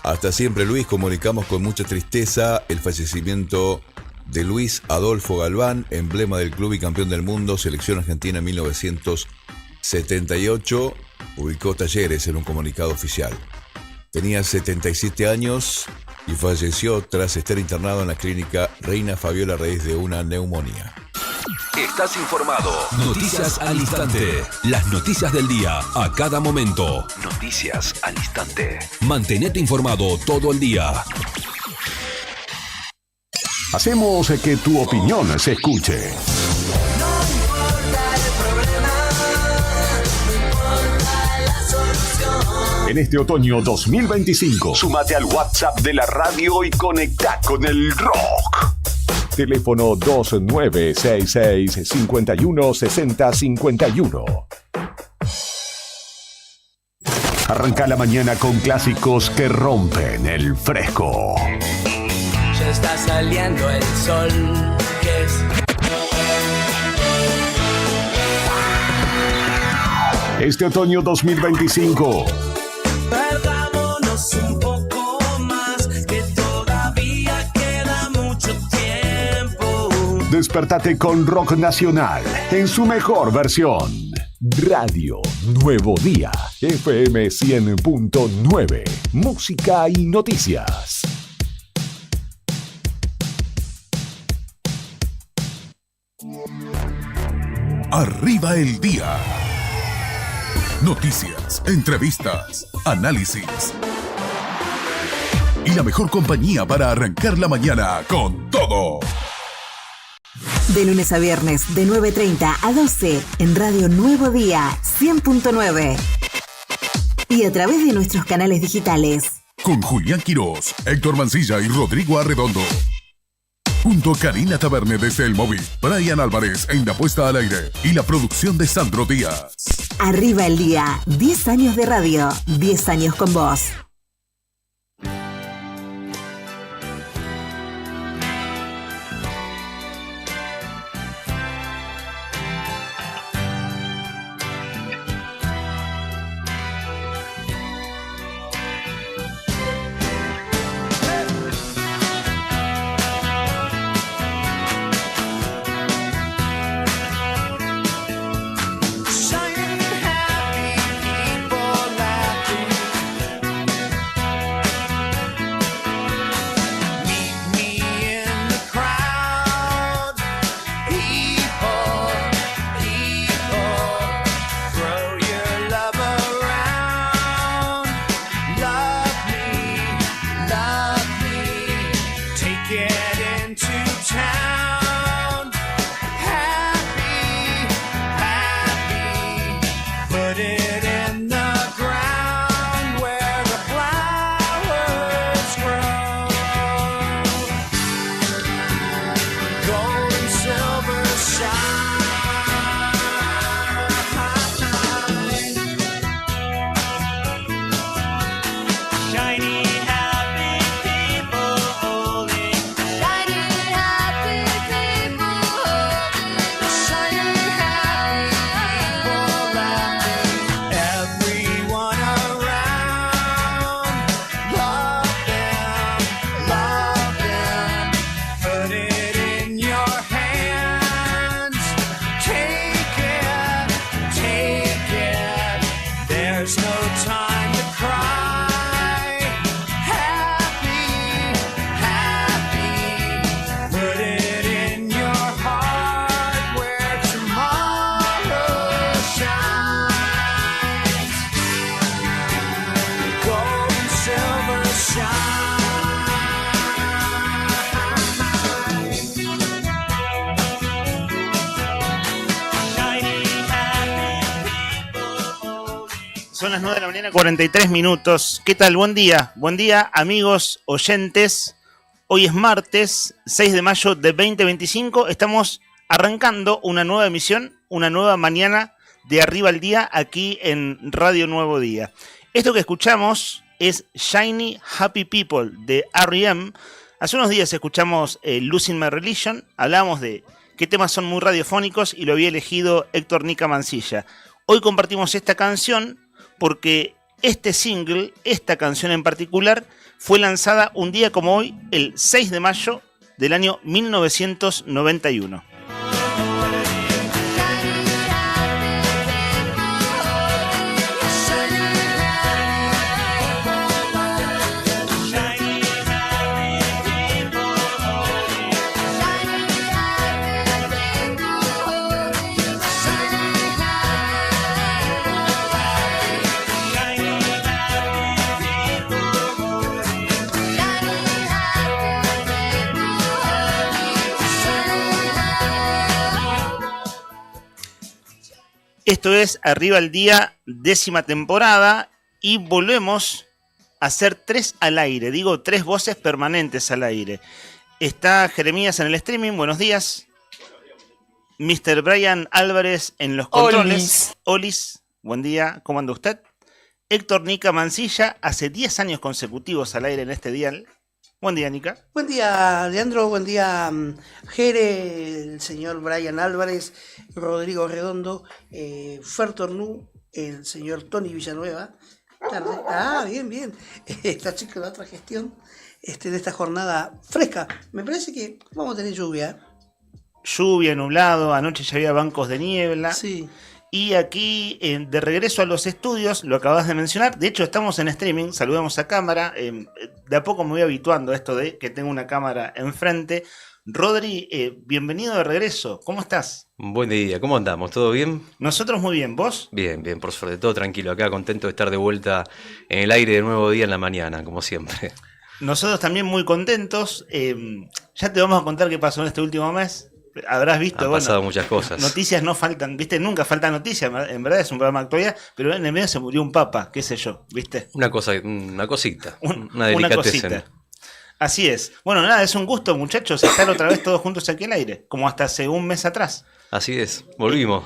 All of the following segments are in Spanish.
Hasta siempre, Luis. Comunicamos con mucha tristeza el fallecimiento de Luis Adolfo Galván, emblema del club y campeón del mundo, selección argentina en 1978. Ubicó Talleres en un comunicado oficial. Tenía 77 años y falleció tras estar internado en la clínica Reina Fabiola a raíz de una neumonía. Estás informado. Noticias al instante. Las noticias del día a cada momento. Noticias al instante. Mantenete informado todo el día. Hacemos que tu opinión se escuche. No importa el problema, no importa la solución. En este otoño 2025, súmate al WhatsApp de la radio y conecta con el rock. Teléfono 2966-516051. Arranca la mañana con clásicos que rompen el fresco. Ya está saliendo el sol, que es... Este otoño 2025, Perdámonos un poco más, que todavía queda mucho tiempo. despertate con rock nacional en su mejor versión. Radio Nuevo Día, FM 100.9, música y noticias. Arriba el día. Noticias, entrevistas, análisis. Y la mejor compañía para arrancar la mañana con todo. De lunes a viernes, de 9:30 a 12, en Radio Nuevo Día, 100.9. Y a través de nuestros canales digitales. Con Julián Quirós, Héctor Mancilla y Rodrigo Arredondo. Junto a Karina Taberne desde el móvil, Brian Álvarez en la puesta al aire y la producción de Sandro Díaz. Arriba el día, 10 años de radio, 10 años con vos. Son las 9 de la mañana, 43 minutos. ¿Qué tal? Buen día, amigos oyentes. Hoy es martes, 6 de mayo de 2025. Estamos arrancando una nueva emisión, una nueva mañana de Arriba al Día aquí en Radio Nuevo Día. Esto que escuchamos es Shiny Happy People de R.E.M. Hace unos días escuchamos Losing My Religion. Hablábamos de qué temas son muy radiofónicos y lo había elegido Héctor Nica Mancilla. Hoy compartimos esta canción porque este single, esta canción en particular, fue lanzada un día como hoy, el 6 de mayo del año 1991. Esto es Arriba el Día, 10ª temporada, y volvemos a hacer 3 al aire. Digo, 3 voces permanentes al aire. Está Jeremías en el streaming, buenos días. Mr. Brian Álvarez en los controles. Olis, buen día, ¿cómo anda usted? Héctor Nica Mancilla, hace 10 años consecutivos al aire en este dial. Buen día, Nica. Buen día, Leandro. Buen día, Jere, el señor Brian Álvarez, Rodrigo Redondo, Fer Tornú, el señor Tony Villanueva. Bien. Esta chica de la otra gestión de esta jornada fresca. Me parece que vamos a tener lluvia. Lluvia, nublado, anoche ya había bancos de niebla. Sí. Y aquí, de regreso a los estudios, lo acabas de mencionar. De hecho, estamos en streaming, saludamos a cámara. De a poco me voy habituando a esto de que tengo una cámara enfrente. Rodri, bienvenido de regreso. ¿Cómo estás? Buen día, ¿cómo andamos? ¿Todo bien? Nosotros muy bien, ¿vos? Bien, por suerte, todo tranquilo acá, contento de estar de vuelta en el aire de nuevo día en la mañana, como siempre. Nosotros también muy contentos. Ya te vamos a contar qué pasó en este último mes. Habrás visto, Han pasado muchas cosas. Noticias no faltan, ¿viste? Nunca faltan noticias, en verdad es un programa de actualidad, pero en el medio se murió un papa, qué sé yo, ¿viste? Una cosita, una delicateza. Así es. Bueno, nada, es un gusto, muchachos, estar otra vez todos juntos aquí al aire, como hasta hace un mes atrás. Así es, volvimos.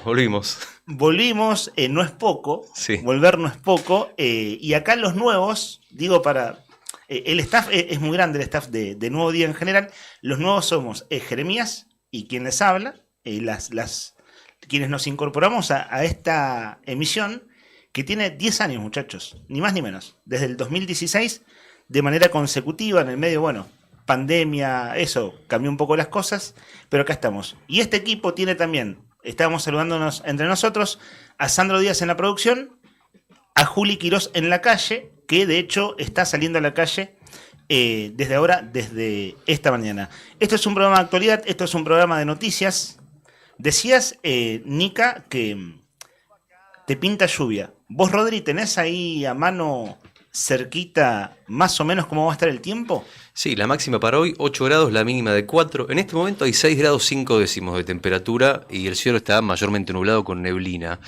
Volvimos, no es poco, sí. Volver no es poco, y acá los nuevos, digo para... el staff es muy grande, el staff de Nuevo Día en general. Los nuevos somos Jeremías y quien les habla, quienes nos incorporamos a esta emisión que tiene 10 años, muchachos, ni más ni menos. Desde el 2016, de manera consecutiva, en el medio, bueno, pandemia, eso, cambió un poco las cosas, pero acá estamos. Y este equipo tiene también, estábamos saludándonos entre nosotros, a Sandro Díaz en la producción, a Juli Quirós en la calle, que de hecho está saliendo a la calle desde ahora, desde esta mañana. Esto es un programa de actualidad, esto es un programa de noticias. Decías, Nica, que te pinta lluvia. Vos, Rodri, ¿tenés ahí a mano cerquita más o menos cómo va a estar el tiempo? Sí, la máxima para hoy, 8 grados, la mínima de 4. En este momento hay 6 grados 5 décimos de temperatura y el cielo está mayormente nublado con neblina.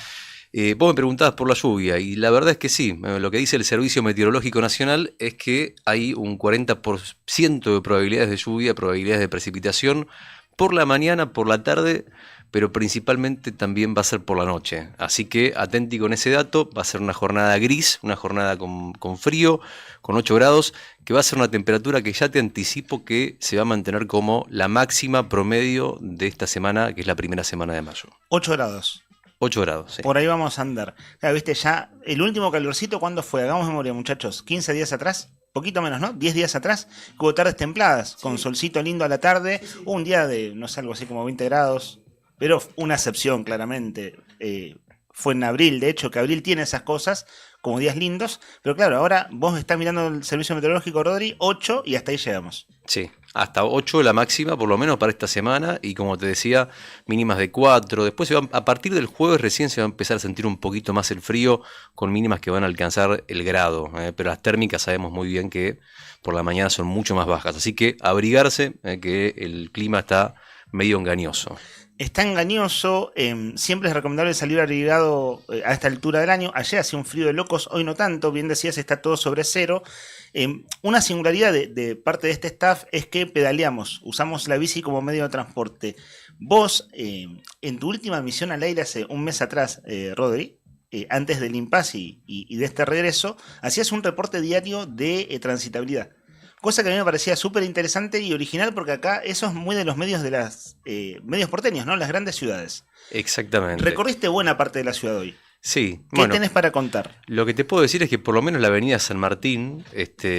Vos me preguntabas por la lluvia y la verdad es que sí, lo que dice el Servicio Meteorológico Nacional es que hay un 40% de probabilidades de lluvia, probabilidades de precipitación por la mañana, por la tarde, pero principalmente también va a ser por la noche. Así que atenti con ese dato, va a ser una jornada gris, una jornada con frío, con 8 grados, que va a ser una temperatura que ya te anticipo que se va a mantener como la máxima promedio de esta semana, que es la primera semana de mayo. 8 grados. 8 grados, sí. Por ahí vamos a andar. Claro, viste, ya el último calorcito, ¿cuándo fue? Hagamos memoria, muchachos. 15 días atrás, poquito menos, ¿no? 10 días atrás, hubo tardes templadas, con solcito lindo a la tarde, un día de, no sé, algo así como 20 grados, pero una excepción, claramente. Fue en abril, de hecho, que abril tiene esas cosas, como días lindos, pero claro, ahora vos estás mirando el servicio meteorológico, Rodri, 8 y hasta ahí llegamos. Sí, hasta 8 la máxima, por lo menos para esta semana, y como te decía, mínimas de 4. Después a partir del jueves recién se va a empezar a sentir un poquito más el frío, con mínimas que van a alcanzar el grado, pero las térmicas sabemos muy bien que por la mañana son mucho más bajas, así que abrigarse, que el clima está medio engañoso. Está engañoso, siempre es recomendable salir abrigado a esta altura del año. Ayer hacía un frío de locos, hoy no tanto, bien decías, está todo sobre cero. Una singularidad de parte de este staff es que pedaleamos, usamos la bici como medio de transporte. Vos, en tu última misión al aire hace un mes atrás, Rodri, antes del impasse y de este regreso, hacías un reporte diario de transitabilidad. Cosa que a mí me parecía súper interesante y original porque acá eso es muy de los medios de las medios porteños, ¿no? Las grandes ciudades. Exactamente. Recorriste buena parte de la ciudad hoy. Sí, ¿Qué tenés para contar? Lo que te puedo decir es que por lo menos la avenida San Martín está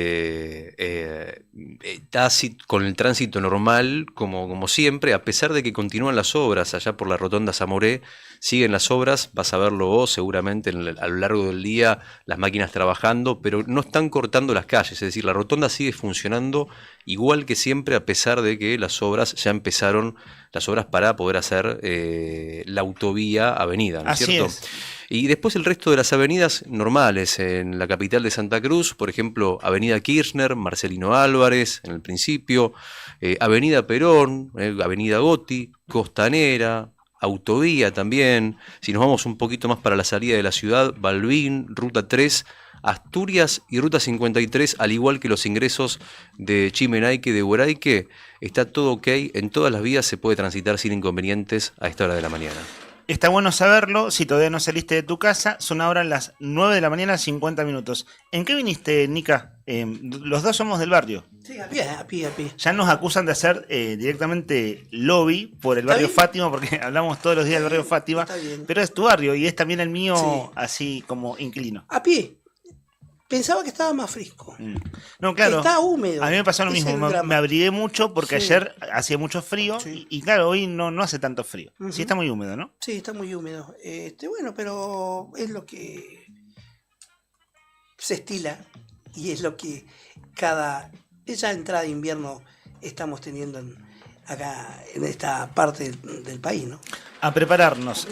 con el tránsito normal, como siempre, a pesar de que continúan las obras allá por la rotonda Zamoré, siguen las obras, vas a verlo vos seguramente a lo largo del día, las máquinas trabajando, pero no están cortando las calles, es decir, la rotonda sigue funcionando igual que siempre, a pesar de que las obras ya empezaron, las obras para poder hacer la autovía avenida, ¿no es cierto? Es. Y después el resto de las avenidas normales en la capital de Santa Cruz, por ejemplo, Avenida Kirchner, Marcelino Álvarez, en el principio, Avenida Perón, Avenida Gotti, Costanera, Autovía también. Si nos vamos un poquito más para la salida de la ciudad, Balbín, Ruta 3, Asturias y Ruta 53, al igual que los ingresos de Chimenaique, de Hueraique, está todo ok, en todas las vías se puede transitar sin inconvenientes a esta hora de la mañana. Está bueno saberlo, si todavía no saliste de tu casa, son ahora las 9 de la mañana, 50 minutos. ¿En qué viniste, Nica? Los dos somos del barrio. Sí, a pie. Ya nos acusan de hacer directamente lobby por el barrio Fátima, porque hablamos todos los días del barrio Fátima, pero es tu barrio y es también el mío, así como inquilino. A pie. Pensaba que estaba más fresco. No, claro. Está húmedo. A mí me pasó lo mismo. Me abrigué mucho porque ayer hacía mucho frío y claro, hoy no hace tanto frío. Sí, está muy húmedo, ¿no? Sí, está muy húmedo. Bueno, pero es lo que se estila y es lo que esa entrada de invierno estamos teniendo acá en esta parte del país, ¿no? A prepararnos.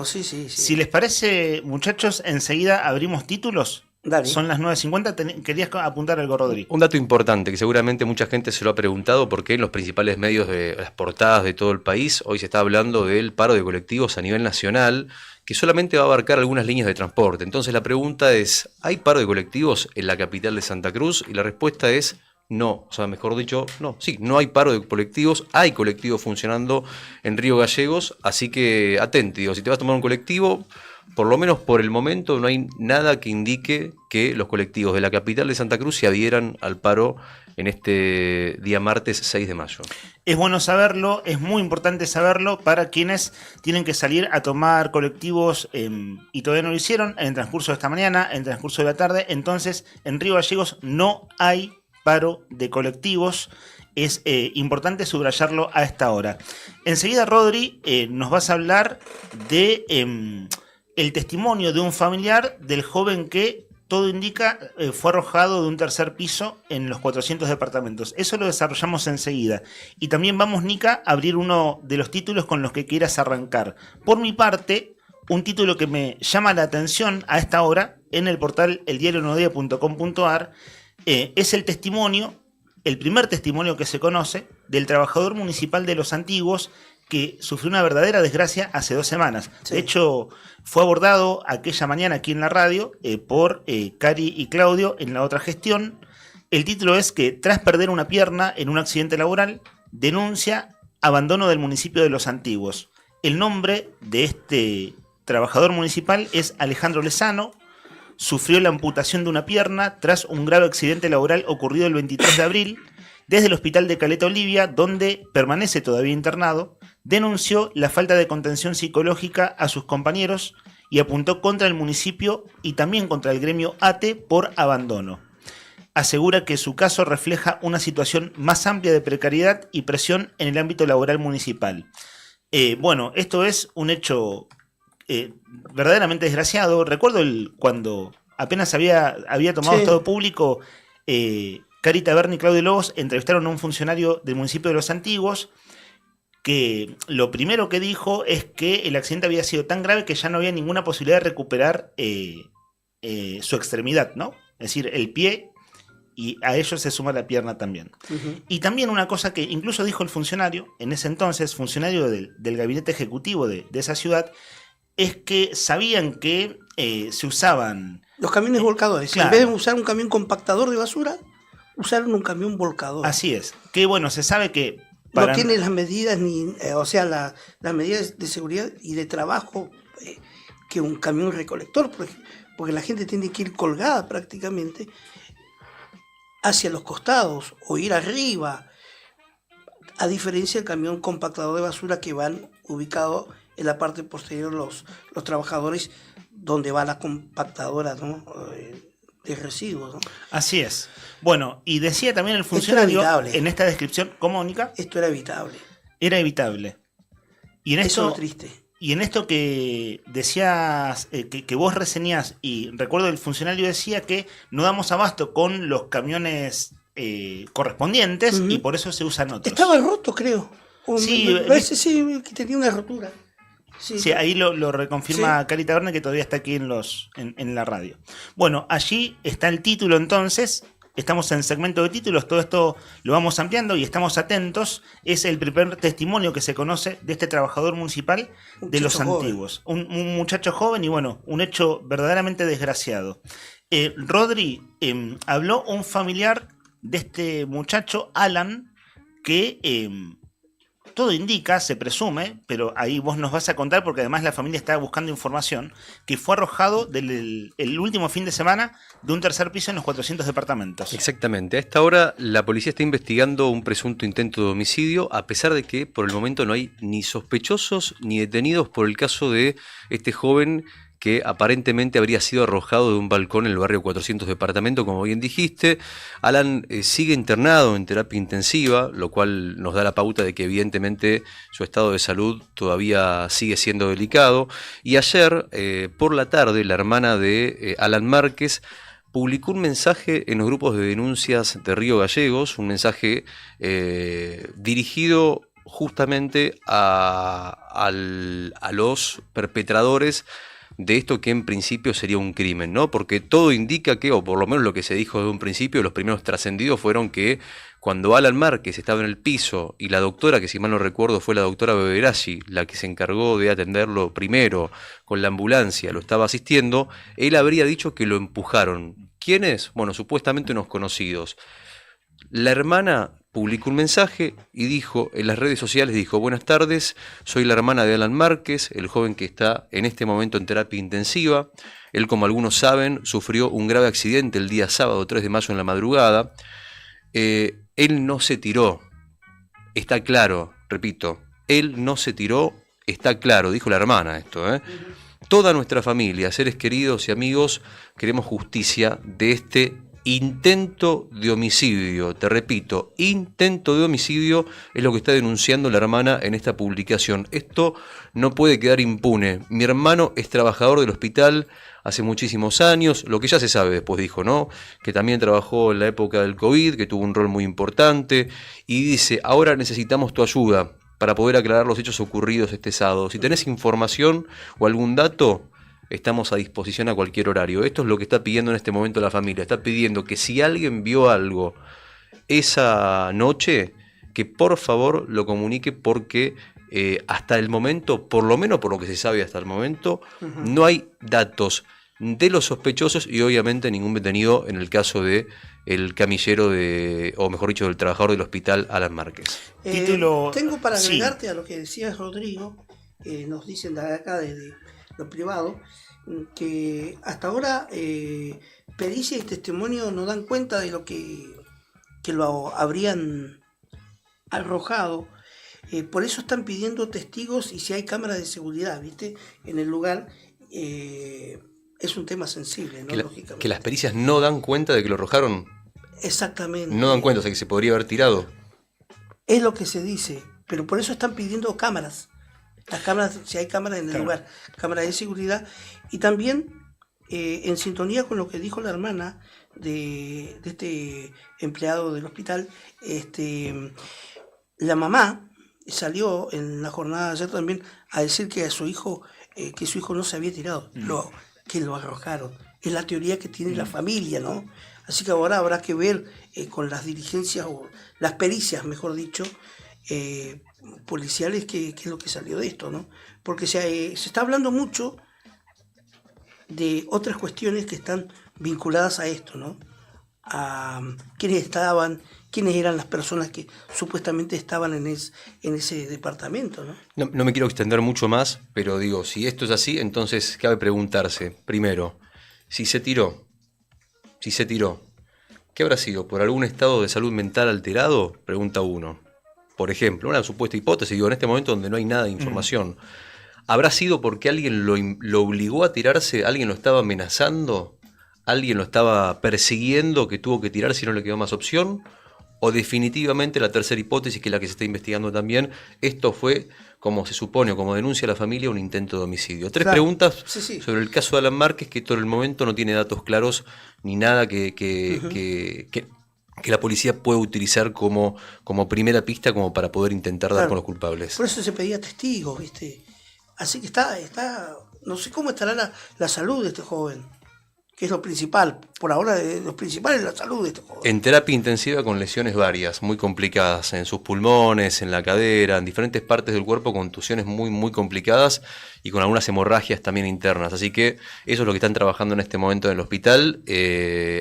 Sí. Si les parece, muchachos, enseguida abrimos títulos. Dale. Son las 9:50, querías apuntar algo, Rodri. Un dato importante que seguramente mucha gente se lo ha preguntado, porque en los principales medios de las portadas de todo el país hoy se está hablando del paro de colectivos a nivel nacional, que solamente va a abarcar algunas líneas de transporte. Entonces la pregunta es, ¿hay paro de colectivos en la capital de Santa Cruz? Y la respuesta es no, o sea, mejor dicho, no. Sí, no hay paro de colectivos, hay colectivos funcionando en Río Gallegos, así que atento, digo, si te vas a tomar un colectivo, por lo menos por el momento no hay nada que indique que los colectivos de la capital de Santa Cruz se adhieran al paro en este día martes 6 de mayo. Es bueno saberlo, es muy importante saberlo para quienes tienen que salir a tomar colectivos y todavía no lo hicieron en el transcurso de esta mañana, en el transcurso de la tarde. Entonces, en Río Gallegos no hay paro de colectivos. Es importante subrayarlo a esta hora. Enseguida, Rodri, nos vas a hablar de el testimonio de un familiar del joven que, todo indica, fue arrojado de un tercer piso en los 400 departamentos. Eso lo desarrollamos enseguida. Y también vamos, Nica, a abrir uno de los títulos con los que quieras arrancar. Por mi parte, un título que me llama la atención a esta hora en el portal eldiarionuevodía.com.ar es el testimonio, el primer testimonio que se conoce, del trabajador municipal de Los Antiguos, que sufrió una verdadera desgracia hace 2 semanas. Sí. De hecho, fue abordado aquella mañana aquí en la radio por Cari y Claudio en la otra gestión. El título es que, tras perder una pierna en un accidente laboral, denuncia abandono del municipio de Los Antiguos. El nombre de este trabajador municipal es Alejandro Lezano. Sufrió la amputación de una pierna tras un grave accidente laboral ocurrido el 23 de abril. Desde el hospital de Caleta Olivia, donde permanece todavía internado, denunció la falta de contención psicológica a sus compañeros y apuntó contra el municipio y también contra el gremio ATE por abandono. Asegura que su caso refleja una situación más amplia de precariedad y presión en el ámbito laboral municipal. Bueno, esto es un hecho verdaderamente desgraciado. Recuerdo cuando apenas había tomado estado público, Cari Taberni y Claudio Lobos entrevistaron a un funcionario del municipio de Los Antiguos que lo primero que dijo es que el accidente había sido tan grave que ya no había ninguna posibilidad de recuperar su extremidad, ¿no? Es decir, el pie, y a ello se suma la pierna también. Uh-huh. Y también una cosa que incluso dijo el funcionario, en ese entonces, funcionario del gabinete ejecutivo de esa ciudad, es que sabían que se usaban los camiones volcadores. Claro. En vez de usar un camión compactador de basura, usaron un camión volcador. Así es. Que bueno, se sabe que no tiene las medidas las medidas de seguridad y de trabajo que un camión recolector, porque la gente tiene que ir colgada prácticamente hacia los costados o ir arriba, a diferencia del camión compactador de basura que van ubicados en la parte posterior los trabajadores donde va la compactadora, ¿no? De residuos, ¿no? Así es. Bueno, y decía también el funcionario evitable. en esta descripción, ¿cómo, Mónica? Esto era evitable. Era evitable. Y en Eso esto, es lo triste. y en esto que decías, que vos reseñás, y recuerdo el funcionario decía que no damos abasto con los camiones correspondientes y por eso se usan otros. Estaba roto, creo. Sí, me parece sí, que tenía una rotura. Sí, ahí lo reconfirma Cari Taberne, que todavía está aquí en la radio. Bueno, allí está el título entonces. Estamos en segmento de títulos, todo esto lo vamos ampliando y estamos atentos. Es el primer testimonio que se conoce de este trabajador municipal de los antiguos. Un muchacho joven y bueno, un hecho verdaderamente desgraciado. Rodri, habló un familiar de este muchacho, Alan, que todo indica, se presume, pero ahí vos nos vas a contar porque además la familia está buscando información, que fue arrojado el último fin de semana de un tercer piso en los 400 departamentos. Exactamente. A esta hora la policía está investigando un presunto intento de homicidio, a pesar de que por el momento no hay ni sospechosos ni detenidos por el caso de este joven que aparentemente habría sido arrojado de un balcón en el barrio 400 departamento, como bien dijiste. Alan sigue internado en terapia intensiva, lo cual nos da la pauta de que evidentemente su estado de salud todavía sigue siendo delicado. Y ayer, por la tarde, la hermana de Alan Márquez publicó un mensaje en los grupos de denuncias de Río Gallegos, un mensaje dirigido justamente a los perpetradores de esto que en principio sería un crimen, ¿no? Porque todo indica que, o por lo menos lo que se dijo desde un principio, los primeros trascendidos fueron que cuando Alan Márquez estaba en el piso y la doctora, que si mal no recuerdo fue la doctora Beberassi, la que se encargó de atenderlo primero con la ambulancia, lo estaba asistiendo, él habría dicho que lo empujaron. ¿Quiénes? Bueno, supuestamente unos conocidos. La hermana publicó un mensaje y dijo en las redes sociales, dijo: buenas tardes, soy la hermana de Alan Márquez, el joven que está en este momento en terapia intensiva. Él, como algunos saben, sufrió un grave accidente el día sábado 3 de mayo en la madrugada. Él no se tiró, está claro, repito, él no se tiró, está claro, dijo la hermana esto, Toda nuestra familia, seres queridos y amigos, queremos justicia de este intento de homicidio. Te repito, intento de homicidio es lo que está denunciando la hermana en esta publicación. Esto no puede quedar impune. Mi hermano es trabajador del hospital hace muchísimos años, lo que ya se sabe después dijo, ¿no? Que también trabajó en la época del COVID, que tuvo un rol muy importante, y dice: ahora necesitamos tu ayuda para poder aclarar los hechos ocurridos este sábado. Si tenés información o algún dato, estamos a disposición a cualquier horario. Esto es lo que está pidiendo en este momento la familia. Está pidiendo que si alguien vio algo esa noche, que por favor lo comunique, porque hasta el momento, por lo menos por lo que se sabe hasta el momento, no hay datos de los sospechosos y obviamente ningún detenido en el caso de el camillero o mejor dicho, del trabajador del hospital Alan Márquez. Tengo para agregarte a lo que decías, Rodrigo, nos dicen de acá desde lo privado, que hasta ahora pericia y testimonio no dan cuenta de lo que lo habrían arrojado. Por eso están pidiendo testigos y si hay cámaras de seguridad, ¿viste? En el lugar. Es un tema sensible, ¿no? Lógicamente. Que las pericias no dan cuenta de que lo arrojaron. Exactamente. No dan cuenta, o sea, que se podría haber tirado. Es lo que se dice, pero por eso están pidiendo cámaras. Las cámaras, si hay cámaras en el lugar, cámaras de seguridad. Y también, en sintonía con lo que dijo la hermana de este empleado del hospital, la mamá salió en la jornada de ayer también a decir que a su hijo, no se había tirado, que lo arrojaron. Es la teoría que tiene la familia, ¿no? Así que ahora habrá que ver con las diligencias o las pericias, mejor dicho, policiales, qué es lo que salió de esto, ¿no? Porque se está hablando mucho de otras cuestiones que están vinculadas a esto, ¿no? A quiénes eran las personas que supuestamente estaban en ese departamento, ¿no? No me quiero extender mucho más, pero digo, si esto es así, entonces cabe preguntarse, primero, si se tiró, ¿qué habrá sido? ¿Por algún estado de salud mental alterado? Pregunta uno. Por ejemplo, una supuesta hipótesis, digo, en este momento donde no hay nada de información. ¿Habrá sido porque alguien lo obligó a tirarse? ¿Alguien lo estaba amenazando? ¿Alguien lo estaba persiguiendo que tuvo que tirarse y no le quedó más opción? ¿O definitivamente la tercera hipótesis, que es la que se está investigando también, esto fue, como se supone o como denuncia la familia, un intento de homicidio? Tres preguntas sobre el caso de Alan Márquez, que todo el momento no tiene datos claros ni nada que la policía puede utilizar como primera pista como para poder intentar dar con los culpables. Por eso se pedía testigos, ¿viste? Así que está no sé cómo estará la salud de este joven, que es lo principal. Por ahora lo principal es la salud de este joven. En terapia intensiva con lesiones varias, muy complicadas, en sus pulmones, en la cadera, en diferentes partes del cuerpo, contusiones muy, muy complicadas y con algunas hemorragias también internas. Así que eso es lo que están trabajando en este momento en el hospital.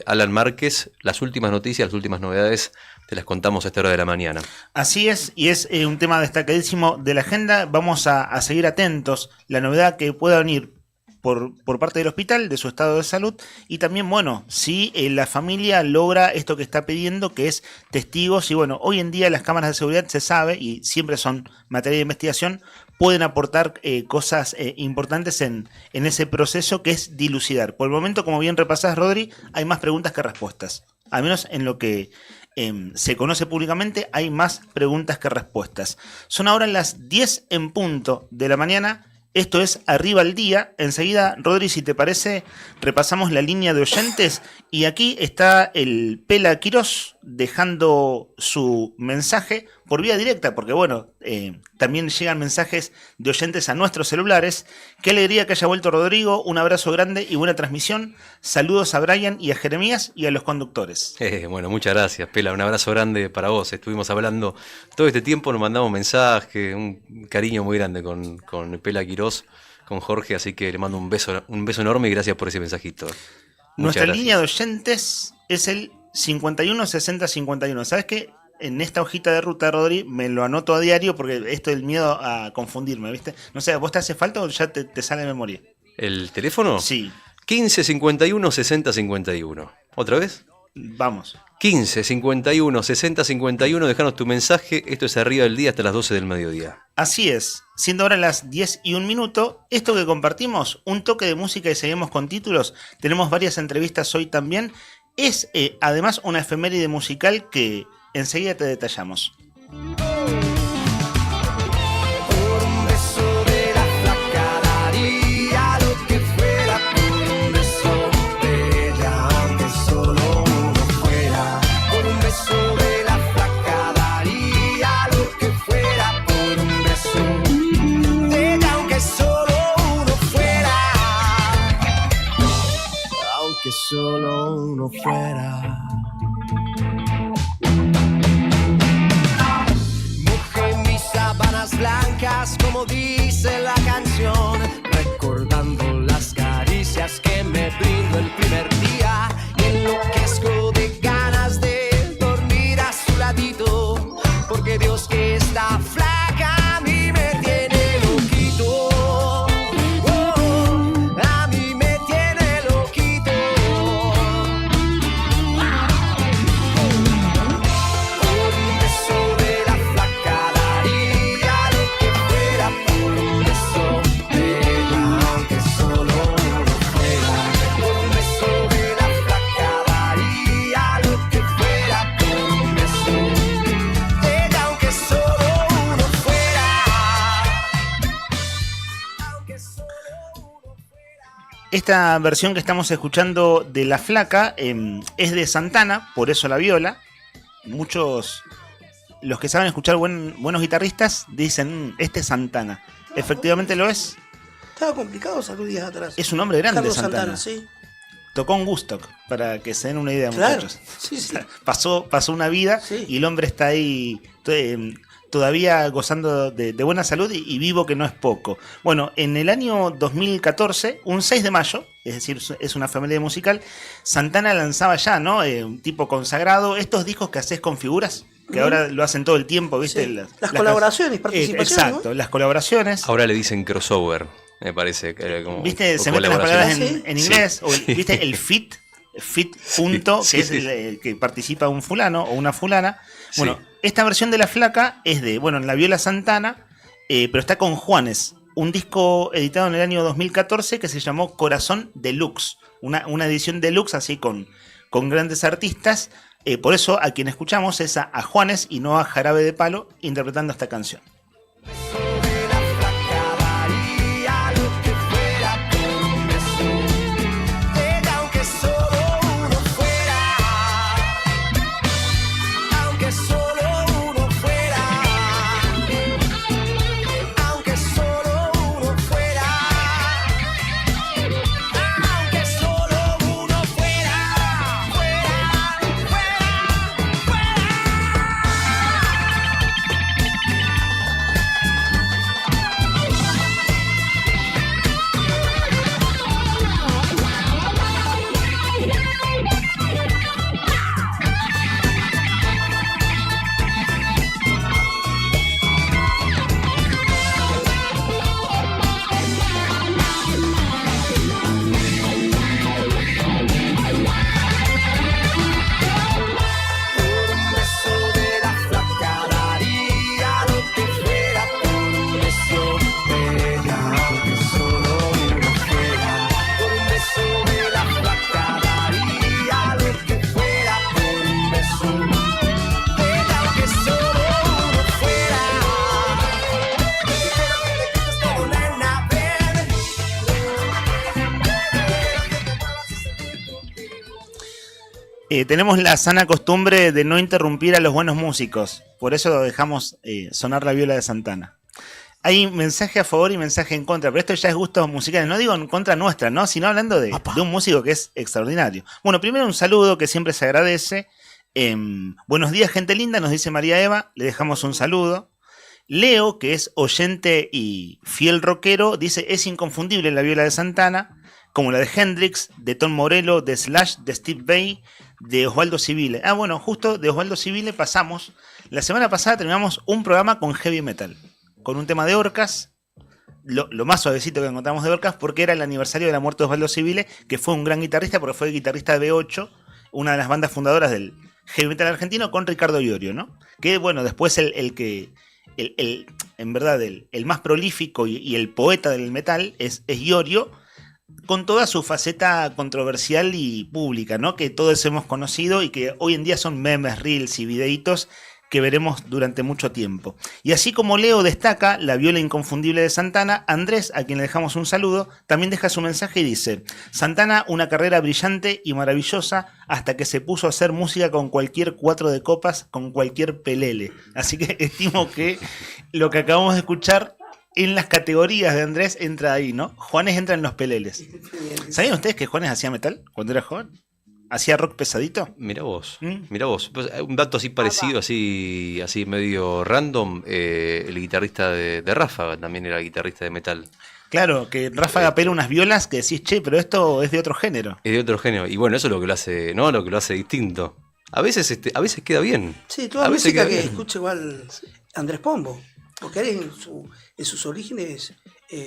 Alan Márquez, las últimas noticias, las últimas novedades, te las contamos a esta hora de la mañana. Así es, y es un tema destacadísimo de la agenda. Vamos a seguir atentos. La novedad que pueda venir por parte del hospital, de su estado de salud, y también, bueno, si la familia logra esto que está pidiendo, que es testigos, y bueno, hoy en día las cámaras de seguridad se sabe, y siempre son materia de investigación, pueden aportar cosas importantes en ese proceso que es dilucidar. Por el momento, como bien repasás, Rodri, hay más preguntas que respuestas, al menos en lo que se conoce públicamente, hay más preguntas que respuestas. Son ahora las 10 en punto de la mañana. Esto es Arriba al Día. Enseguida, Rodri, si te parece, repasamos la línea de oyentes. Y aquí está el Pela Quirós dejando su mensaje por vía directa, porque bueno, también llegan mensajes de oyentes a nuestros celulares. Qué alegría que haya vuelto Rodrigo. Un abrazo grande y buena transmisión. Saludos a Brian y a Jeremías y a los conductores. Bueno, muchas gracias, Pela. Un abrazo grande para vos. Estuvimos hablando todo este tiempo, nos mandamos mensajes, un cariño muy grande con Pela Quirós, con Jorge, así que le mando un beso enorme y gracias por ese mensajito. Nuestra línea de oyentes es el 51 60 51. ¿Sabes qué? En esta hojita de ruta, Rodri, me lo anoto a diario porque esto es el miedo a confundirme, ¿viste? No sé, ¿vos te hace falta o ya te sale de memoria? ¿El teléfono? Sí. 15 51 60 51. ¿Otra vez? Vamos. 15 51 60 51, dejanos tu mensaje. Esto es Arriba del Día hasta las 12 del mediodía. Así es. Siendo ahora las 10 y 1 minuto, esto que compartimos, un toque de música y seguimos con títulos. Tenemos varias entrevistas hoy también. Es además una efeméride musical que enseguida te detallamos. Solo uno fuera. Mojé mis sábanas blancas, como dice la canción, recordando las caricias que me brindó el primer día. Y enloquezco de ganas de dormir a su ladito, porque Dios que está flaca a mí me tiene loquito. Esta versión que estamos escuchando de La Flaca es de Santana, por eso la viola. Muchos, los que saben escuchar buenos guitarristas, dicen, este es Santana. Efectivamente lo es. Estaba complicado salir días atrás. Es un hombre grande, Carlos Santana. Sí. Tocó en Woodstock, para que se den una idea, claro. Muchachos. Sí, sí. Pasó una vida y el hombre está ahí todavía gozando de buena salud y vivo, que no es poco. Bueno, en el año 2014, un 6 de mayo, es decir, es una familia musical, Santana lanzaba ya, ¿no? Un tipo consagrado, estos discos que haces con figuras, que ahora lo hacen todo el tiempo, ¿viste? Sí. Las colaboraciones, participaciones. Exacto, ¿no? Las colaboraciones. Ahora le dicen crossover, me parece. Como, ¿viste? Se meten las palabras en inglés, sí. O, ¿viste? El fit punto, sí, que es sí. el que participa un fulano o una fulana. Bueno, Sí. esta versión de La Flaca es de, bueno, en la viola Santana, pero está con Juanes un disco editado en el año 2014 que se llamó Corazón Deluxe. Una edición deluxe así con grandes artistas. Por eso a quien escuchamos es a Juanes y no a Jarabe de Palo interpretando esta canción. Tenemos la sana costumbre de no interrumpir a los buenos músicos. Por eso dejamos sonar la viola de Santana. Hay mensaje a favor y mensaje en contra, pero esto ya es gustos musicales. No digo en contra nuestra, ¿no? Sino hablando de un músico que es extraordinario. Bueno, primero un saludo que siempre se agradece. Buenos días, gente linda, nos dice María Eva. Le dejamos un saludo. Leo, que es oyente y fiel rockero, dice: es inconfundible la viola de Santana, como la de Hendrix, de Tom Morello, de Slash, de Steve Vai, de Osvaldo Civile. Bueno, justo de Osvaldo Civile pasamos. La semana pasada terminamos un programa con heavy metal, con un tema de Orcas, lo más suavecito que encontramos de Orcas, porque era el aniversario de la muerte de Osvaldo Civile, que fue un gran guitarrista, porque fue el guitarrista de B8, una de las bandas fundadoras del heavy metal argentino, con Ricardo Iorio, ¿no? Que bueno, después en verdad el más prolífico y el poeta del metal es Iorio, con toda su faceta controversial y pública, ¿no? Que todos hemos conocido y que hoy en día son memes, reels y videitos que veremos durante mucho tiempo. Y así como Leo destaca la viola inconfundible de Santana, Andrés, a quien le dejamos un saludo, también deja su mensaje y dice: Santana, una carrera brillante y maravillosa hasta que se puso a hacer música con cualquier 4 de copas, con cualquier pelele. Así que estimo que lo que acabamos de escuchar en las categorías de Andrés entra ahí, ¿no? Juanes entra en los peleles. ¿Sabían ustedes que Juanes hacía metal cuando era joven? ¿Hacía rock pesadito? Mirá vos. Pues, un dato así parecido, así medio random, el guitarrista de Ráfaga también era guitarrista de metal. Claro, que Ráfaga pela unas violas que decís, che, pero esto es de otro género. Es de otro género. Y bueno, eso es lo que lo hace, ¿no? Lo que lo hace distinto. A veces queda bien. Sí, toda música que escucha igual Andrés Pombo. Porque él en sus orígenes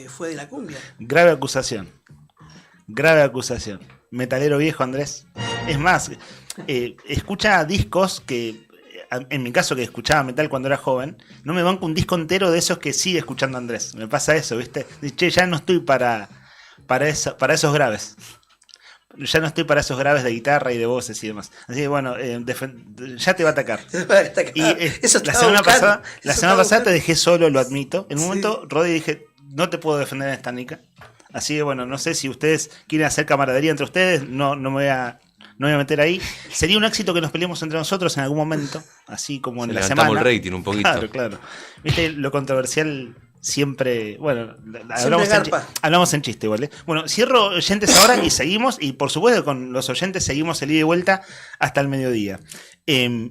fue de la cumbia. Grave acusación. Metalero viejo, Andrés. Es más, escucha discos que, en mi caso que escuchaba metal cuando era joven, no me banco un disco entero de esos que sigue escuchando Andrés. Me pasa eso, ¿viste? Che, ya no estoy para esos graves. Ya no estoy para esos graves de guitarra y de voces y demás. Así que bueno, ya te va a atacar. Y la semana pasada te dejé solo, lo admito. En un momento, Rodi, dije, no te puedo defender en esta nica. Así que bueno, no sé si ustedes quieren hacer camaradería entre ustedes, no me voy a meter ahí. Sería un éxito que nos peleemos entre nosotros en algún momento, así como en la semana. Levantamos el rating un poquito. Claro. Viste, lo controversial siempre, bueno, siempre hablamos en chiste igual, ¿eh? Bueno, cierro oyentes ahora y seguimos, y por supuesto con los oyentes seguimos el ida y vuelta hasta el mediodía.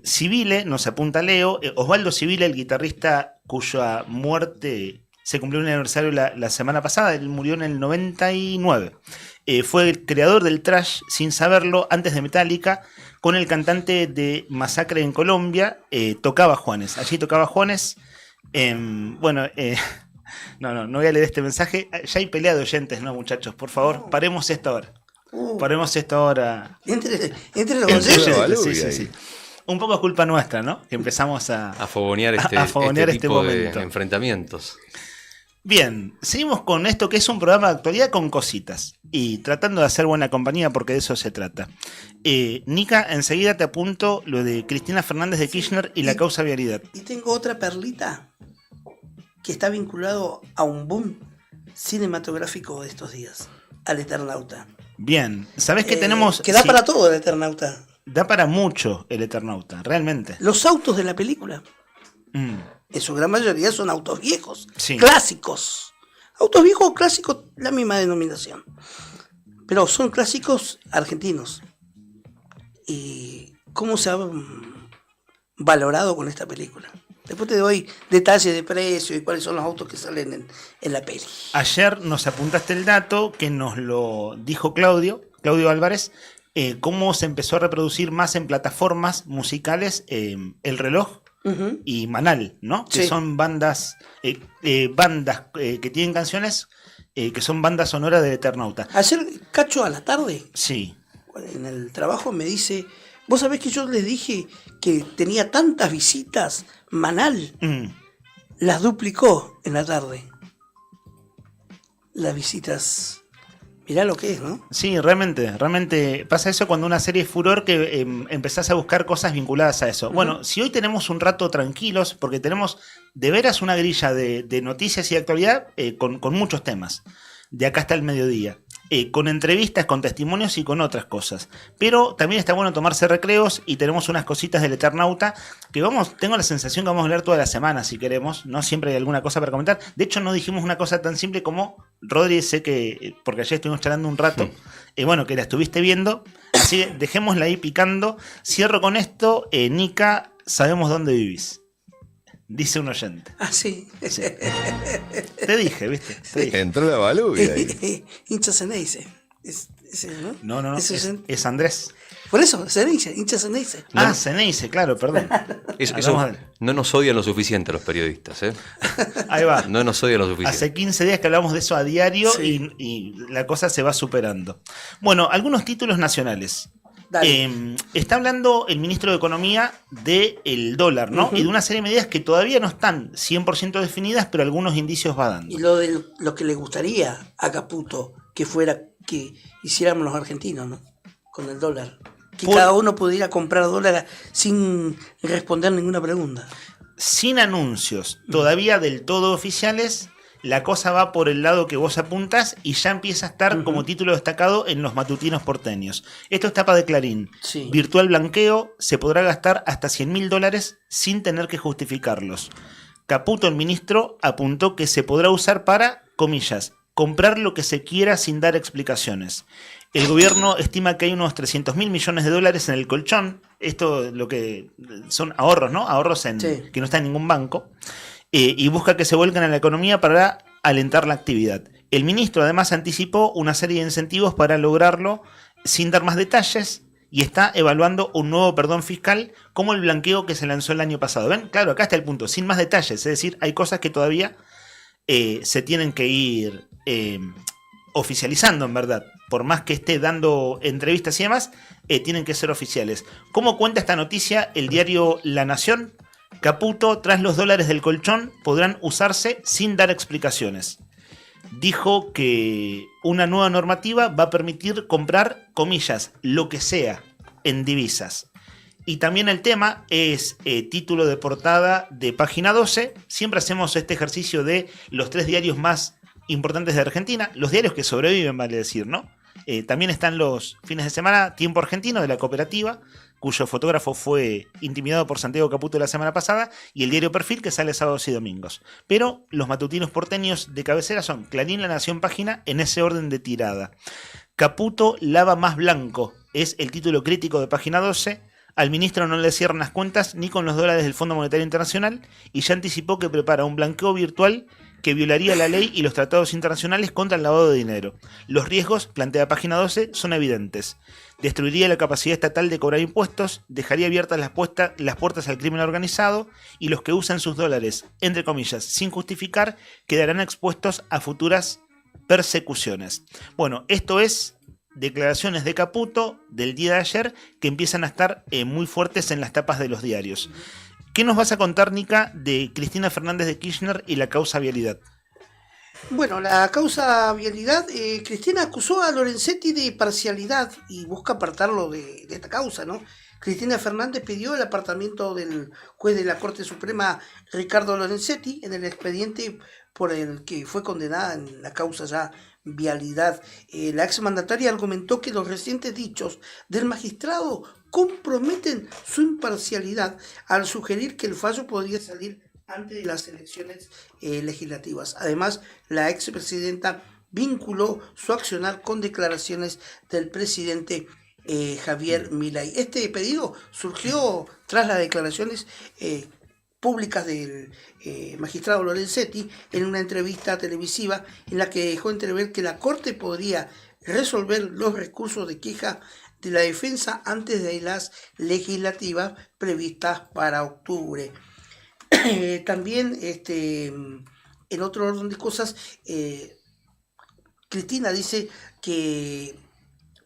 Civile, nos apunta Leo, Osvaldo Civile, el guitarrista cuya muerte se cumplió un aniversario la semana pasada, él murió en el 99. Fue el creador del thrash, sin saberlo, antes de Metallica, con el cantante de Masacre en Colombia, tocaba Juanes. Allí tocaba Juanes. No voy a leer este mensaje. Ya hay pelea de oyentes, ¿no, muchachos? Por favor, paremos esto ahora. Entre los oyentes. Sí. Un poco es culpa nuestra, ¿no? Que empezamos a fogonear este tipo momento de enfrentamientos. Bien, seguimos con esto que es un programa de actualidad con cositas y tratando de hacer buena compañía porque de eso se trata. Nica, enseguida te apunto lo de Cristina Fernández de Kirchner y la causa vialidad. Y tengo otra perlita que está vinculado a un boom cinematográfico de estos días, al Eternauta. Bien, ¿sabés que tenemos? Que da para todo el Eternauta. Da para mucho el Eternauta, realmente. Los autos de la película, en su gran mayoría son autos viejos, Sí. clásicos. Autos viejos o clásicos, la misma denominación. Pero son clásicos argentinos. ¿Y cómo se ha valorado con esta película? Después te doy detalles de precio y cuáles son los autos que salen en la peli. Ayer nos apuntaste el dato que nos lo dijo Claudio Álvarez, cómo se empezó a reproducir más en plataformas musicales El Reloj y Manal, ¿no? Sí. Que son bandas que tienen canciones que son bandas sonoras de Eternauta. Ayer, Cacho, a la tarde, Sí. en el trabajo me dice, vos sabés que yo les dije que tenía tantas visitas, Manal las duplicó en la tarde. Las visitas, mirá lo que es, ¿no? Sí, realmente pasa eso cuando una serie es furor que empezás a buscar cosas vinculadas a eso. Bueno, si hoy tenemos un rato tranquilos, porque tenemos de veras una grilla de noticias y de actualidad con muchos temas, de acá hasta el mediodía, con entrevistas, con testimonios y con otras cosas. Pero también está bueno tomarse recreos y tenemos unas cositas del Eternauta que tengo la sensación que vamos a hablar toda la semana si queremos, no siempre hay alguna cosa para comentar. De hecho no dijimos una cosa tan simple como, Rodri, sé que, porque ayer estuvimos charlando un rato, bueno, que la estuviste viendo, así que dejémosla ahí picando. Cierro con esto, Nica, sabemos dónde vivís. Dice un oyente. Ah, sí. Te dije, ¿viste? Te dije. Entró la balubia ahí. Hincha Ceneice. ¿No? No, es Andrés. Por eso, Ceneice, hincha Ceneice. Ceneice, claro, perdón. Eso no nos odian lo suficiente los periodistas, ¿eh? Ahí va. No nos odian lo suficiente. Hace 15 días que hablamos de eso a diario Sí. y la cosa se va superando. Bueno, algunos títulos nacionales. Está hablando el ministro de Economía del dólar, ¿no? Y de una serie de medidas que todavía no están 100% definidas, pero algunos indicios va dando. Y lo que le gustaría a Caputo que fuera que hiciéramos los argentinos, ¿no? Con el dólar. Que cada uno pudiera comprar dólar sin responder ninguna pregunta. Sin anuncios todavía del todo oficiales, la cosa va por el lado que vos apuntas y ya empieza a estar como título destacado en los matutinos porteños. Esto es tapa de Clarín. Sí. Virtual blanqueo, se podrá gastar hasta $100.000 sin tener que justificarlos. Caputo, el ministro, apuntó que se podrá usar para, comillas, comprar lo que se quiera sin dar explicaciones. El gobierno estima que hay unos $300.000 millones en el colchón. Esto lo que son ahorros, ¿no? Ahorros que no están en ningún banco. Y busca que se vuelquen a la economía para alentar la actividad. El ministro además anticipó una serie de incentivos para lograrlo sin dar más detalles y está evaluando un nuevo perdón fiscal como el blanqueo que se lanzó el año pasado. ¿Ven? Claro, acá está el punto, sin más detalles, es decir, hay cosas que todavía se tienen que ir oficializando, en verdad. Por más que esté dando entrevistas y demás, tienen que ser oficiales. ¿Cómo cuenta esta noticia el diario La Nación? Caputo, tras los dólares del colchón, podrán usarse sin dar explicaciones. Dijo que una nueva normativa va a permitir comprar, comillas, lo que sea en divisas. Y también el tema es título de portada de Página 12. Siempre hacemos este ejercicio de los 3 diarios más importantes de Argentina, los diarios que sobreviven, vale decir, ¿no? También están los fines de semana, Tiempo Argentino de la Cooperativa, cuyo fotógrafo fue intimidado por Santiago Caputo la semana pasada, y el diario Perfil, que sale sábados y domingos. Pero los matutinos porteños de cabecera son Clarín, La Nación, Página, en ese orden de tirada. Caputo lava más blanco, es el título crítico de Página 12. Al ministro no le cierran las cuentas ni con los dólares del Fondo Monetario Internacional y ya anticipó que prepara un blanqueo virtual que violaría la ley y los tratados internacionales contra el lavado de dinero. Los riesgos, plantea Página 12, son evidentes. Destruiría la capacidad estatal de cobrar impuestos, dejaría abiertas las puertas al crimen organizado y los que usan sus dólares, entre comillas, sin justificar, quedarán expuestos a futuras persecuciones. Bueno, esto es declaraciones de Caputo del día de ayer que empiezan a estar muy fuertes en las tapas de los diarios. ¿Qué nos vas a contar, Nica, de Cristina Fernández de Kirchner y la causa vialidad? Bueno, la causa vialidad, Cristina acusó a Lorenzetti de parcialidad y busca apartarlo de esta causa, ¿no? Cristina Fernández pidió el apartamiento del juez de la Corte Suprema Ricardo Lorenzetti en el expediente por el que fue condenada en la causa ya vialidad. La exmandataria argumentó que los recientes dichos del magistrado comprometen su imparcialidad al sugerir que el fallo podría salir antes de las elecciones legislativas. Además, la expresidenta vinculó su accionar con declaraciones del presidente Javier Milei. Este pedido surgió tras las declaraciones públicas del magistrado Lorenzetti en una entrevista televisiva en la que dejó entrever que la Corte podría resolver los recursos de queja de la defensa antes de las legislativas previstas para octubre. También, en otro orden de cosas, Cristina dice que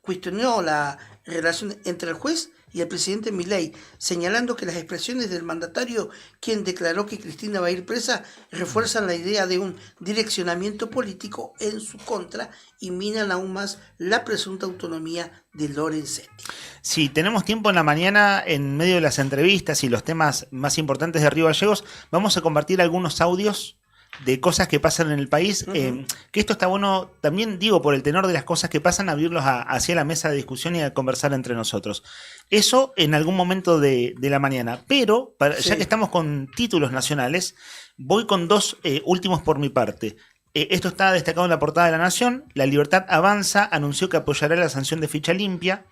cuestionó la relación entre el juez y el presidente Milei, señalando que las expresiones del mandatario, quien declaró que Cristina va a ir presa, refuerzan la idea de un direccionamiento político en su contra y minan aún más la presunta autonomía de Lorenzetti. Sí, tenemos tiempo en la mañana, en medio de las entrevistas y los temas más importantes de Río Gallegos, vamos a compartir algunos audios de cosas que pasan en el país, que esto está bueno también, digo, por el tenor de las cosas que pasan, abrirlos hacia la mesa de discusión y a conversar entre nosotros. Eso en algún momento de la mañana, pero ya que estamos con títulos nacionales, voy con dos últimos por mi parte. Esto está destacado en la portada de La Nación. La Libertad Avanza anunció que apoyará la sanción de ficha limpia.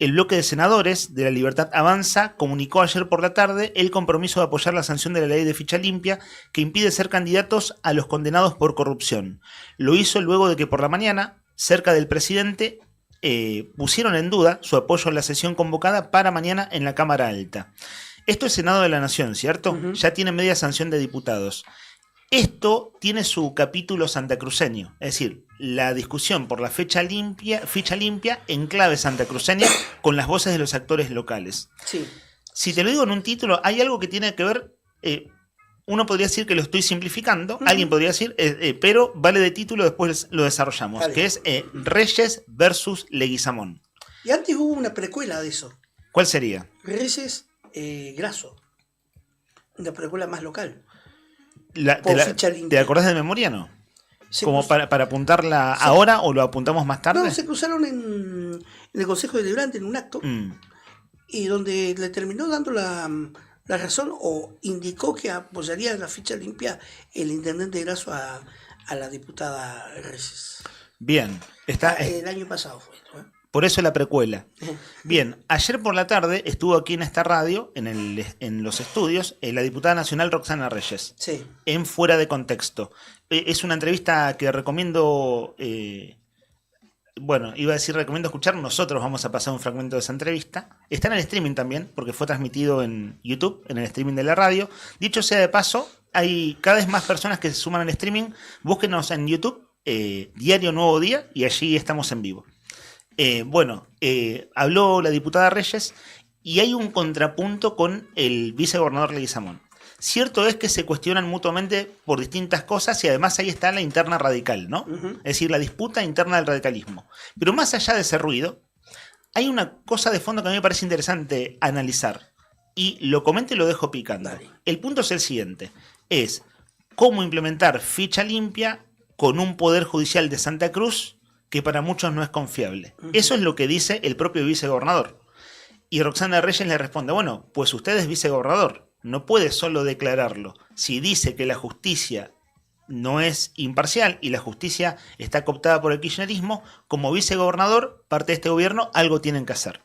El bloque de senadores de La Libertad Avanza comunicó ayer por la tarde el compromiso de apoyar la sanción de la ley de ficha limpia que impide ser candidatos a los condenados por corrupción. Lo hizo luego de que por la mañana, cerca del presidente, pusieron en duda su apoyo a la sesión convocada para mañana en la Cámara Alta. Esto es Senado de la Nación, ¿cierto? Ya tiene media sanción de diputados. Esto tiene su capítulo santacruceño, es decir, la discusión por la ficha limpia en clave santacruceña con las voces de los actores locales. Sí. Si te lo digo en un título, hay algo que tiene que ver, uno podría decir que lo estoy simplificando, alguien podría decir, pero vale de título, después lo desarrollamos, vale. Que es Reyes versus Leguizamón. Y antes hubo una precuela de eso. ¿Cuál sería? Reyes Grasso, una precuela más local. ¿Te acordás de memoria, no? ¿Como para apuntarla ahora o lo apuntamos más tarde? No, se cruzaron en el Consejo Deliberante en un acto y donde le terminó dando la razón o indicó que apoyaría la ficha limpia el intendente Grasso a la diputada Reyes. Bien. El año pasado fue esto, ¿eh? Por eso la precuela. Bien, ayer por la tarde estuvo aquí en esta radio, en los estudios, la diputada nacional Roxana Reyes. Sí. En Fuera de Contexto. Es una entrevista que recomiendo, recomiendo escuchar. Nosotros vamos a pasar un fragmento de esa entrevista. Está en el streaming también, porque fue transmitido en YouTube, en el streaming de la radio. Dicho sea de paso, hay cada vez más personas que se suman al streaming. Búsquenos en YouTube, Diario Nuevo Día, y allí estamos en vivo. Habló la diputada Reyes y hay un contrapunto con el vicegobernador Leguizamón. Cierto es que se cuestionan mutuamente por distintas cosas y además ahí está la interna radical, ¿no? Es decir, la disputa interna del radicalismo. Pero más allá de ese ruido, hay una cosa de fondo que a mí me parece interesante analizar y lo comento y lo dejo picando. Dale. El punto es el siguiente, es cómo implementar ficha limpia con un poder judicial de Santa Cruz que para muchos no es confiable. Eso es lo que dice el propio vicegobernador. Y Roxana Reyes le responde, bueno, pues usted es vicegobernador, no puede solo declararlo. Si dice que la justicia no es imparcial y la justicia está cooptada por el kirchnerismo, como vicegobernador, parte de este gobierno, algo tienen que hacer.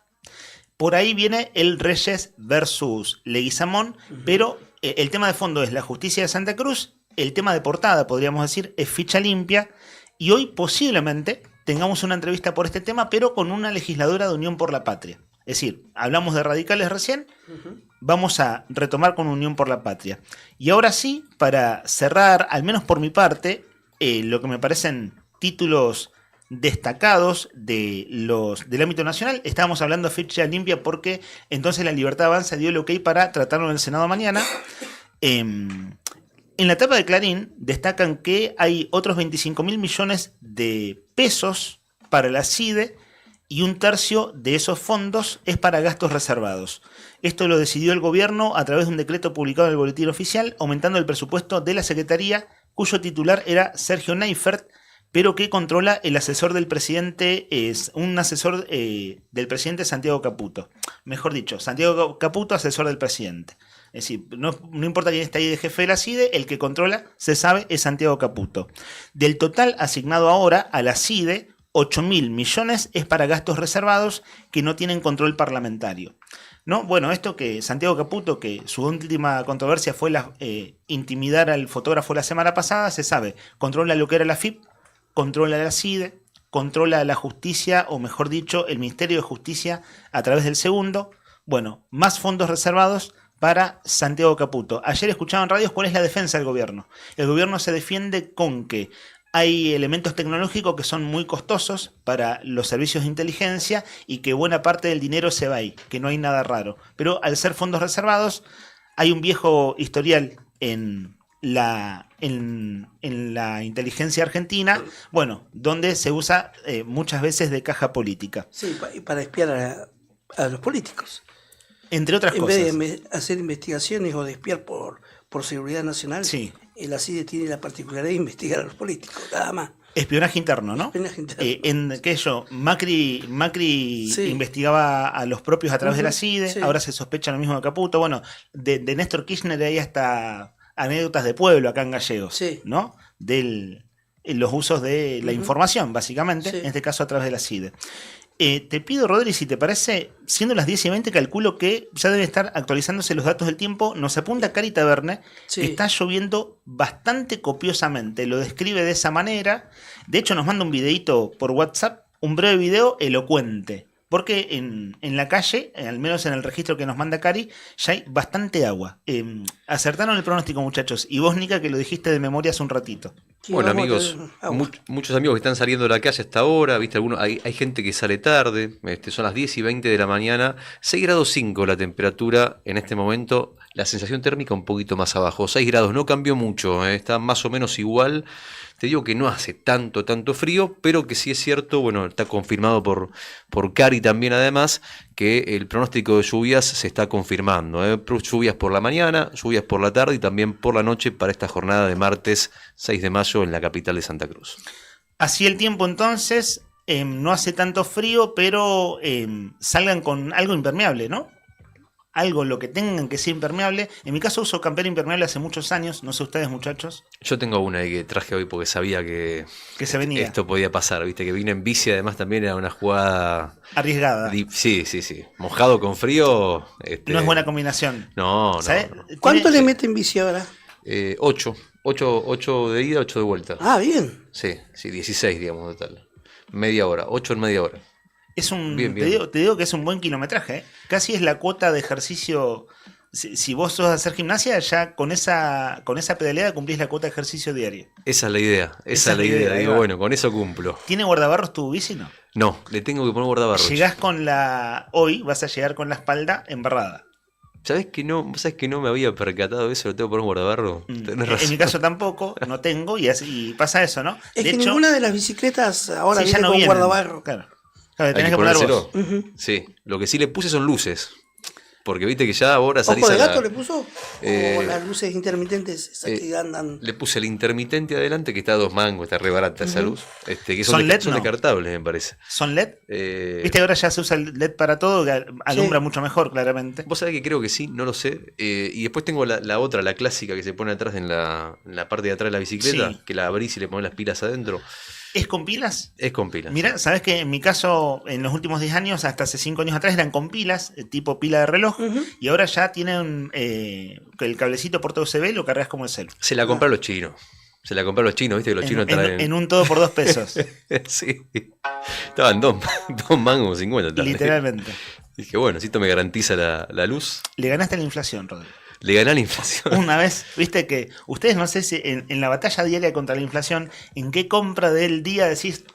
Por ahí viene el Reyes versus Leguizamón, pero el tema de fondo es la justicia de Santa Cruz, el tema de portada, podríamos decir, es ficha limpia, y hoy posiblemente tengamos una entrevista por este tema, pero con una legisladora de Unión por la Patria. Es decir, hablamos de radicales recién, vamos a retomar con Unión por la Patria. Y ahora sí, para cerrar, al menos por mi parte, lo que me parecen títulos destacados del ámbito nacional, estábamos hablando de ficha limpia porque entonces la Libertad Avanza dio el ok para tratarlo en el Senado mañana. En la tapa de Clarín destacan que hay otros 25.000 millones de pesos para la CIDE y 1/3 de esos fondos es para gastos reservados. Esto lo decidió el gobierno a través de un decreto publicado en el Boletín Oficial, aumentando el presupuesto de la Secretaría, cuyo titular era Sergio Neifert, pero que controla el asesor del presidente, es un asesor del presidente Santiago Caputo. Mejor dicho, Santiago Caputo, asesor del presidente. Es decir, no importa quién está ahí de jefe de la CIDE, el que controla, se sabe, es Santiago Caputo. Del total asignado ahora a la CIDE, 8.000 millones es para gastos reservados que no tienen control parlamentario. ¿No? Bueno, esto que Santiago Caputo, que su última controversia fue intimidar al fotógrafo la semana pasada, se sabe, controla lo que era la FIP, controla la CIDE, controla la justicia, o mejor dicho, el Ministerio de Justicia a través del segundo. Bueno, más fondos reservados para Santiago Caputo. Ayer escuchaba en radios cuál es la defensa del gobierno. El gobierno se defiende con que hay elementos tecnológicos que son muy costosos para los servicios de inteligencia y que buena parte del dinero se va ahí, que no hay nada raro. Pero al ser fondos reservados, hay un viejo historial en la inteligencia argentina, bueno, donde se usa muchas veces de caja política. Sí, para espiar a los políticos. Entre otras cosas. En vez de hacer investigaciones o de espiar por seguridad nacional, sí. La CIDE tiene la particularidad de investigar a los políticos, nada más. Espionaje interno, ¿no? Espionaje interno. En que Macri sí. investigaba a los propios a través de la CIDE, sí. Ahora se sospecha lo mismo de Caputo. Bueno, de Néstor Kirchner hay hasta anécdotas de pueblo acá en Gallegos, sí. ¿no? Los usos de la información, básicamente, sí. En este caso a través de la CIDE. Te pido, Rodri, si te parece, siendo las 10:20, calculo que ya deben estar actualizándose los datos del tiempo. Nos apunta Cari Taverne, sí. Está lloviendo bastante copiosamente, lo describe de esa manera. De hecho, nos manda un videito por WhatsApp, un breve video elocuente. Porque en la calle, al menos en el registro que nos manda Cari, ya hay bastante agua. Acertaron el pronóstico, muchachos. Y vos, Nica, que lo dijiste de memoria hace un ratito. Bueno, amigos, muchos amigos que están saliendo de la calle hasta ahora, ¿viste? Hay gente que sale tarde, son las 10:20 de la mañana, 6 grados 5 la temperatura en este momento, la sensación térmica un poquito más abajo, 6 grados, no cambió mucho, está más o menos igual. Te digo que no hace tanto frío, pero que sí es cierto, bueno, está confirmado por Cari también además, que el pronóstico de lluvias se está confirmando. Lluvias por la mañana, lluvias por la tarde y también por la noche para esta jornada de martes 6 de mayo en la capital de Santa Cruz. Así el tiempo entonces, no hace tanto frío, pero salgan con algo impermeable, ¿no? Algo, lo que tengan que ser impermeable. En mi caso uso campera impermeable hace muchos años, no sé ustedes, muchachos. Yo tengo una que traje hoy porque sabía que se venía. Esto podía pasar, viste, que vine en bici, además también era una jugada arriesgada. Sí. Mojado con frío. No es buena combinación. No. ¿Cuánto le mete en bici ahora? 8 de ida, 8 de vuelta. Ah, bien. Sí, 16, digamos, total. Media hora, 8 en media hora. Es bien. Te digo que es un buen kilometraje, ¿eh? Casi es la cuota de ejercicio. Si vos sos a hacer gimnasia, ya con esa pedaleada cumplís la cuota de ejercicio diario. Esa es la idea, esa es la idea. Digo, bueno, con eso cumplo. ¿Tiene guardabarros tu bici, no? No, le tengo que poner guardabarros. Hoy vas a llegar con la espalda embarrada. ¿Sabés que no me había percatado de eso? ¿Lo tengo que poner guardabarro? Tenés razón. En mi caso tampoco, no tengo, y pasa eso, ¿no? Es que ninguna de las bicicletas ahora viene con guardabarro. Claro, tenés que poner vos. Sí, lo que sí le puse son luces. Porque viste que ya ahora salís ¿Ojo de gato le puso? Eh, ¿O las luces intermitentes esas que andan? Le puse el intermitente adelante, que está a 2 mangos, está re barata esa luz. Que ¿Son LED? Son descartables, me parece. ¿Son LED? Viste que ahora ya se usa el LED para todo, que alumbra mucho mejor, claramente. Vos sabés que creo que sí, no lo sé. Y después tengo la otra, la clásica, que se pone atrás en la parte de atrás de la bicicleta, Sí. que la abrís y le pones las pilas adentro. ¿Es con pilas? Es con pilas. Mira, sabes que en mi caso, en los últimos 10 años, hasta hace 5 años atrás, eran con pilas, tipo pila de reloj, y ahora ya tienen el cablecito por USB, lo cargas como el celu. Se la compraron los chinos. Viste que los chinos traen. En un todo por 2 pesos. Sí. Estaban 2 mangos 50 tal vez. Literalmente. Dije, bueno, si esto me garantiza la luz. Le ganaste la inflación, Rodrigo. Le gané la inflación. Una vez, viste que ustedes, no sé si en la batalla diaria contra la inflación, ¿en qué compra del día decís,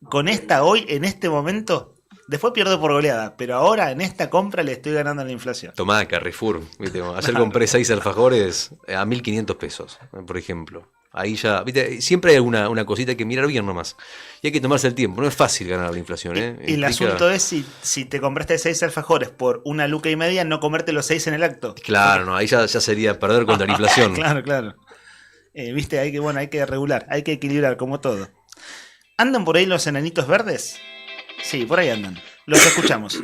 con esta hoy, en este momento, Después pierdo por goleada, pero ahora en esta compra le estoy ganando a la inflación. Tomá, Carrefour. ¿Viste? Ayer compré 6 alfajores a 1.500 pesos, por ejemplo. Ahí ya, ¿viste? Siempre hay una cosita que hay que mirar bien nomás. Y hay que tomarse el tiempo. No es fácil ganar la inflación. Y el asunto es si te compraste 6 alfajores por 1,5 lucas, no comerte los 6 en el acto. Claro, no, ahí ya sería perder contra la inflación. Claro. ¿Viste? Hay que regular, hay que equilibrar, como todo. ¿Andan por ahí los enanitos verdes? Sí, por ahí andan. Los escuchamos.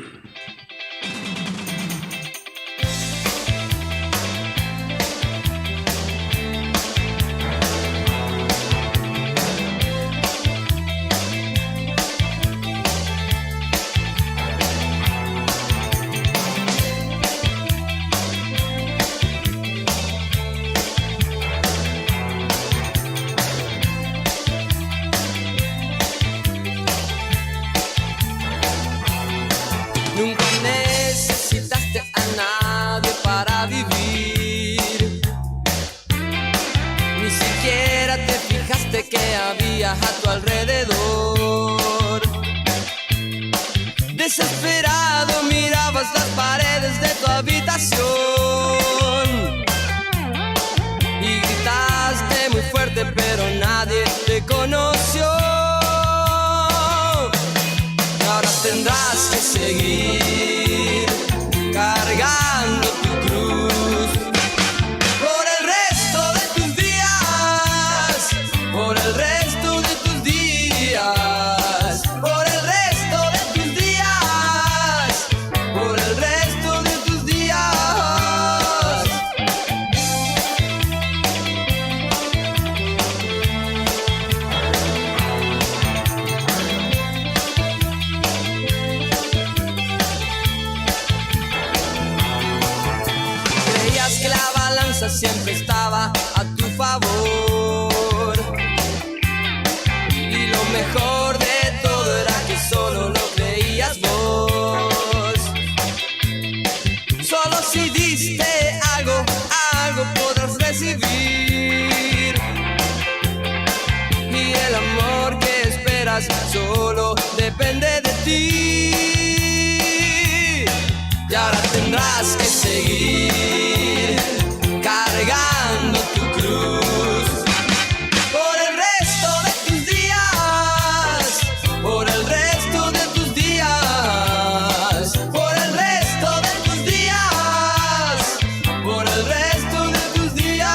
Nunca necesitaste a nadie para vivir. Ni siquiera te fijaste que había a tu alrededor. Desesperado mirabas las paredes de tu habitación y gritaste muy fuerte, pero nadie te conoció. Ahora tendrás que seguir cargando tu cruz por el resto de tus días, por el resto de tus días, por el resto de tus días, por el resto de tus días. Que la balanza siempre estaba a tu favor y lo mejor de todo era que solo lo creías vos. Solo si diste algo podrás recibir, y el amor que esperas solo depende de ti. Y ahora tendrás que seguir cargando tu cruz por el resto de tus días, por el resto de tus días, por el resto de tus días, por el resto de tus días.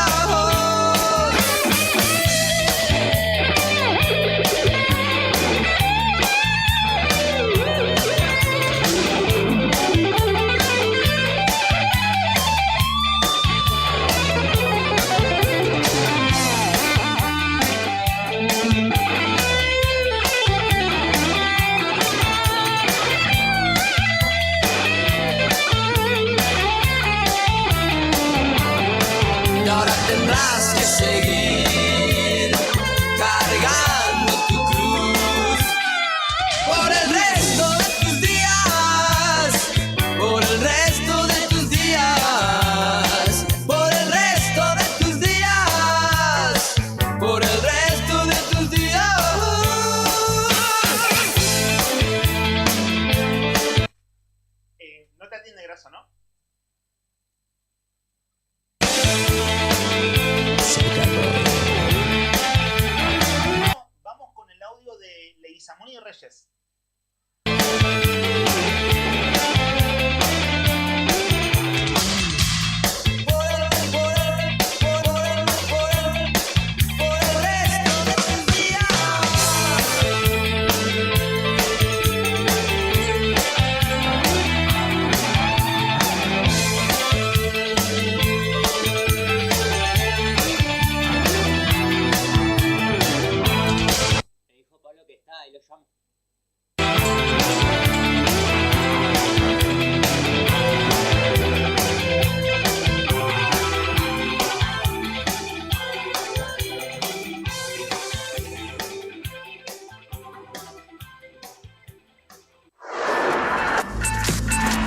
Y ahora tendrás que seguir cargando tu cruz por el resto de tus días, por el resto de tus días, por el resto de tus días, por el resto de tus días. No te atiende Graso, ¿no? Vamos con el audio de Leguizamón y Reyes.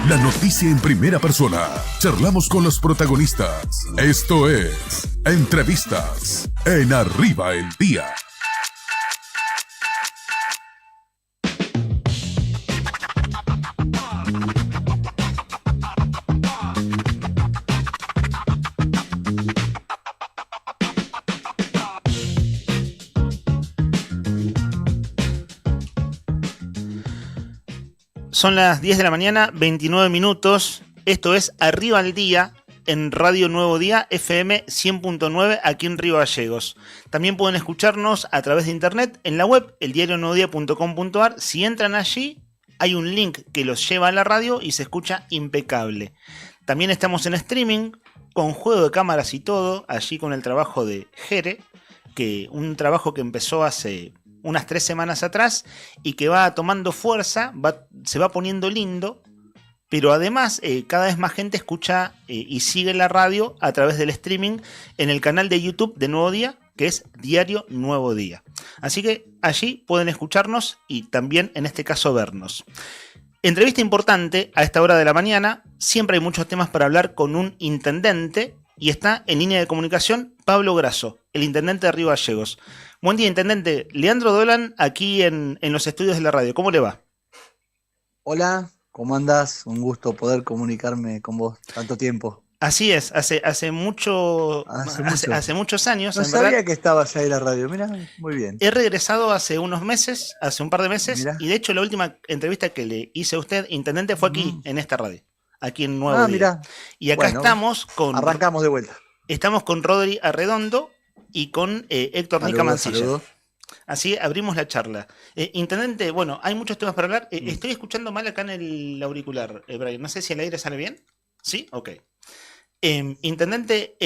La noticia en primera persona. Charlamos con los protagonistas. Esto es Entrevistas en Arriba el Día. Son las 10 de la mañana, 29 minutos. Esto es Arriba al Día en Radio Nuevo Día, FM 100.9, aquí en Río Gallegos. También pueden escucharnos a través de internet en la web, eldiarionuevodia.com.ar. Si entran allí, hay un link que los lleva a la radio y se escucha impecable. También estamos en streaming, con juego de cámaras y todo, allí con el trabajo de Jere, que un trabajo que empezó hace unas 3 semanas atrás y que va tomando fuerza, se va poniendo lindo, pero además cada vez más gente escucha y sigue la radio a través del streaming en el canal de YouTube de Nuevo Día, que es Diario Nuevo Día. Así que allí pueden escucharnos y también en este caso vernos. Entrevista importante a esta hora de la mañana, siempre hay muchos temas para hablar con un intendente y está en línea de comunicación Pablo Grasso, el intendente de Río Gallegos. Buen día, intendente. Leandro Dolan, aquí en los estudios de la radio. ¿Cómo le va? Hola, ¿cómo andás? Un gusto poder comunicarme con vos tanto tiempo. Así es, hace muchos años. No sabía que estabas ahí en la radio, mirá, muy bien. He regresado hace un par de meses, Mirá. y de hecho la última entrevista que le hice a usted, intendente, fue aquí, en esta radio, aquí en Nuevo Día. Mirá. Y acá Bueno, arrancamos de vuelta. Estamos con Rodri Arredondo y con Héctor Nica Mancilla. Saludos. Así abrimos la charla. Intendente, bueno, hay muchos temas para hablar. Estoy escuchando mal acá en el auricular, Brian. No sé si el aire sale bien. ¿Sí? Ok. Intendente,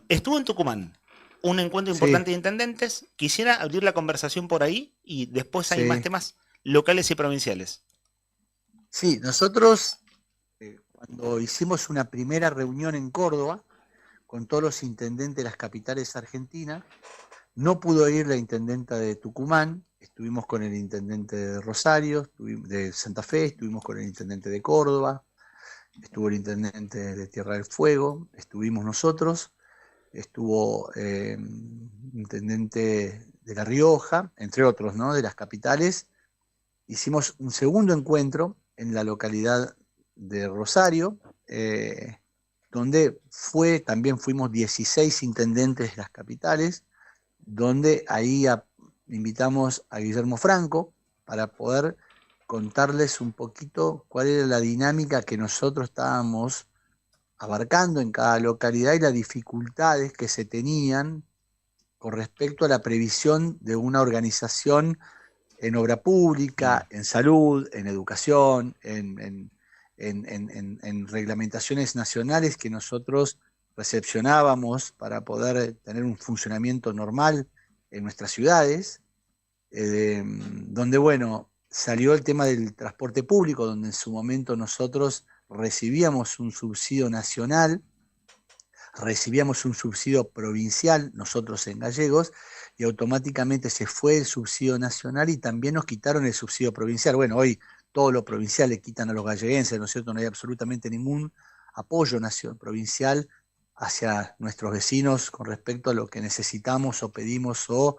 estuvo en Tucumán, un encuentro importante de intendentes. Quisiera abrir la conversación por ahí y después hay más temas locales y provinciales. Sí, nosotros cuando hicimos una primera reunión en Córdoba con todos los intendentes de las capitales argentinas, no pudo ir la intendenta de Tucumán, estuvimos con el intendente de Rosario, de Santa Fe, estuvimos con el intendente de Córdoba, estuvo el intendente de Tierra del Fuego, estuvimos nosotros, estuvo intendente de La Rioja, entre otros, ¿no?, de las capitales. Hicimos un segundo encuentro en la localidad de Rosario, donde también fuimos 16 intendentes de las capitales, donde ahí invitamos a Guillermo Franco para poder contarles un poquito cuál era la dinámica que nosotros estábamos abarcando en cada localidad y las dificultades que se tenían con respecto a la previsión de una organización en obra pública, en salud, en educación, en reglamentaciones nacionales que nosotros recepcionábamos para poder tener un funcionamiento normal en nuestras ciudades, donde, bueno, salió el tema del transporte público, donde en su momento nosotros recibíamos un subsidio nacional, recibíamos un subsidio provincial, nosotros en Gallegos, y automáticamente se fue el subsidio nacional y también nos quitaron el subsidio provincial. Bueno, hoy todo lo provincial le quitan a los galleguenses, ¿no es cierto? No hay absolutamente ningún apoyo provincial hacia nuestros vecinos con respecto a lo que necesitamos o pedimos o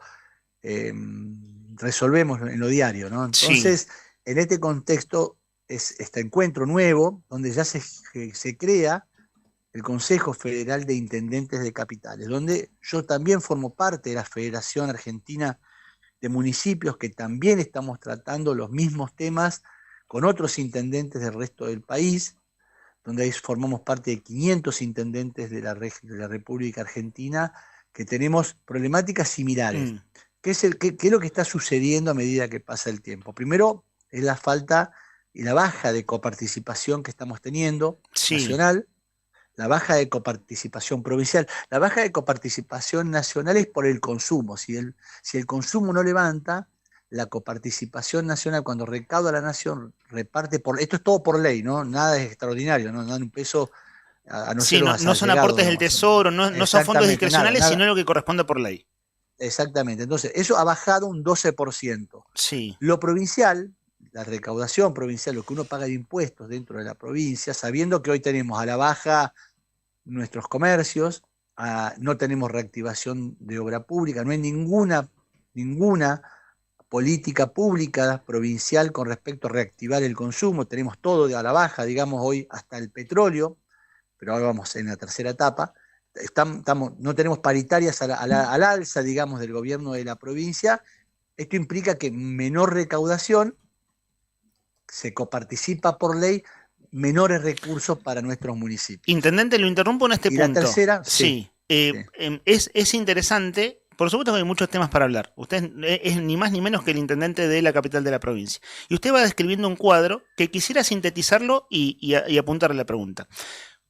resolvemos en lo diario, ¿no? Entonces, en este contexto es este encuentro nuevo, donde ya se crea el Consejo Federal de Intendentes de Capitales, donde yo también formo parte de la Federación Argentina de Municipios, que también estamos tratando los mismos temas con otros intendentes del resto del país, donde ahí formamos parte de 500 intendentes de la República Argentina, que tenemos problemáticas similares. ¿Qué es lo que está sucediendo a medida que pasa el tiempo? Primero, es la falta y la baja de coparticipación que estamos teniendo nacional, la baja de coparticipación provincial. La baja de coparticipación nacional es por el consumo. Si el consumo no levanta, la coparticipación nacional, cuando recauda la nación, reparte esto es todo por ley, ¿no? Nada es extraordinario, no dan un peso a no ser no son aportes del Tesoro, no son fondos discrecionales, nada. Sino lo que corresponde por ley. Exactamente, entonces eso ha bajado un 12%. Sí. Lo provincial, la recaudación provincial, lo que uno paga de impuestos dentro de la provincia, sabiendo que hoy tenemos a la baja nuestros comercios, no tenemos reactivación de obra pública, no hay ninguna política pública provincial con respecto a reactivar el consumo, tenemos todo a la baja, digamos hoy hasta el petróleo, pero ahora vamos en la tercera etapa. No tenemos paritarias al alza, digamos, del gobierno de la provincia. Esto implica que menor recaudación se coparticipa por ley menores recursos para nuestros municipios. Intendente, lo interrumpo en este punto. La tercera, sí. Es interesante. Por supuesto que hay muchos temas para hablar. Usted es ni más ni menos que el intendente de la capital de la provincia. Y usted va describiendo un cuadro que quisiera sintetizarlo y apuntarle la pregunta.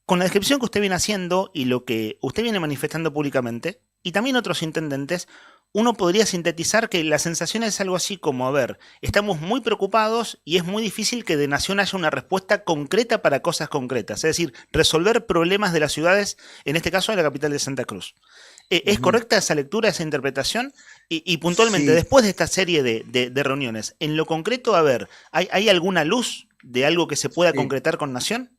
Con la descripción que usted viene haciendo y lo que usted viene manifestando públicamente, y también otros intendentes, uno podría sintetizar que la sensación es algo así como, a ver, estamos muy preocupados y es muy difícil que de Nación haya una respuesta concreta para cosas concretas. Es decir, resolver problemas de las ciudades, en este caso de la capital de Santa Cruz. ¿Es correcta esa lectura, esa interpretación? Y puntualmente, Sí. Después de esta serie de reuniones, en lo concreto, a ver, ¿hay alguna luz de algo que se pueda concretar con Nación?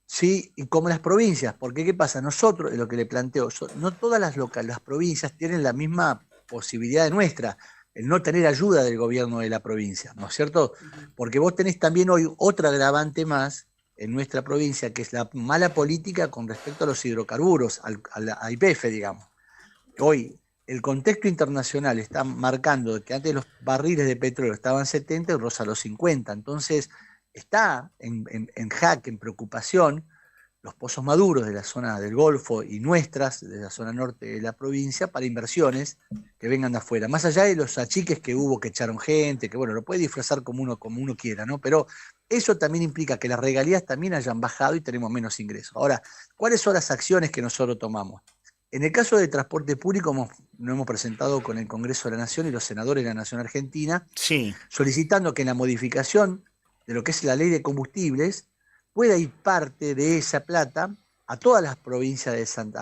Sí, y como las provincias, porque ¿qué pasa? Nosotros, lo que le planteo, no todas las provincias tienen la misma posibilidad de nuestra, el no tener ayuda del gobierno de la provincia, ¿no es cierto? Porque vos tenés también hoy otra agravante más en nuestra provincia, que es la mala política con respecto a los hidrocarburos, a YPF, digamos. Hoy el contexto internacional está marcando que antes los barriles de petróleo estaban 70 y rosa los 50, entonces está en jaque, en preocupación, los pozos maduros de la zona del Golfo y nuestras, de la zona norte de la provincia, para inversiones que vengan de afuera. Más allá de los achiques que hubo, que echaron gente, que bueno, lo puede disfrazar como uno quiera, ¿no? Pero eso también implica que las regalías también hayan bajado y tenemos menos ingresos. Ahora, ¿cuáles son las acciones que nosotros tomamos? En el caso del transporte público, nos hemos presentado con el Congreso de la Nación y los senadores de la Nación Argentina, solicitando que en la modificación de lo que es la ley de combustibles pueda ir parte de esa plata a todas las provincias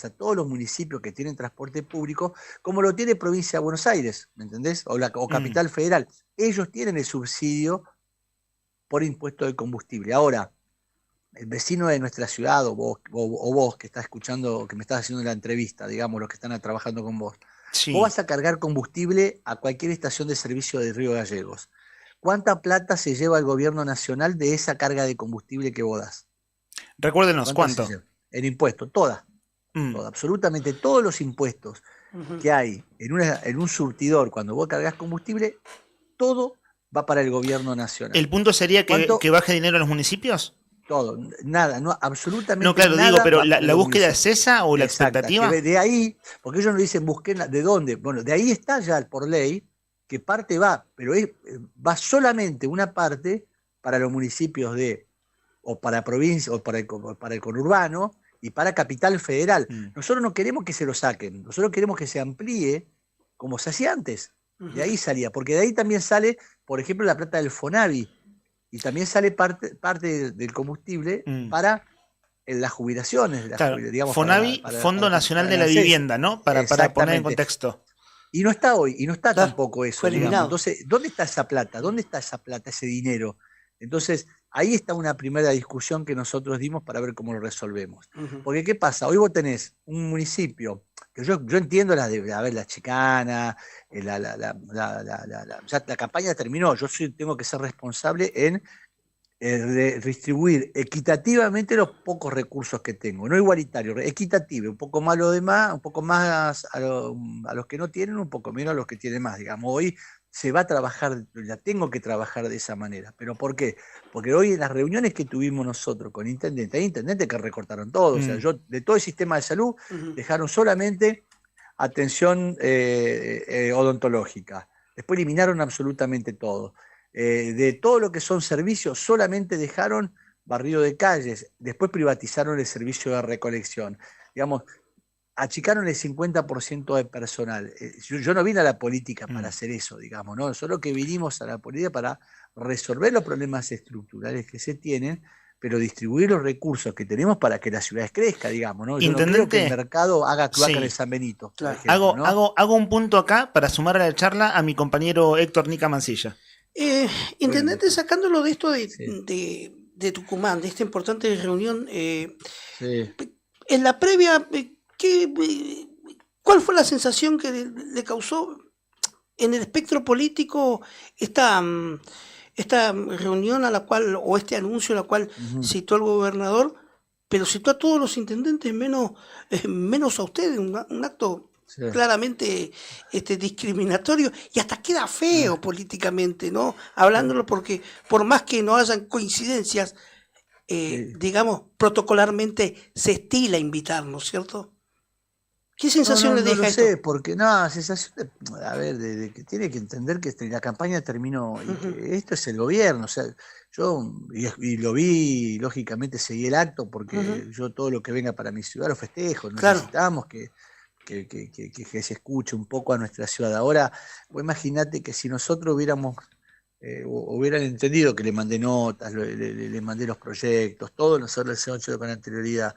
a todos los municipios que tienen transporte público, como lo tiene provincia de Buenos Aires, ¿me entendés? O Capital Federal. Ellos tienen el subsidio por impuesto de combustible. Ahora, el vecino de nuestra ciudad, o vos que estás escuchando, que me estás haciendo la entrevista, digamos, los que están trabajando con vos, vos vas a cargar combustible a cualquier estación de servicio de Río Gallegos. ¿Cuánta plata se lleva el gobierno nacional de esa carga de combustible que vos das? Recuérdenos, ¿cuánto? En impuestos, toda, absolutamente todos los impuestos que hay en un surtidor cuando vos cargas combustible, todo va para el gobierno nacional. ¿El punto sería que baje dinero a los municipios? Todo, nada, no, absolutamente nada. No, claro, digo, pero ¿la búsqueda es esa o la expectativa? De ahí, porque ellos nos dicen busquen, ¿de dónde? Bueno, de ahí está ya por ley que parte va, pero va solamente una parte para los municipios o para provincia, o para el conurbano y para Capital Federal. Nosotros no queremos que se lo saquen, nosotros queremos que se amplíe como se hacía antes. De ahí salía, porque de ahí también sale, por ejemplo, la plata del Fonavi, y también sale parte del combustible para las jubilaciones. Digamos, Fonavi, Fondo Nacional de la Vivienda, ¿no? Para poner en contexto. Y no está hoy, y no está tampoco eso. Entonces, ¿dónde está esa plata? ¿Dónde está esa plata, ese dinero? Entonces, ahí está una primera discusión que nosotros dimos para ver cómo lo resolvemos. Porque, ¿qué pasa? Hoy vos tenés un municipio, que yo entiendo la chicana, ya la campaña terminó, yo tengo que ser responsable en distribuir equitativamente los pocos recursos que tengo, no igualitario, equitativo, un poco más a los demás, un poco más a los que no tienen, un poco menos a los que tienen más, digamos. Hoy se va a trabajar, la tengo que trabajar de esa manera. ¿Pero por qué? Porque hoy en las reuniones que tuvimos nosotros con intendentes, hay intendentes que recortaron todo, o sea, de todo el sistema de salud dejaron solamente atención odontológica, después eliminaron absolutamente todo. De todo lo que son servicios, solamente dejaron barrido de calles, después privatizaron el servicio de recolección. Digamos, achicaron el 50% de personal. Yo no vine a la política para hacer eso, digamos, ¿no? Solo que vinimos a la política para resolver los problemas estructurales que se tienen, pero distribuir los recursos que tenemos para que las ciudades crezcan, digamos, ¿no? Yo no creo que el mercado haga cloaca en San Benito. Claro. Ejemplo, ¿no? Hago un punto acá para sumar a la charla a mi compañero Héctor Nica Mancilla. Intendente, sacándolo de esto de Tucumán, de esta importante reunión, en la previa, ¿cuál fue la sensación que le causó en el espectro político esta reunión a la cual, o este anuncio a la cual citó el gobernador, pero citó a todos los intendentes menos a ustedes, un acto claramente discriminatorio y hasta queda feo políticamente, ¿no? Hablándolo porque por más que no hayan coincidencias, digamos, protocolarmente se estila invitarnos, ¿cierto? ¿Qué sensación le deja no esto? sé, porque sensación de que tiene que entender que la campaña terminó y que esto es el gobierno, o sea, yo y lo vi, lógicamente seguí el acto porque yo todo lo que venga para mi ciudad lo festejo, necesitamos que se escuche un poco a nuestra ciudad. Ahora, imagínate que si nosotros hubieran entendido que le mandé notas, le mandé los proyectos, todo nosotros les hemos hecho con anterioridad,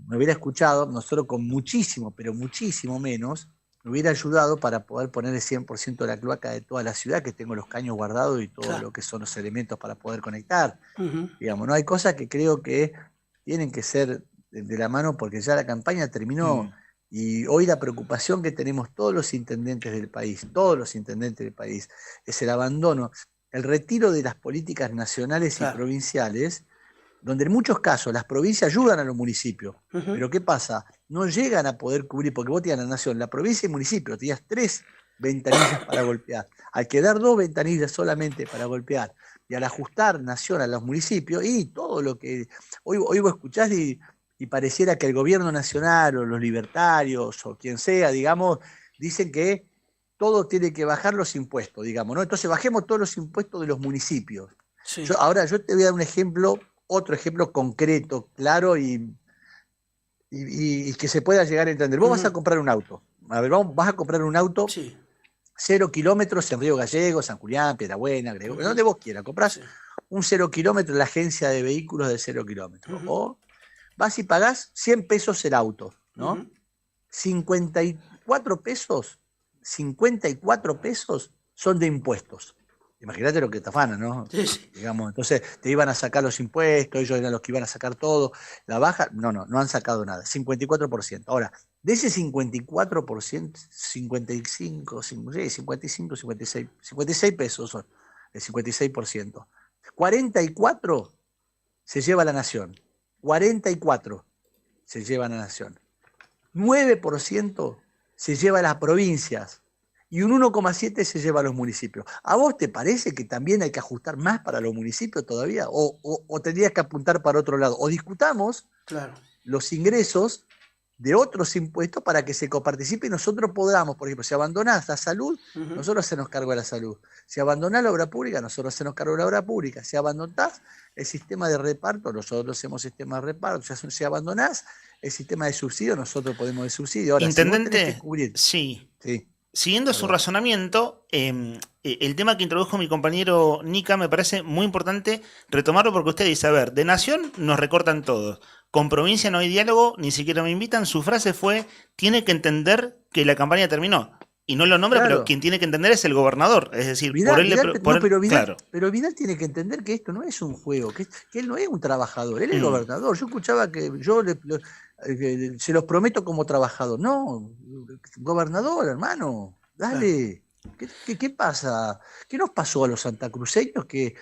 me hubiera escuchado, nosotros con muchísimo, pero muchísimo menos, me hubiera ayudado para poder poner el 100% de la cloaca de toda la ciudad, que tengo los caños guardados y todo lo que son los elementos para poder conectar. Digamos, no hay cosas que creo que tienen que ser de la mano porque ya la campaña terminó. Y hoy la preocupación que tenemos todos los intendentes del país, es el abandono, el retiro de las políticas nacionales y provinciales, donde en muchos casos las provincias ayudan a los municipios. Pero ¿qué pasa? No llegan a poder cubrir, porque vos tenías la nación, la provincia y municipio, tenías 3 ventanillas para golpear. Al quedar 2 ventanillas solamente para golpear, y al ajustar nación a los municipios, y todo lo que hoy vos escuchás y pareciera que el gobierno nacional o los libertarios o quien sea, digamos, dicen que todo tiene que bajar los impuestos, digamos, ¿no? Entonces bajemos todos los impuestos de los municipios. Ahora yo te voy a dar un ejemplo, otro ejemplo concreto, claro y que se pueda llegar a entender. Vos vas a comprar un auto. A ver, vas a comprar un auto 0 kilómetros en Río Gallegos, San Julián, Piedrabuena, Gregorio, donde vos quieras. Comprás un 0 kilómetros en la agencia de vehículos de 0 kilómetros. O vas y pagás 100 pesos el auto, ¿no? 54 pesos son de impuestos. Imagínate lo que te afanan, ¿no? Digamos, entonces te iban a sacar los impuestos, ellos eran los que iban a sacar todo. La baja, no han sacado nada, 54%. Ahora, de ese 54%, 56 pesos son, el 56%. 44 se lleva la nación. 44 se lleva la nación. 9% se lleva a las provincias y un 1,7% se lleva a los municipios. ¿A vos te parece que también hay que ajustar más para los municipios todavía? ¿O tendrías que apuntar para otro lado? O discutamos los ingresos de otros impuestos para que se coparticipe y nosotros podamos, por ejemplo, si abandonás la salud, nosotros hacemos cargo de la salud. Si abandonás la obra pública, nosotros hacemos cargo de la obra pública. Si abandonás el sistema de reparto, nosotros hacemos sistema de reparto. Si abandonás el sistema de subsidio, nosotros podemos de subsidio. Ahora, intendente, si vos tenés que cubrir, siguiendo su razonamiento, el tema que introdujo mi compañero Nica me parece muy importante retomarlo porque usted dice, a ver, de nación nos recortan todos, con provincia no hay diálogo, ni siquiera me invitan, su frase fue, tiene que entender que la campaña terminó. Y no lo nombra, pero quien tiene que entender es el gobernador. Es decir, pero Vidal tiene que entender que esto no es un juego, que él no es un trabajador, él es el gobernador. Yo escuchaba que se los prometo como trabajador. No, gobernador, hermano, dale. ¿Qué pasa? ¿Qué nos pasó a los santacruceños que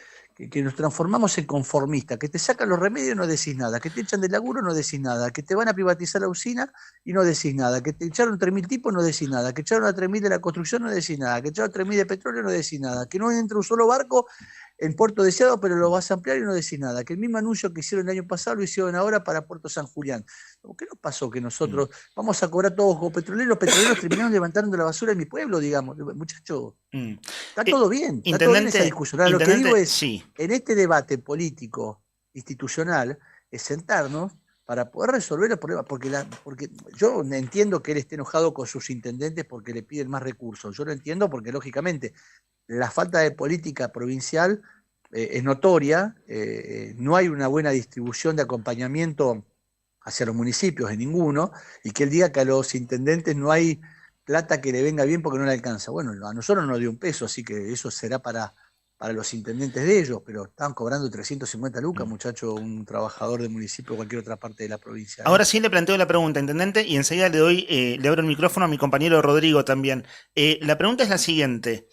nos transformamos en conformistas? Que te sacan los remedios y no decís nada, que te echan del laburo y no decís nada, que te van a privatizar la usina y no decís nada, que te echaron 3.000 tipos y no decís nada, que echaron a 3.000 de la construcción y no decís nada, que echaron 3.000 de petróleo y no decís nada, que no entra un solo barco en Puerto Deseado pero lo vas a ampliar y no decís nada, que el mismo anuncio que hicieron el año pasado lo hicieron ahora para Puerto San Julián. ¿Qué nos pasó? Que nosotros vamos a cobrar todos como petroleros, los petroleros terminaron levantando la basura en mi pueblo, digamos. Muchachos, está todo bien, está todo bien esa discusión. Ahora, lo que digo es, en este debate político, institucional, es sentarnos para poder resolver los problemas, porque yo entiendo que él esté enojado con sus intendentes porque le piden más recursos. Yo lo entiendo porque, lógicamente, la falta de política provincial es notoria, no hay una buena distribución de acompañamiento hacia los municipios en ninguno, y que él diga que a los intendentes no hay plata que le venga bien porque no le alcanza. Bueno, a nosotros no nos dio un peso, así que eso será para los intendentes de ellos, pero estaban cobrando 350 lucas, muchacho, un trabajador de municipio o cualquier otra parte de la provincia. Ahora sí le planteo la pregunta, intendente, y enseguida le abro el micrófono a mi compañero Rodrigo también. La pregunta es la siguiente.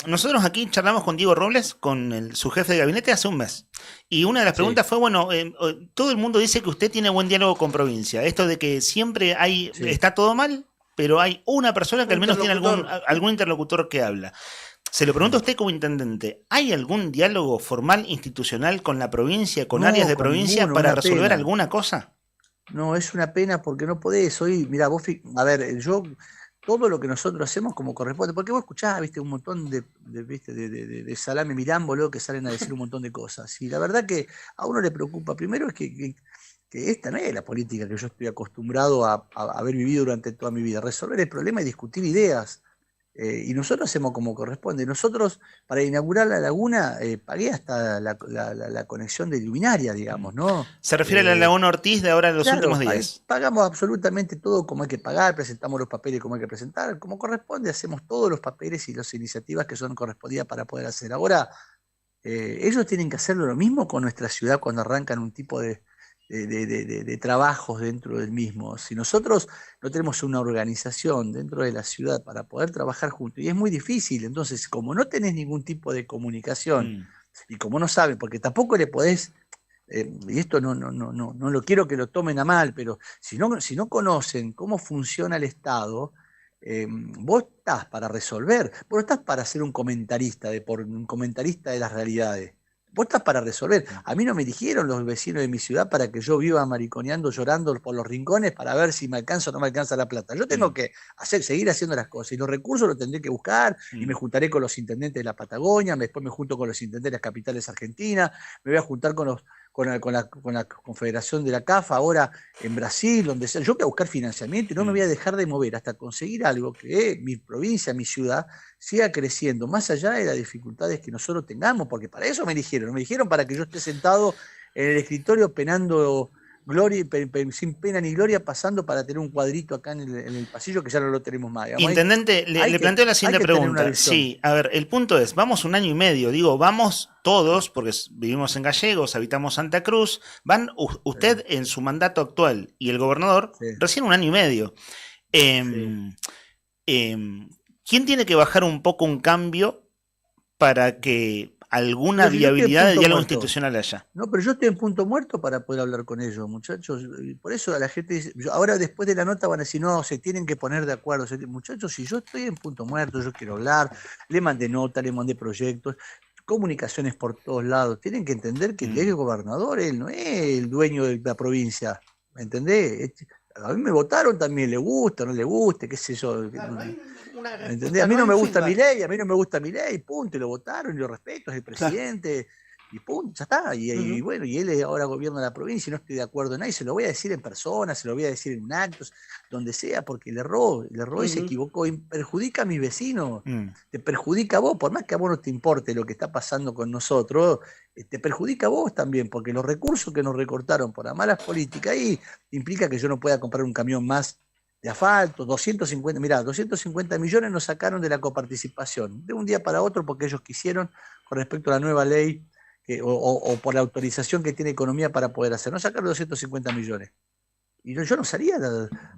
Nosotros aquí charlamos con Diego Robles, con su jefe de gabinete, hace un mes. Y una de las preguntas fue, bueno, todo el mundo dice que usted tiene buen diálogo con provincia. Esto de que siempre está todo mal, pero hay una persona que al menos tiene algún interlocutor que habla. Se lo pregunto a usted como intendente, ¿hay algún diálogo formal institucional con la provincia, con áreas de provincia para resolver alguna cosa? No, es una pena porque no podés. Hoy, mira, vos, a ver, yo, todo lo que nosotros hacemos como corresponde, porque vos escuchás, viste, un montón de salame mirámbolo que salen a decir un montón de cosas. Y la verdad que a uno le preocupa, primero es que esta no es la política que yo estoy acostumbrado a haber vivido durante toda mi vida, resolver el problema y discutir ideas. Y nosotros hacemos como corresponde. Nosotros, para inaugurar la laguna, pagué hasta la conexión de luminaria, digamos, ¿no? ¿Se refiere a la Laguna Ortiz de ahora en los últimos días? Pagamos absolutamente todo como hay que pagar, presentamos los papeles como hay que presentar, como corresponde, hacemos todos los papeles y las iniciativas que son correspondidas para poder hacer. Ahora, ellos tienen que hacerlo lo mismo con nuestra ciudad cuando arrancan un tipo de trabajos dentro del mismo. Si nosotros no tenemos una organización dentro de la ciudad para poder trabajar juntos, y es muy difícil, entonces como no tenés ningún tipo de comunicación, y como no saben, porque tampoco le podés, y esto no lo quiero que lo tomen a mal, pero si no conocen cómo funciona el Estado, vos estás para resolver, vos no estás para ser un comentarista de las realidades. Vos estás para resolver. A mí no me eligieron los vecinos de mi ciudad para que yo viva mariconeando, llorando por los rincones para ver si me alcanza o no me alcanza la plata. Yo tengo que seguir haciendo las cosas y los recursos los tendré que buscar y me juntaré con los intendentes de la Patagonia, después me junto con los intendentes de las capitales argentinas, me voy a juntar con la Confederación de la CAFA ahora en Brasil, donde sea. Yo voy a buscar financiamiento y no me voy a dejar de mover hasta conseguir algo que mi provincia, mi ciudad, siga creciendo, más allá de las dificultades que nosotros tengamos, porque para eso me eligieron para que yo esté sentado en el escritorio penando gloria, sin pena ni gloria, pasando para tener un cuadrito acá en el pasillo que ya no lo tenemos más. Digamos. Intendente, le planteo la siguiente pregunta. Sí, a ver, el punto es, vamos 1 año y medio, vamos todos, porque vivimos en Gallegos, habitamos Santa Cruz, van usted en su mandato actual y el gobernador recién 1 año y medio. ¿Quién tiene que bajar un poco un cambio para que alguna viabilidad del diálogo institucional haya? No, pero yo estoy en punto muerto para poder hablar con ellos, muchachos. Por eso a la gente dice, ahora después de la nota van a decir, no, se tienen que poner de acuerdo. Muchachos, si yo estoy en punto muerto, yo quiero hablar, le mandé nota, le mandé proyectos, comunicaciones por todos lados. Tienen que entender que el gobernador, él no es el dueño de la provincia, ¿me entendés? A mí me votaron también, le gusta, no le guste, qué sé yo. ¿Entendés? A mí no me gusta mi ley, punto, y lo votaron, y lo respeto, es el presidente, y punto, ya está. Y bueno, y él ahora gobierna la provincia y no estoy de acuerdo en nada, y se lo voy a decir en persona, se lo voy a decir en actos, donde sea, porque le erró y se equivocó, y perjudica a mis vecinos, te perjudica a vos, por más que a vos no te importe lo que está pasando con nosotros, te perjudica a vos también, porque los recursos que nos recortaron por las malas políticas ahí implica que yo no pueda comprar un camión más de asfalto, 250 millones nos sacaron de la coparticipación, de un día para otro porque ellos quisieron, con respecto a la nueva ley, o por la autorización que tiene Economía para poder hacer, nos sacaron 250 millones. Y yo no salía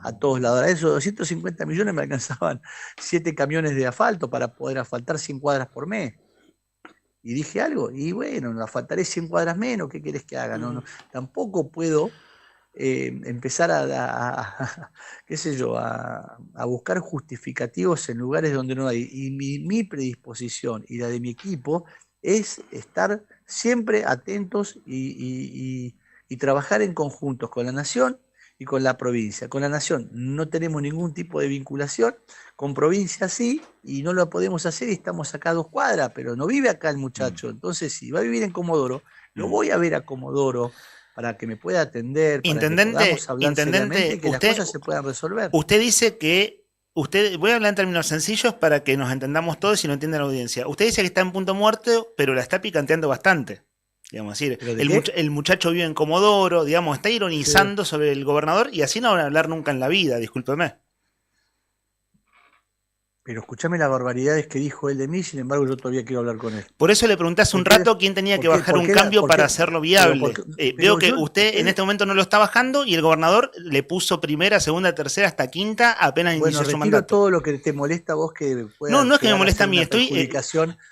a todos lados, a esos 250 millones me alcanzaban 7 camiones de asfalto para poder asfaltar 100 cuadras por mes. Y dije algo, y bueno, asfaltaré 100 cuadras menos, ¿qué querés que haga? No, tampoco puedo empezar qué sé yo, a buscar justificativos en lugares donde no hay. Y mi predisposición y la de mi equipo es estar siempre atentos y trabajar en conjuntos con la Nación y con la provincia. Con la Nación no tenemos ningún tipo de vinculación, con provincia sí, y no lo podemos hacer y estamos acá a 2 cuadras, pero no vive acá el muchacho. Entonces, si va a vivir en Comodoro, lo voy a ver a Comodoro, para que me pueda atender, para que podamos hablar seriamente y que las cosas se puedan resolver. Usted dice que, voy a hablar en términos sencillos para que nos entendamos todos y no entienda la audiencia. Usted dice que está en punto muerto, pero la está picanteando bastante. Digamos, decir, el muchacho vive en Comodoro, digamos, está ironizando sobre el gobernador y así no van a hablar nunca en la vida, discúlpeme. Pero escuchame las barbaridades que dijo él de mí, sin embargo yo todavía quiero hablar con él. Por eso le pregunté hace un rato quién tenía que bajar un cambio para hacerlo viable. Veo que usted en este momento no lo está bajando y el gobernador le puso primera, segunda, tercera hasta quinta apenas inició su mandato. Todo lo que te molesta a vos que pueda. No es que me molesta a mí, estoy.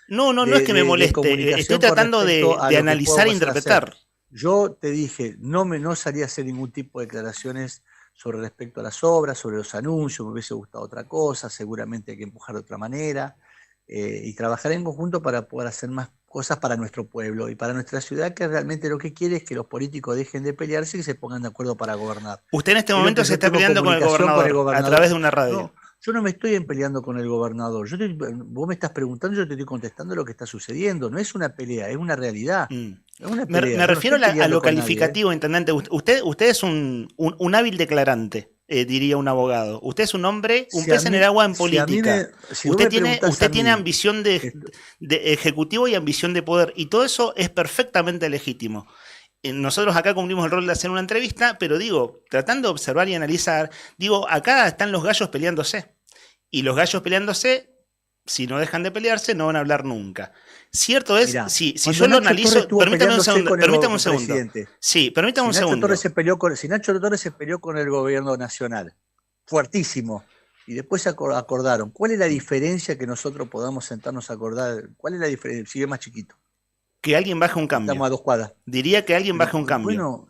No es que me moleste, estoy tratando de analizar e interpretar. Yo te dije, no salí a hacer ningún tipo de declaraciones sobre respecto a las obras, sobre los anuncios, me hubiese gustado otra cosa, seguramente hay que empujar de otra manera, y trabajar en conjunto para poder hacer más cosas para nuestro pueblo y para nuestra ciudad, que realmente lo que quiere es que los políticos dejen de pelearse y se pongan de acuerdo para gobernar. Usted en este momento se está peleando con el gobernador a través de una radio. No, yo no me estoy peleando con el gobernador. Vos me estás preguntando, yo te estoy contestando lo que está sucediendo. No es una pelea, es una realidad. Es una pelea. Me refiero a lo calificativo, intendente. Usted es un hábil declarante, diría un abogado. Usted es un hombre, un pez en el agua en política. Usted tiene ambición de ejecutivo y ambición de poder. Y todo eso es perfectamente legítimo. Nosotros acá cumplimos el rol de hacer una entrevista, pero digo, tratando de observar y analizar, digo, acá están los gallos peleándose. Y los gallos peleándose, si no dejan de pelearse, no van a hablar nunca. Cierto es, Mirá, si yo lo analizo, permítame un segundo. Sí, permítame un segundo. Si Nacho Torres se peleó con el gobierno nacional, fuertísimo, y después se acordaron, ¿cuál es la diferencia que nosotros podamos sentarnos a acordar? ¿Cuál es la diferencia? Si es más chiquito. Que alguien baje un cambio. Estamos a 2 cuadras. Diría que alguien baje un cambio. Bueno,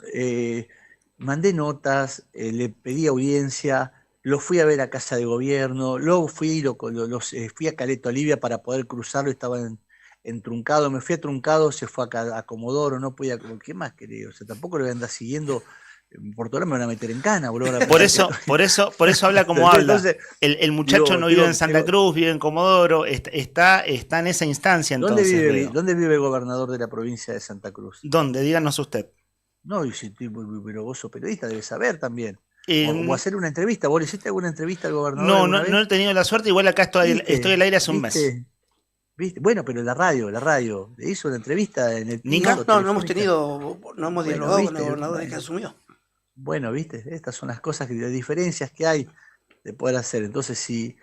mandé notas, le pedí audiencia, lo fui a ver a Casa de Gobierno, fui a Caleta Olivia para poder cruzarlo, estaba en Truncado, me fui a Truncado, se fue a Comodoro, no podía, ¿qué más quería? O sea, tampoco lo voy a andar siguiendo. Por todo me van a meter en cana, boludo. Por eso habla como habla. Entonces, el muchacho no vive en Santa Cruz, vive en Comodoro, está en esa instancia entonces. ¿Dónde vive el gobernador de la provincia de Santa Cruz? ¿Dónde? Díganos usted. No, pero vos sos periodista, debes saber también. O hacer una entrevista. ¿Vos le hiciste alguna entrevista al gobernador? No he tenido la suerte, igual acá estoy al aire hace un mes. ¿Viste? Bueno, pero la radio, le hizo una entrevista en el... No hemos dialogado con el gobernador desde que asumió. Bueno, viste, estas son las cosas, las diferencias que hay de poder hacer. Entonces, si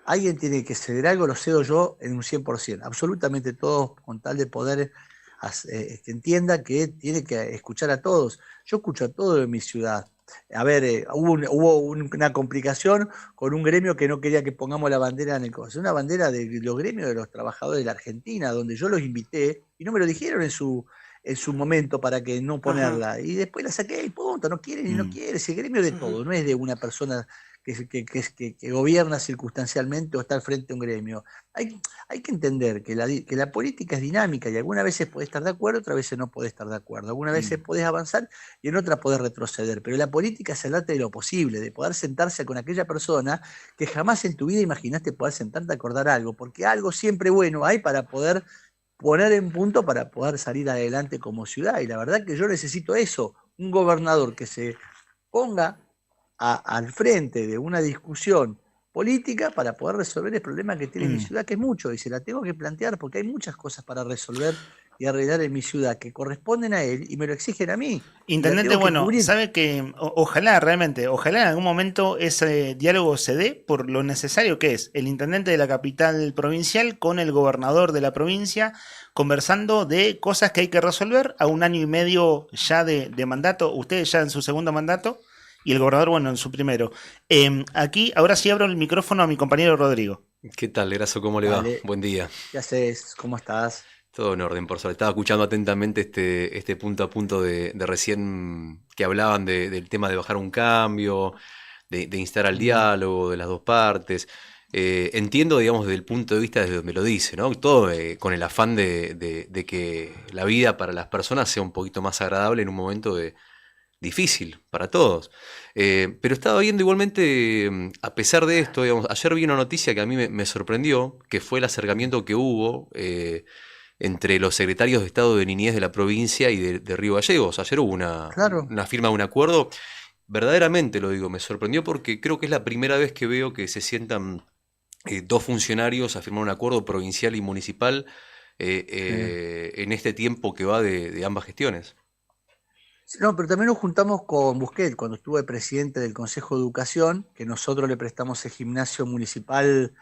alguien tiene que ceder algo, lo cedo yo en un 100%. Absolutamente todo, con tal de poder que entienda que tiene que escuchar a todos. Yo escucho a todos en mi ciudad. A ver, hubo una complicación con un gremio que no quería que pongamos la bandera en el coche. Una bandera de los gremios de los trabajadores de la Argentina, donde yo los invité y no me lo dijeron en su momento para que no ponerla. Ajá. Y después la saqué y punto, no quieren y no quiere. Ese gremio de todo, no es de una persona que gobierna circunstancialmente o está al frente de un gremio. Hay que entender que la política es dinámica y algunas veces podés estar de acuerdo, otras veces no podés estar de acuerdo. Algunas veces podés avanzar y en otras podés retroceder. Pero la política se trata de lo posible, de poder sentarse con aquella persona que jamás en tu vida imaginaste poder sentarte a acordar algo, porque algo siempre bueno hay para poder poner en punto para poder salir adelante como ciudad. Y la verdad que yo necesito eso, un gobernador que se ponga al frente de una discusión política para poder resolver el problema que tiene mi ciudad, que es mucho, y se la tengo que plantear porque hay muchas cosas para resolver y arreglar en mi ciudad que corresponden a él y me lo exigen a mí. Intendente, bueno, sabe que ojalá en algún momento ese diálogo se dé por lo necesario que es el intendente de la capital provincial con el gobernador de la provincia, conversando de cosas que hay que resolver a 1 año y medio ya de mandato, usted ya en su segundo mandato y el gobernador, bueno, en su primero. Aquí, ahora sí abro el micrófono a mi compañero Rodrigo. ¿Qué tal, Erazo? ¿Cómo le va? Buen día. ¿Qué haces? ¿Cómo estás? Todo en orden, por suerte. Estaba escuchando atentamente este punto a punto de recién que hablaban del tema de bajar un cambio, de instar al diálogo de las dos partes. Entiendo, digamos, desde el punto de vista desde donde lo dice, ¿no? Todo con el afán de que la vida para las personas sea un poquito más agradable en un momento difícil para todos. Pero estaba viendo igualmente, a pesar de esto, digamos, ayer vi una noticia que a mí me sorprendió, que fue el acercamiento que hubo entre los secretarios de Estado de Niñez de la provincia y de Río Gallegos. Ayer hubo una firma de un acuerdo. Verdaderamente lo digo, me sorprendió porque creo que es la primera vez que veo que se sientan dos funcionarios a firmar un acuerdo provincial y municipal en este tiempo que va de ambas gestiones. No, pero también nos juntamos con Busquet cuando estuve presidente del Consejo de Educación, que nosotros le prestamos el gimnasio municipal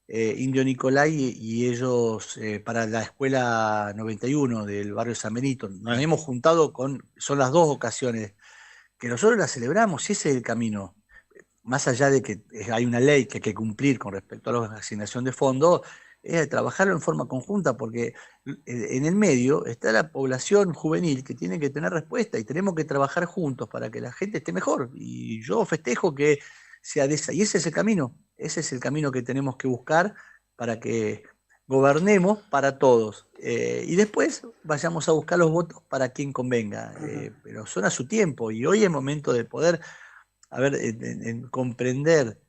Indio Nicolai y ellos para la escuela 91 del barrio San Benito. Nos hemos juntado son las dos ocasiones que nosotros las celebramos y ese es el camino. Más allá de que hay una ley que hay que cumplir con respecto a la asignación de fondos, es trabajarlo en forma conjunta, porque en el medio está la población juvenil que tiene que tener respuesta y tenemos que trabajar juntos para que la gente esté mejor. Y yo festejo que sea de esa. Y ese es el camino que tenemos que buscar para que gobernemos para todos. Y después vayamos a buscar los votos para quien convenga. Pero son a su tiempo y hoy es momento de poder, comprender.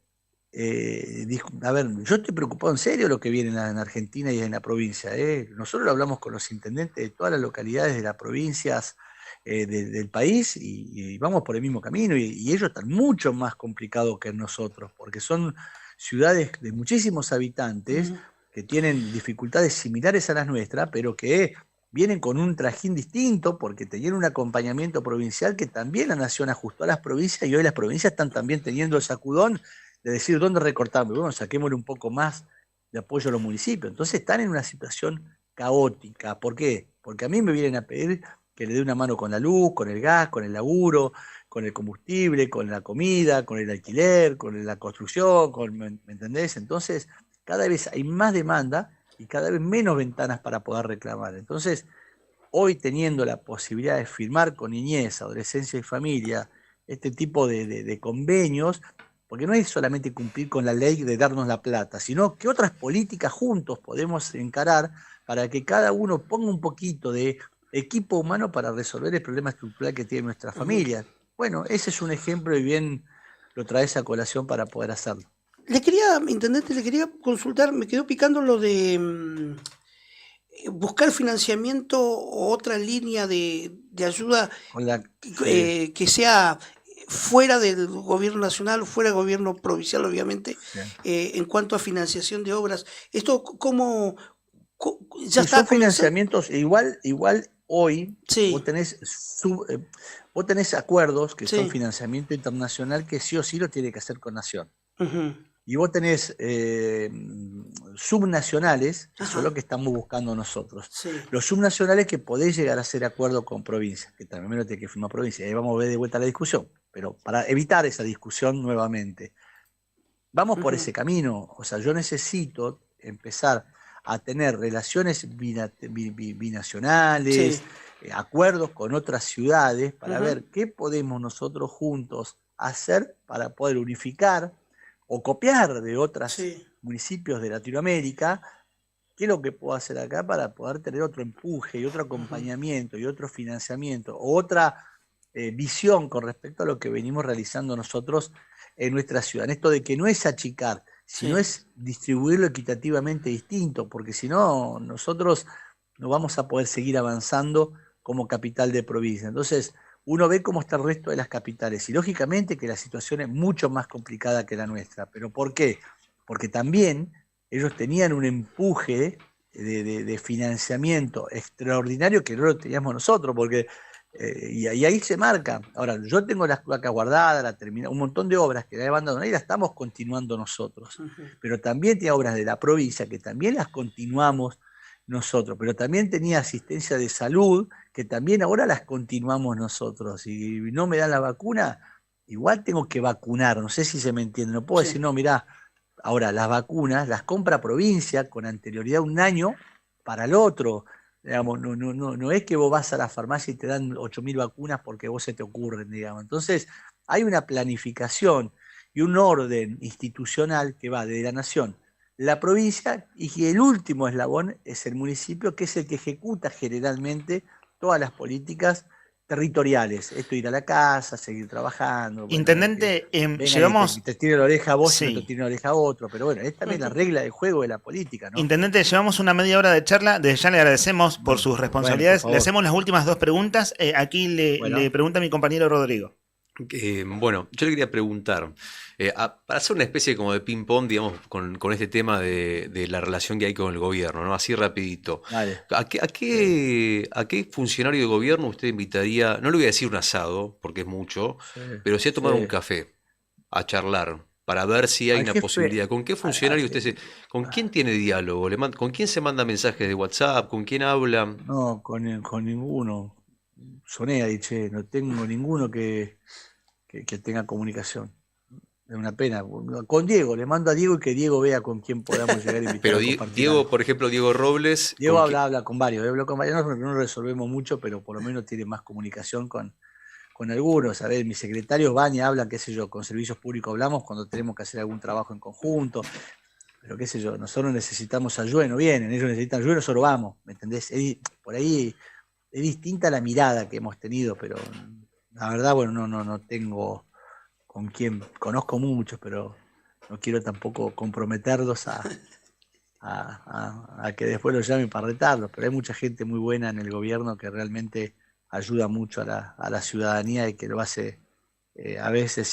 A ver, yo estoy preocupado en serio lo que viene en Argentina y en la provincia. Nosotros lo hablamos con los intendentes de todas las localidades de las provincias del país y vamos por el mismo camino y ellos están mucho más complicados que nosotros porque son ciudades de muchísimos habitantes que tienen dificultades similares a las nuestras, pero que vienen con un trajín distinto porque tenían un acompañamiento provincial que también la nación ajustó a las provincias y hoy las provincias están también teniendo el sacudón de decir dónde recortamos. Bueno, saquémosle un poco más de apoyo a los municipios. Entonces están en una situación caótica. ¿Por qué? Porque a mí me vienen a pedir que le dé una mano con la luz, con el gas, con el laburo, con el combustible, con la comida, con el alquiler, con la construcción, ¿me entendés? Entonces cada vez hay más demanda y cada vez menos ventanas para poder reclamar. Entonces, hoy teniendo la posibilidad de firmar con niñez, adolescencia y familia este tipo de convenios, porque no es solamente cumplir con la ley de darnos la plata, sino que otras políticas juntos podemos encarar para que cada uno ponga un poquito de equipo humano para resolver el problema estructural que tiene nuestra familia. Bueno, ese es un ejemplo y bien lo traes a colación para poder hacerlo. Intendente, le quería consultar, me quedó picando lo de buscar financiamiento o otra línea de ayuda que sea fuera del gobierno nacional, fuera del gobierno provincial, obviamente, en cuanto a financiación de obras. ¿Esto cómo ya está? Son financiamientos, igual hoy vos tenés acuerdos que son financiamiento internacional que sí o sí lo tiene que hacer con Nación. Y vos tenés subnacionales, que son lo que estamos buscando nosotros. Los subnacionales que podés llegar a hacer acuerdo con provincias, que también lo tiene que firmar provincia. Ahí vamos a ver de vuelta la discusión, pero para evitar esa discusión nuevamente. Vamos por ese camino. O sea, yo necesito empezar a tener relaciones binacionales, acuerdos con otras ciudades, para ver qué podemos nosotros juntos hacer para poder unificar o copiar de otros municipios de Latinoamérica, qué es lo que puedo hacer acá para poder tener otro empuje y otro acompañamiento y otro financiamiento, o otra visión con respecto a lo que venimos realizando nosotros en nuestra ciudad. Esto de que no es achicar, sino es distribuirlo equitativamente distinto, porque si no, nosotros no vamos a poder seguir avanzando como capital de provincia. Entonces, uno ve cómo está el resto de las capitales y lógicamente que la situación es mucho más complicada que la nuestra. ¿Pero por qué? Porque también ellos tenían un empuje de financiamiento extraordinario que no lo teníamos nosotros, porque y ahí se marca. Ahora, yo tengo las placas guardadas, un montón de obras que la he abandonado y las estamos continuando nosotros. Pero también tiene obras de la provincia que también las continuamos nosotros, pero también tenía asistencia de salud, que también ahora las continuamos nosotros. Y no me dan la vacuna, igual tengo que vacunar, no sé si se me entiende, no puedo decir, no, mirá, ahora las vacunas las compra provincia con anterioridad un año para el otro. Digamos, no es que vos vas a la farmacia y te dan 8.000 vacunas porque vos se te ocurren, digamos. Entonces, hay una planificación y un orden institucional que va desde la nación, la provincia, y el último eslabón es el municipio, que es el que ejecuta generalmente todas las políticas territoriales. Esto, ir a la casa, seguir trabajando. Intendente, llevamos... Te tiro la oreja a vos y no te tiro la oreja a otro, pero bueno, es también la regla del juego de la política, ¿no? Intendente, llevamos una media hora de charla, desde ya le agradecemos por sus responsabilidades. Bueno, le hacemos las últimas dos preguntas. Aquí le pregunta mi compañero Rodrigo. Bueno, yo le quería preguntar, para hacer una especie como de ping-pong, digamos, con este tema de la relación que hay con el gobierno, ¿no? Así rapidito. Vale. ¿A qué funcionario de gobierno usted invitaría, no le voy a decir un asado, porque es mucho, pero sí a tomar un café, a charlar, para ver si hay una posibilidad? ¿Con qué funcionario con quién tiene diálogo? ¿Con quién se manda mensajes de WhatsApp? ¿Con quién habla? No, con ninguno. Soné, no tengo ninguno que tenga comunicación. Es una pena. Con Diego, le mando a Diego y que Diego vea con quién podamos llegar a invitar. Pero Diego, por ejemplo, Diego Robles. Diego habla con varios. Hablo con varios, no resolvemos mucho, pero por lo menos tiene más comunicación con algunos. A ver, mis secretarios van y hablan, qué sé yo, con servicios públicos hablamos cuando tenemos que hacer algún trabajo en conjunto. Pero qué sé yo, nosotros necesitamos ayuda, no vienen, ellos necesitan ayuda, nosotros vamos, ¿me entendés? Por ahí es distinta la mirada que hemos tenido, pero la verdad, bueno, no tengo con quién, conozco muchos, pero no quiero tampoco comprometerlos a que después los llamen para retarlos, pero hay mucha gente muy buena en el gobierno que realmente ayuda mucho a la ciudadanía y que lo hace a veces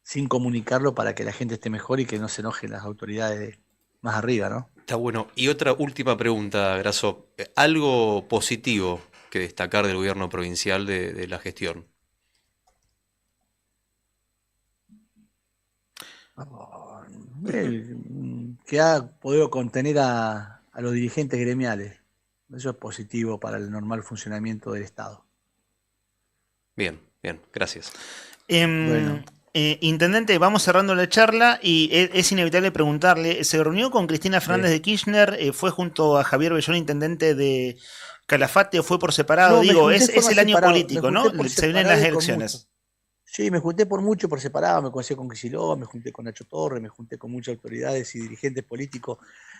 sin comunicarlo para que la gente esté mejor y que no se enojen las autoridades más arriba, ¿no? Está bueno. Y otra última pregunta, Grasso. ¿Algo positivo que destacar del gobierno provincial de la gestión? Que ha podido contener a los dirigentes gremiales. Eso es positivo para el normal funcionamiento del Estado. Bien, gracias. Bueno. Intendente, vamos cerrando la charla y es inevitable preguntarle, ¿se reunió con Cristina Fernández de Kirchner? ¿Fue junto a Javier Bellón, intendente de Calafate, o fue por separado? No, digo, es el año separado, político, ¿no? Se vienen las elecciones. Sí, me junté por mucho por separado, me conocí con Kicillof, me junté con Nacho Torres, me junté con muchas autoridades y dirigentes políticos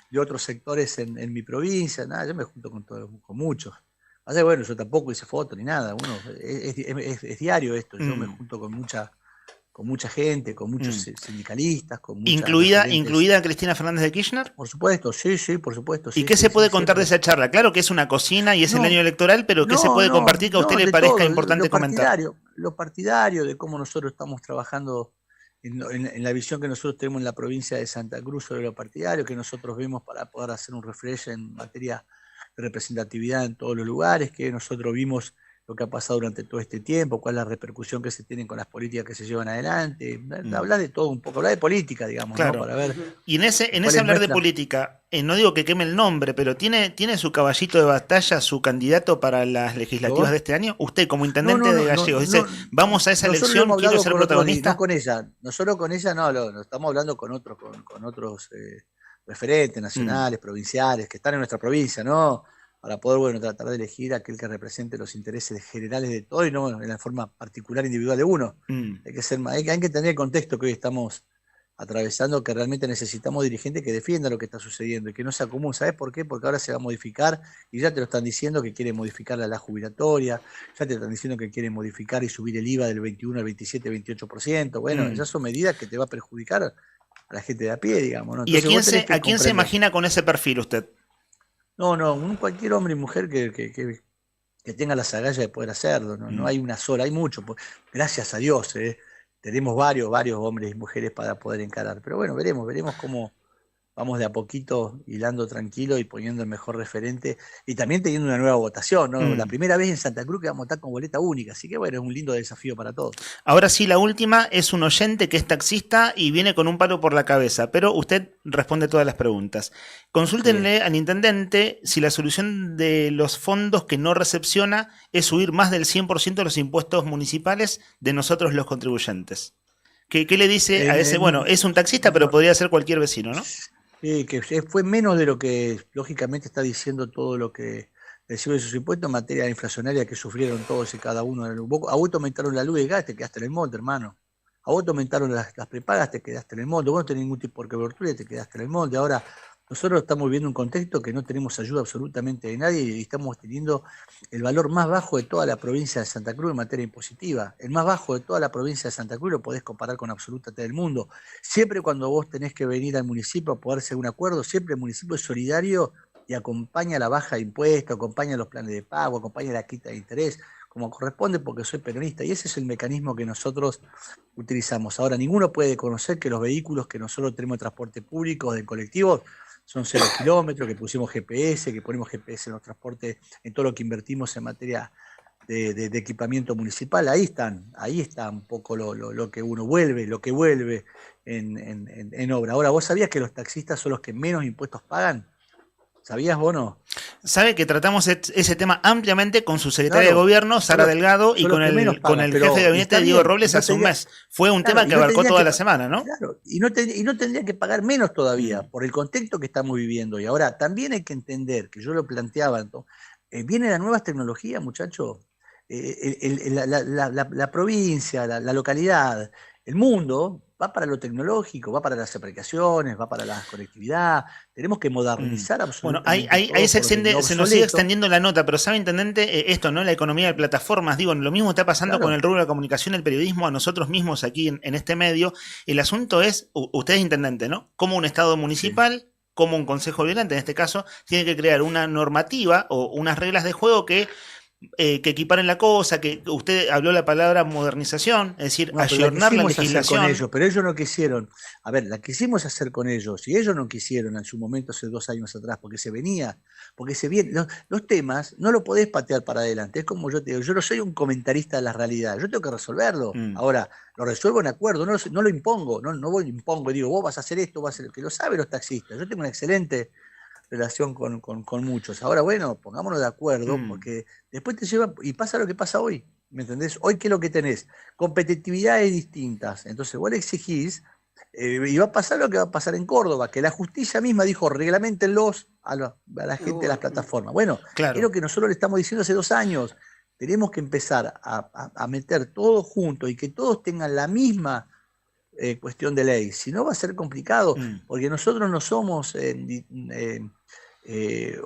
de otros sectores en mi provincia. Nada, yo me junto con todos, con muchos. Así, bueno, yo tampoco hice foto ni nada. Es diario esto. Yo me junto con mucha gente, con muchos sindicalistas, con muchas ¿Incluida Cristina Fernández de Kirchner? Por supuesto, sí, por supuesto. ¿Y qué se puede contar de esa charla? Claro que es una cocina y es el año electoral, pero ¿qué se puede compartir que a usted le parezca importante comentar? Lo partidario de cómo nosotros estamos trabajando en la visión que nosotros tenemos en la provincia de Santa Cruz sobre lo partidario, que nosotros vemos para poder hacer un refresh en materia de representatividad en todos los lugares, que nosotros vimos lo que ha pasado durante todo este tiempo, cuál es la repercusión que se tiene con las políticas que se llevan adelante, hablar de todo un poco, hablar de política, digamos, claro, ¿no? Para ver. Y en ese hablar de política, no digo que queme el nombre, pero ¿tiene su caballito de batalla, su candidato para las legislativas de este año? Usted como intendente de Gallegos dice, vamos a esa elección, quiero ser protagonista. No con ella, nosotros con ella no estamos hablando con otros referentes nacionales, provinciales, que están en nuestra provincia, ¿no? Para poder, tratar de elegir a aquel que represente los intereses generales de todo y no en la forma particular individual de uno. Hay que tener el contexto que hoy estamos atravesando, que realmente necesitamos dirigentes que defiendan lo que está sucediendo y que no sea común. ¿Sabes por qué? Porque ahora se va a modificar y ya te lo están diciendo que quieren modificar la jubilatoria, ya te están diciendo que quieren modificar y subir el IVA del 21 al 27, 28%. Bueno, esas son medidas que te va a perjudicar a la gente de a pie, digamos, ¿no? Entonces, ¿Y a quién se imagina con ese perfil usted? No, cualquier hombre y mujer que tenga las agallas de poder hacerlo, no hay una sola, hay muchos, gracias a Dios, tenemos varios hombres y mujeres para poder encarar, pero bueno, veremos cómo vamos de a poquito hilando tranquilo y poniendo el mejor referente y también teniendo una nueva votación, ¿no? La primera vez en Santa Cruz que vamos a votar con boleta única, así que bueno, es un lindo desafío para todos. Ahora sí, la última es un oyente que es taxista y viene con un palo por la cabeza, pero usted responde todas las preguntas. Consúltenle al intendente si la solución de los fondos que no recepciona es subir más del 100% de los impuestos municipales de nosotros los contribuyentes. ¿Qué le dice a ese? Bueno, es un taxista, pero podría ser cualquier vecino, ¿no? Sí, que fue menos de lo que lógicamente está diciendo todo lo que recibe de sus impuestos en materia inflacionaria que sufrieron todos y cada uno. A vos te aumentaron la luz y gas, te quedaste en el monte, hermano. A vos te aumentaron las prepagas, te quedaste en el monte. Vos no tenés ningún tipo de cobertura y te quedaste en el monte. Ahora, nosotros estamos viviendo un contexto que no tenemos ayuda absolutamente de nadie y estamos teniendo el valor más bajo de toda la provincia de Santa Cruz en materia impositiva. El más bajo de toda la provincia de Santa Cruz lo podés comparar con absolutamente el mundo. Siempre cuando vos tenés que venir al municipio a poder hacer un acuerdo, siempre el municipio es solidario y acompaña la baja de impuestos, acompaña los planes de pago, acompaña la quita de interés, como corresponde porque soy peronista. Y ese es el mecanismo que nosotros utilizamos. Ahora, ninguno puede conocer que los vehículos que nosotros tenemos de transporte público, de colectivos, son 0 kilómetros, que pusimos GPS, que ponemos GPS en los transportes, en todo lo que invertimos en materia de equipamiento municipal. Ahí está un poco lo que uno vuelve, lo que vuelve en obra. Ahora, ¿vos sabías que los taxistas son los que menos impuestos pagan? ¿Sabías vos no? Sabe que tratamos ese tema ampliamente con su secretaria de gobierno, Sara Delgado, y con el jefe de gabinete, Diego Robles, hace un mes. Fue un tema que abarcó toda la semana, ¿no? Claro, y no tendría que pagar menos todavía por el contexto que estamos viviendo. Y ahora también hay que entender, que yo lo planteaba, vienen las nuevas tecnologías, muchachos. La provincia, la localidad, el mundo va para lo tecnológico, va para las aplicaciones, va para la conectividad. Tenemos que modernizar absolutamente. Bueno, ahí se nos sigue extendiendo la nota, pero sabe, intendente, esto, ¿no? La economía de plataformas, digo, lo mismo está pasando con el rubro de la comunicación, el periodismo, a nosotros mismos aquí en este medio. El asunto es, usted es intendente, ¿no? Como un estado municipal, como un consejo deliberante, en este caso, tiene que crear una normativa o unas reglas de juego que equiparen la cosa, que usted habló la palabra modernización, es decir, ayornar la legislación. Con ellos, pero ellos no quisieron. A ver, la quisimos hacer con ellos, y ellos no quisieron en su momento hace 2 años atrás, porque se vienen. Los temas no lo podés patear para adelante. Es como yo te digo, yo no soy un comentarista de la realidad, yo tengo que resolverlo. Ahora, lo resuelvo en acuerdo, no lo impongo, no lo impongo y digo, vos vas a hacer esto, vas a hacer lo que lo saben los taxistas. Yo tengo una excelente relación con muchos. Ahora, bueno, pongámonos de acuerdo, porque después te lleva, y pasa lo que pasa hoy, ¿me entendés? Hoy, ¿qué es lo que tenés? Competitividades distintas. Entonces, vos le exigís, y va a pasar lo que va a pasar en Córdoba, que la justicia misma dijo, reglamentenlos a la gente de las plataformas. Bueno, claro. Es lo que nosotros le estamos diciendo hace 2 años. Tenemos que empezar a meter todo junto y que todos tengan la misma cuestión de ley. Si no, va a ser complicado, porque nosotros no somos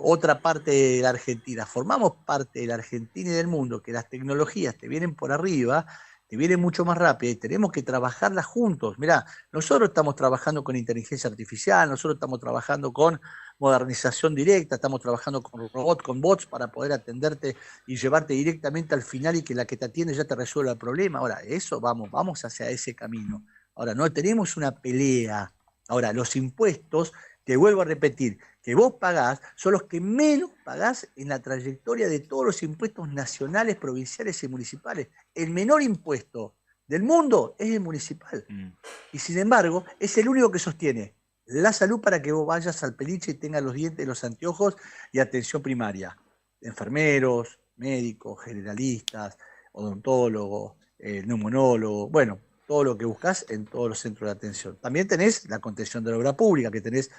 otra parte de la Argentina, formamos parte de la Argentina y del mundo, que las tecnologías te vienen por arriba, te vienen mucho más rápido y tenemos que trabajarlas juntos. Mirá, nosotros estamos trabajando con inteligencia artificial, nosotros estamos trabajando con modernización directa, estamos trabajando con robots, con bots para poder atenderte y llevarte directamente al final y que la que te atiende ya te resuelva el problema. Ahora, eso vamos hacia ese camino. Ahora, no tenemos una pelea. Ahora, los impuestos, te vuelvo a repetir, que vos pagás, son los que menos pagás en la trayectoria de todos los impuestos nacionales, provinciales y municipales. El menor impuesto del mundo es el municipal. Y sin embargo, es el único que sostiene la salud para que vos vayas al peliche y tengas los dientes, los anteojos y atención primaria. Enfermeros, médicos, generalistas, odontólogos, neumonólogos, bueno, todo lo que buscas en todos los centros de atención. También tenés la contención de la obra pública, que tenés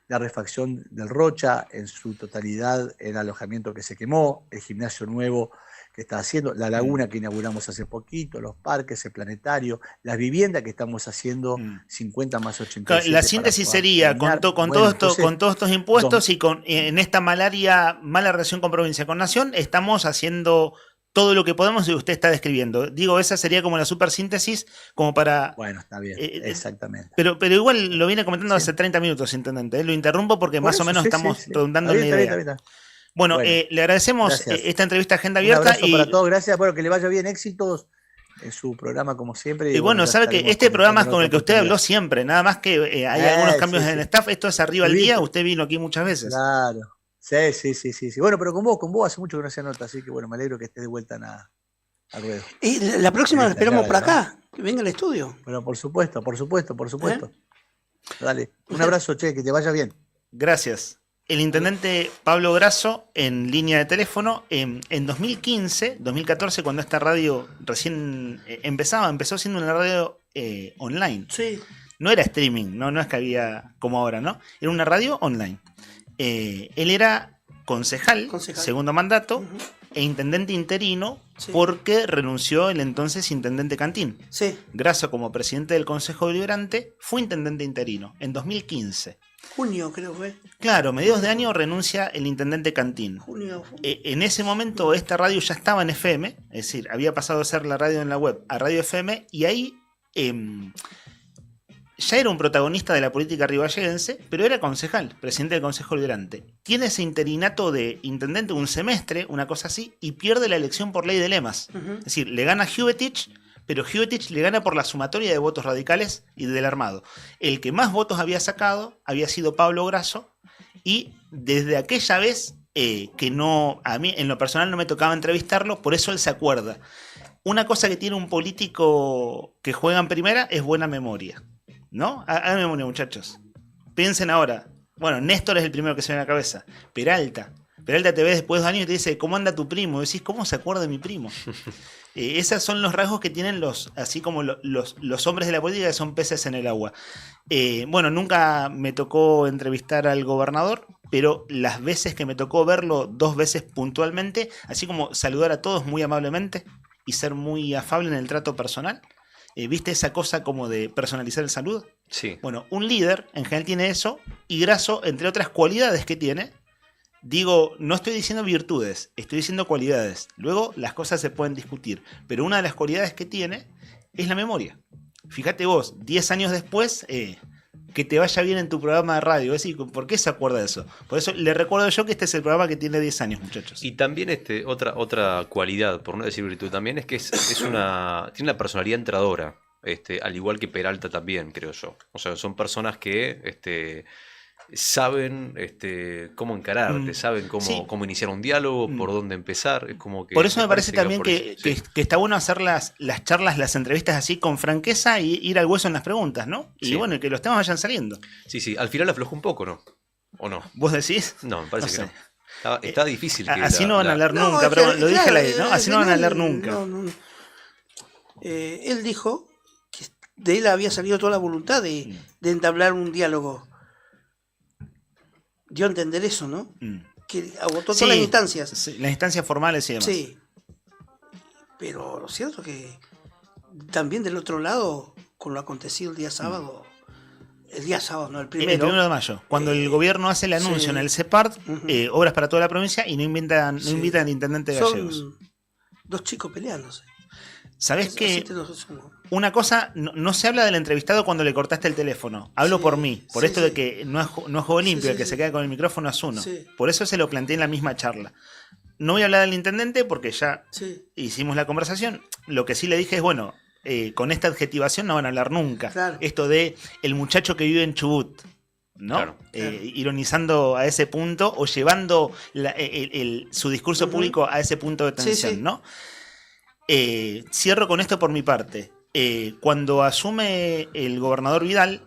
la refacción del Rocha en su totalidad, el alojamiento que se quemó, el gimnasio nuevo que está haciendo, la laguna que inauguramos hace poquito, los parques, el planetario, las viviendas que estamos haciendo, 50 más 87. La síntesis sería, con todos estos impuestos y en esta mala relación con provincia, con nación, estamos haciendo todo lo que podemos y usted está describiendo. Digo, esa sería como la super síntesis, como para... Bueno, está bien, exactamente. Pero igual lo viene comentando hace 30 minutos, intendente. Lo interrumpo porque más o menos estamos redundando una idea. Está bien. Bueno, le agradecemos esta entrevista Agenda Abierta. Un abrazo para todos, gracias, bueno, que le vaya bien, éxitos en su programa como siempre. Y bueno, sabe que este programa es con el que usted habló siempre, nada más que hay algunos cambios en el staff, esto es arriba al día, usted vino aquí muchas veces. Claro. Sí. Bueno, pero con vos hace mucho que no hacía nota, así que bueno, me alegro que esté de vuelta a ruedo. Y la próxima la esperamos por acá, ¿no? Que venga al estudio. Bueno, por supuesto. Dale, un abrazo, che, que te vaya bien. Gracias. El intendente Pablo Grasso en línea de teléfono en 2014, cuando esta radio recién empezó siendo una radio online. Sí. No era streaming, no es que había como ahora, ¿no? Era una radio online. Él era concejal, segundo mandato, e intendente interino, porque renunció el entonces intendente Cantín. Sí. Grasso, como presidente del Consejo Deliberante, fue intendente interino en 2015. Junio, creo que fue. Claro, mediados de año renuncia el intendente Cantín. Junio. En ese momento esta radio ya estaba en FM, es decir, había pasado a ser la radio en la web a radio FM, y ahí ya era un protagonista de la política riballeguense, pero era concejal, presidente del Consejo Deliberante. Tiene ese interinato de intendente un semestre, una cosa así, y pierde la elección por ley de lemas. Es decir, le gana Huvetich, pero Huvetich le gana por la sumatoria de votos radicales y del armado. El que más votos había sacado había sido Pablo Grasso, y desde aquella vez, que no, a mí en lo personal no me tocaba entrevistarlo, por eso él se acuerda. Una cosa que tiene un político que juega en primera es buena memoria, ¿no? Hagan memoria, muchachos. Piensen ahora. Bueno, Néstor es el primero que se ve en la cabeza. Peralta te ve después de 2 años y te dice, ¿cómo anda tu primo? Y decís, ¿cómo se acuerda de mi primo? Esos son los rasgos que tienen así como los hombres de la política, que son peces en el agua. Bueno, nunca me tocó entrevistar al gobernador, pero las veces que me tocó verlo 2 veces puntualmente, así como saludar a todos muy amablemente y ser muy afable en el trato personal. ¿Viste esa cosa como de personalizar el saludo? Sí. Bueno, un líder en general tiene eso, y Grasso, entre otras cualidades que tiene, digo, no estoy diciendo virtudes, estoy diciendo cualidades. Luego las cosas se pueden discutir, pero una de las cualidades que tiene es la memoria. Fíjate vos, 10 años después, que te vaya bien en tu programa de radio. Es decir, ¿por qué se acuerda de eso? Por eso le recuerdo yo que este es el programa que tiene 10 años, muchachos. Y también otra cualidad, por no decir virtud también, es que tiene una personalidad entradora, al igual que Peralta también, creo yo. O sea, son personas que saben cómo encararte, saben cómo iniciar un diálogo, por dónde empezar. Es como que por eso me parece también que está bueno hacer las charlas, las entrevistas así con franqueza y ir al hueso en las preguntas, ¿no? Y bueno, que los temas vayan saliendo. Sí, al final aflojó un poco, ¿no? ¿O no? ¿Vos decís? No, me parece que no. Está difícil. Que así no van a hablar nunca, pero lo dije al aire, ¿no? Así no van a hablar nunca. No. Él dijo que de él había salido toda la voluntad de entablar un diálogo. Dio a entender eso, ¿no? Que agotó todas las instancias. Sí, las instancias formales y demás. Sí. Pero lo cierto es que también del otro lado, con lo acontecido el día sábado, el 1 de mayo, cuando el gobierno hace el anuncio en el CEPART, obras para toda la provincia, y no invitan al intendente de Gallegos. Son 2 chicos peleándose. ¿Sabés qué? Una cosa, no se habla del entrevistado cuando le cortaste el teléfono. Hablo por mí, por esto de que no es juego limpio, el que se queda con el micrófono es uno. Sí. Por eso se lo planteé en la misma charla. No voy a hablar del intendente porque ya hicimos la conversación. Lo que sí le dije es, bueno, con esta adjetivación no van a hablar nunca. Claro. Esto de el muchacho que vive en Chubut, ¿no? Claro. Ironizando a ese punto o llevando su discurso público a ese punto de tensión, ¿no? Cierro con esto por mi parte. Cuando asume el gobernador Vidal,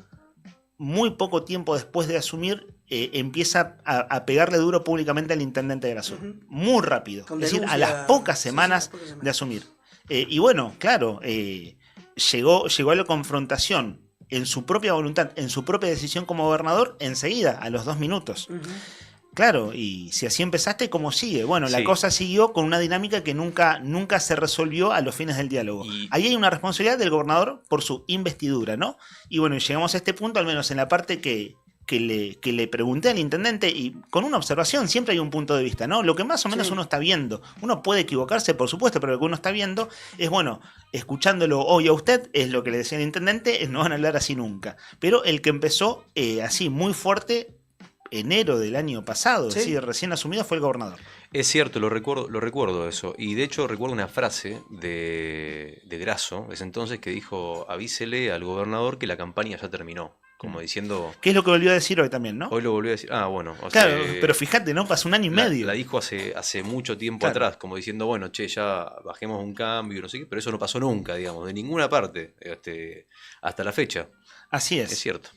muy poco tiempo después de asumir, empieza a pegarle duro públicamente al intendente de Grasso. Muy rápido. Con es decir, denuncia, a las pocas semanas de asumir. Y bueno, claro, llegó a la confrontación en su propia voluntad, en su propia decisión como gobernador, enseguida, a los 2 minutos. Claro, y si así empezaste, ¿cómo sigue? Bueno, la cosa siguió con una dinámica que nunca se resolvió a los fines del diálogo. Ahí hay una responsabilidad del gobernador por su investidura, ¿no? Y bueno, llegamos a este punto, al menos en la parte que le pregunté al intendente, y con una observación, siempre hay un punto de vista, ¿no? Lo que más o menos uno está viendo, uno puede equivocarse, por supuesto, pero lo que uno está viendo es, bueno, escuchándolo hoy a usted, es lo que le decía el intendente, es no van a hablar así nunca. Pero el que empezó así muy fuerte, enero del año pasado, es decir, recién asumido, fue el gobernador. Es cierto, lo recuerdo eso. Y de hecho recuerdo una frase de Grasso, ese entonces, que dijo: avísele al gobernador que la campaña ya terminó. Como diciendo... ¿Qué es lo que volvió a decir hoy también, no? Hoy lo volvió a decir. Ah, bueno. Claro, pero fíjate, ¿no? Pasó 1 año y medio. La dijo hace mucho tiempo atrás, como diciendo, bueno, ya bajemos un cambio, no sé qué, pero eso no pasó nunca, digamos, de ninguna parte, hasta la fecha. Así es. Es cierto.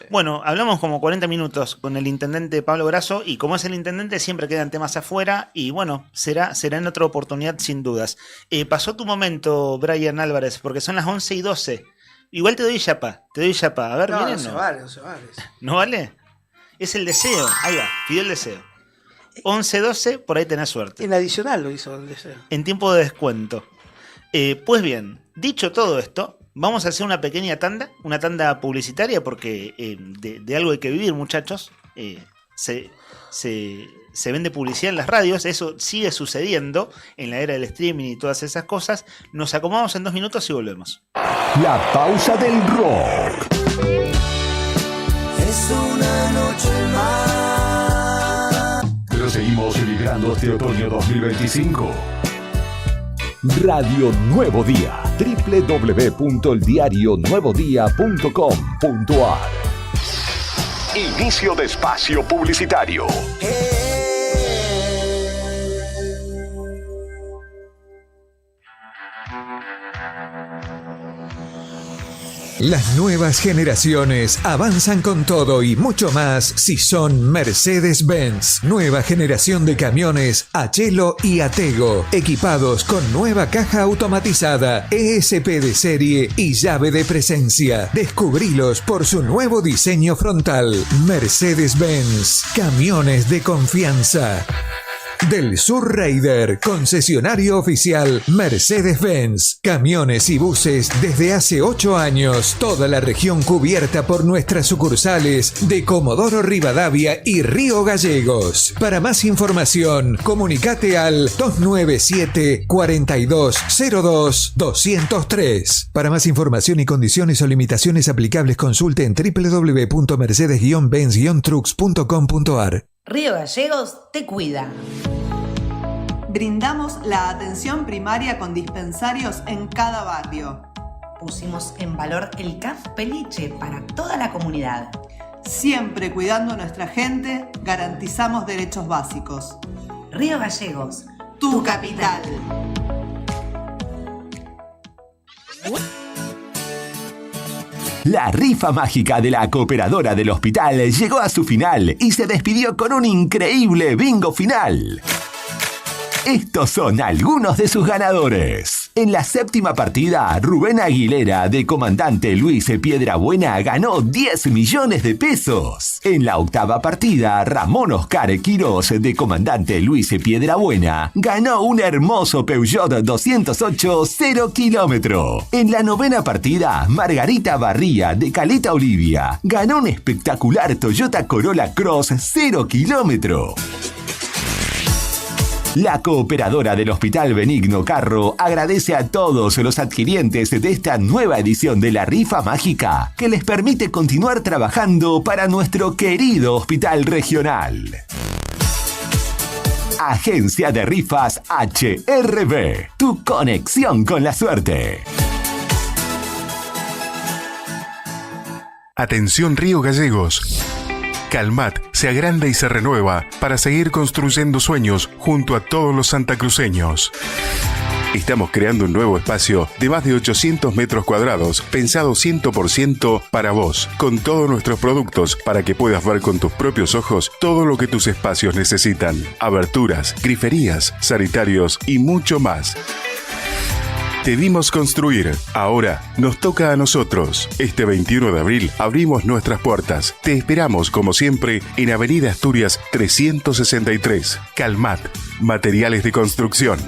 Bueno, hablamos como 40 minutos con el intendente Pablo Grasso, y como es el intendente siempre quedan temas afuera, y bueno, será en otra oportunidad sin dudas. Pasó tu momento, Brian Álvarez, porque son las 11:12. Igual te doy chapa. A ver, no, miren. No se vale. ¿No vale? Es el deseo. Ahí va, pidió el deseo. 11:12, por ahí tenés suerte. En adicional lo hizo el deseo. En tiempo de descuento. Pues bien, dicho todo esto, vamos a hacer una pequeña tanda, una tanda publicitaria, porque de algo hay que vivir, muchachos. Se vende publicidad en las radios, eso sigue sucediendo en la era del streaming y todas esas cosas. Nos acomodamos en 2 minutos y volvemos. La pausa del rock. Es una noche más. Pero seguimos vibrando este otoño 2025. Radio Nuevo Día. www.eldiarionuevodía.com.ar. Inicio de espacio publicitario. Las nuevas generaciones avanzan con todo y mucho más si son Mercedes-Benz. Nueva generación de camiones Achelo y Atego, equipados con nueva caja automatizada, ESP de serie y llave de presencia. Descubrilos por su nuevo diseño frontal. Mercedes-Benz, camiones de confianza. Del Sur Raider, concesionario oficial Mercedes-Benz. Camiones y buses desde hace 8 años. Toda la región cubierta por nuestras sucursales de Comodoro Rivadavia y Río Gallegos. Para más información, comunicate al 297-4202-203. Para más información y condiciones o limitaciones aplicables, consulte en www.mercedes-benz-trucks.com.ar. Río Gallegos te cuida. Brindamos la atención primaria con dispensarios en cada barrio. Pusimos en valor el CAF Peliche para toda la comunidad. Siempre cuidando a nuestra gente, garantizamos derechos básicos. Río Gallegos, tu capital. La rifa mágica de la Cooperadora del Hospital llegó a su final y se despidió con un increíble bingo final. Estos son algunos de sus ganadores. En la 7ª partida, Rubén Aguilera, de Comandante Luis Piedrabuena, ganó 10 millones de pesos. En la 8ª partida, Ramón Oscar Quirós, de Comandante Luis Piedrabuena, ganó un hermoso Peugeot 208 0 kilómetro. En la 9ª partida, Margarita Barría, de Caleta Olivia, ganó un espectacular Toyota Corolla Cross 0 kilómetro. La Cooperadora del Hospital Benigno Carro agradece a todos los adquirientes de esta nueva edición de la rifa mágica que les permite continuar trabajando para nuestro querido hospital regional. Agencia de Rifas HRB, tu conexión con la suerte. Atención Río Gallegos. Calmat se agranda y se renueva para seguir construyendo sueños junto a todos los santacruceños. Estamos creando un nuevo espacio de más de 800 metros cuadrados, pensado 100% para vos, con todos nuestros productos para que puedas ver con tus propios ojos todo lo que tus espacios necesitan. Aberturas, griferías, sanitarios y mucho más. Te vimos construir, ahora nos toca a nosotros. Este 21 de abril abrimos nuestras puertas. Te esperamos como siempre en Avenida Asturias 363. Calmat, materiales de construcción.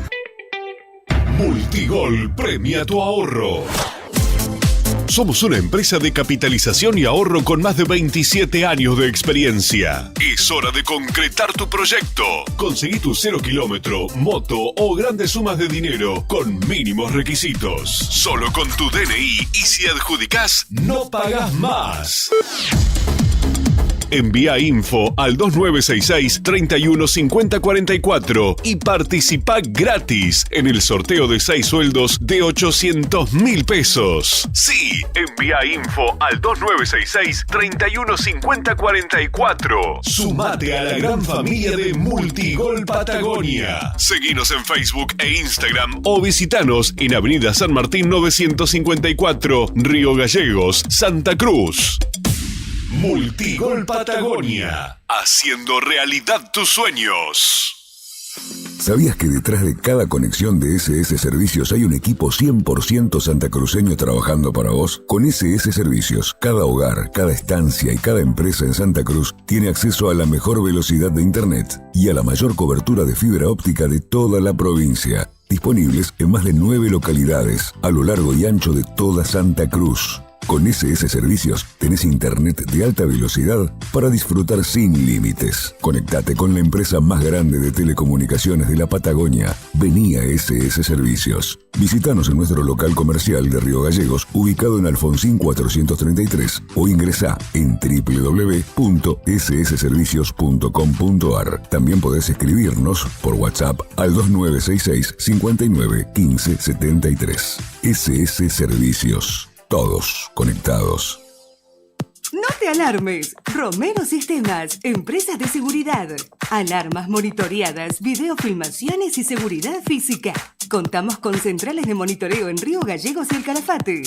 Multigol premia tu ahorro. Somos una empresa de capitalización y ahorro con más de 27 años de experiencia. Es hora de concretar tu proyecto. Conseguí tu 0 kilómetro, moto o grandes sumas de dinero con mínimos requisitos. Solo con tu DNI y si adjudicás, no pagás más. Envía info al 2966-315044 y participa gratis en el sorteo de 6 sueldos de 800.000 pesos. Sí, envía info al 2966-315044. Sumate a la gran familia de Multigol Patagonia. Seguinos en Facebook e Instagram o visitanos en Avenida San Martín 954, Río Gallegos, Santa Cruz. Multigol Patagonia, haciendo realidad tus sueños. ¿Sabías que detrás de cada conexión de SS Servicios hay un equipo 100% santacruceño trabajando para vos? Con SS Servicios, cada hogar, cada estancia y cada empresa en Santa Cruz tiene acceso a la mejor velocidad de Internet y a la mayor cobertura de fibra óptica de toda la provincia. Disponibles en más de 9 localidades a lo largo y ancho de toda Santa Cruz. Con SS Servicios tenés internet de alta velocidad para disfrutar sin límites. Conectate con la empresa más grande de telecomunicaciones de la Patagonia. Vení a SS Servicios. Visítanos en nuestro local comercial de Río Gallegos, ubicado en Alfonsín 433, o ingresá en www.ssservicios.com.ar. También podés escribirnos por WhatsApp al 2966 59 15 73. SS Servicios. Todos conectados. No te alarmes. Romero Sistemas, empresa de seguridad. Alarmas monitoreadas, videofilmaciones y seguridad física. Contamos con centrales de monitoreo en Río Gallegos y El Calafate.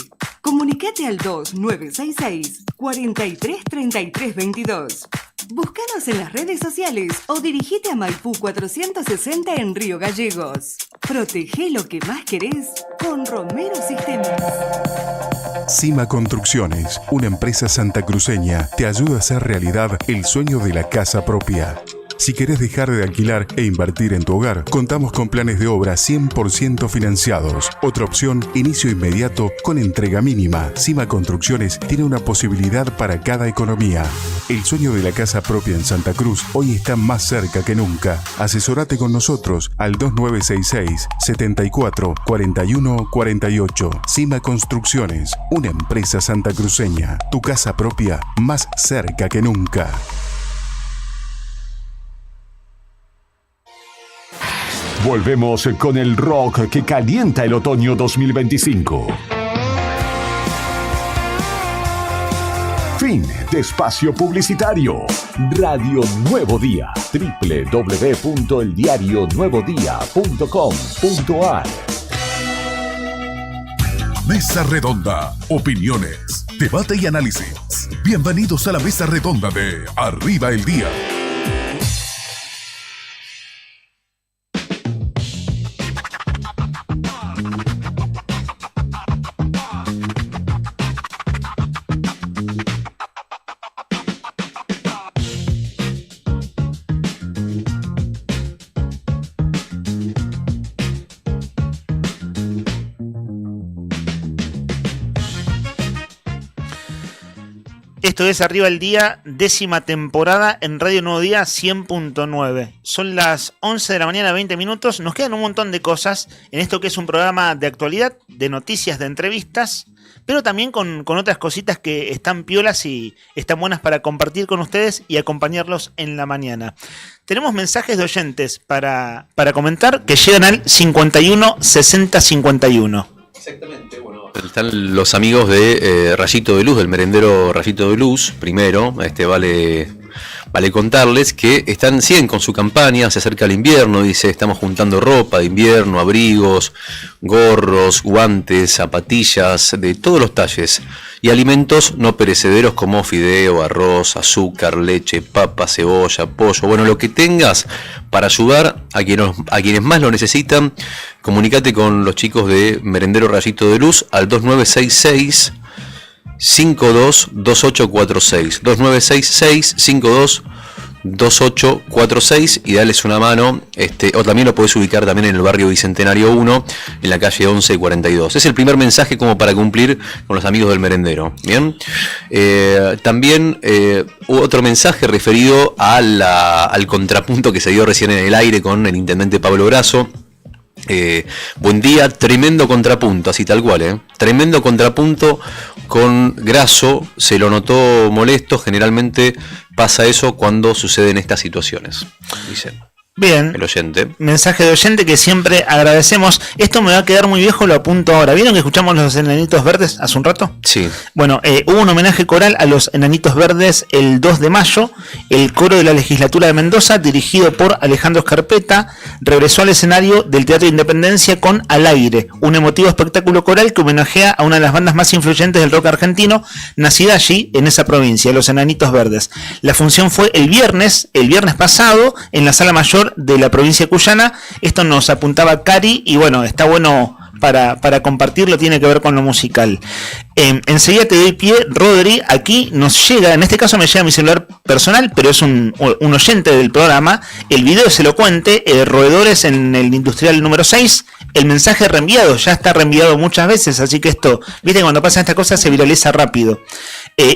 Comunicate al 2966 433322. Búscanos en las redes sociales o dirigite a Maipú 460 en Río Gallegos. Protege lo que más querés con Romero Sistemas. Cima Construcciones, una empresa santacruceña, te ayuda a hacer realidad el sueño de la casa propia. Si querés dejar de alquilar e invertir en tu hogar, contamos con planes de obra 100% financiados. Otra opción, inicio inmediato con entrega mínima. Cima Construcciones tiene una posibilidad para cada economía. El sueño de la casa propia en Santa Cruz hoy está más cerca que nunca. Asesorate con nosotros al 2966 74 41 48. Cima Construcciones, una empresa santacruceña. Tu casa propia más cerca que nunca. Volvemos con el rock que calienta el otoño 2025. Fin de espacio publicitario. Radio Nuevo Día. www.eldiarionuevodía.com.ar. Mesa Redonda. Opiniones, debate y análisis. Bienvenidos a la Mesa Redonda de Arriba el Día. Esto es Arriba el Día, 10ª temporada en Radio Nuevo Día 100.9. Son las 11 de la mañana, 20 minutos. Nos quedan un montón de cosas en esto que es un programa de actualidad, de noticias, de entrevistas, pero también con otras cositas que están piolas y están buenas para compartir con ustedes y acompañarlos en la mañana. Tenemos mensajes de oyentes para comentar que llegan al 51 60 51. Exactamente, bueno. Están los amigos de Rayito de Luz, del merendero Rayito de Luz, primero, vale contarles que siguen con su campaña, se acerca el invierno, dice, estamos juntando ropa de invierno, abrigos, gorros, guantes, zapatillas, de todos los talles, y alimentos no perecederos como fideo, arroz, azúcar, leche, papa, cebolla, pollo, bueno, lo que tengas para ayudar a quienes más lo necesitan. Comunicate con los chicos de Merendero Rayito de Luz al 2966 522846 2966 522846 y dales una mano, o también lo podés ubicar también en el barrio Bicentenario 1, en la calle 11 y 42. Es el primer mensaje como para cumplir con los amigos del merendero. Bien, también hubo otro mensaje referido al contrapunto que se dio recién en el aire con el intendente Pablo Grasso. Buen día, tremendo contrapunto, así tal cual, tremendo contrapunto con Grasso, se lo notó molesto, generalmente pasa eso cuando suceden estas situaciones, dice. Bien, el oyente. Mensaje de oyente que siempre agradecemos. Esto me va a quedar muy viejo, lo apunto ahora. ¿Vieron que escuchamos los Enanitos Verdes hace un rato? Sí. Bueno, hubo un homenaje coral a los Enanitos Verdes el 2 de mayo. El coro de la legislatura de Mendoza, dirigido por Alejandro Scarpetta, regresó al escenario del Teatro Independencia con Al Aire, un emotivo espectáculo coral que homenajea a una de las bandas más influyentes del rock argentino, nacida allí, en esa provincia, los Enanitos Verdes. La función fue el viernes pasado, en la Sala Mayor de la provincia cuyana. Esto nos apuntaba Cari y bueno, está bueno para compartirlo, tiene que ver con lo musical. Enseguida te doy pie, Rodri. Aquí nos llega, en este caso me llega a mi celular personal, pero es un oyente del programa. El video es elocuente, roedores en el industrial número 6. El mensaje reenviado, ya está reenviado muchas veces, así que esto, viste, cuando pasan estas cosas se viraliza rápido.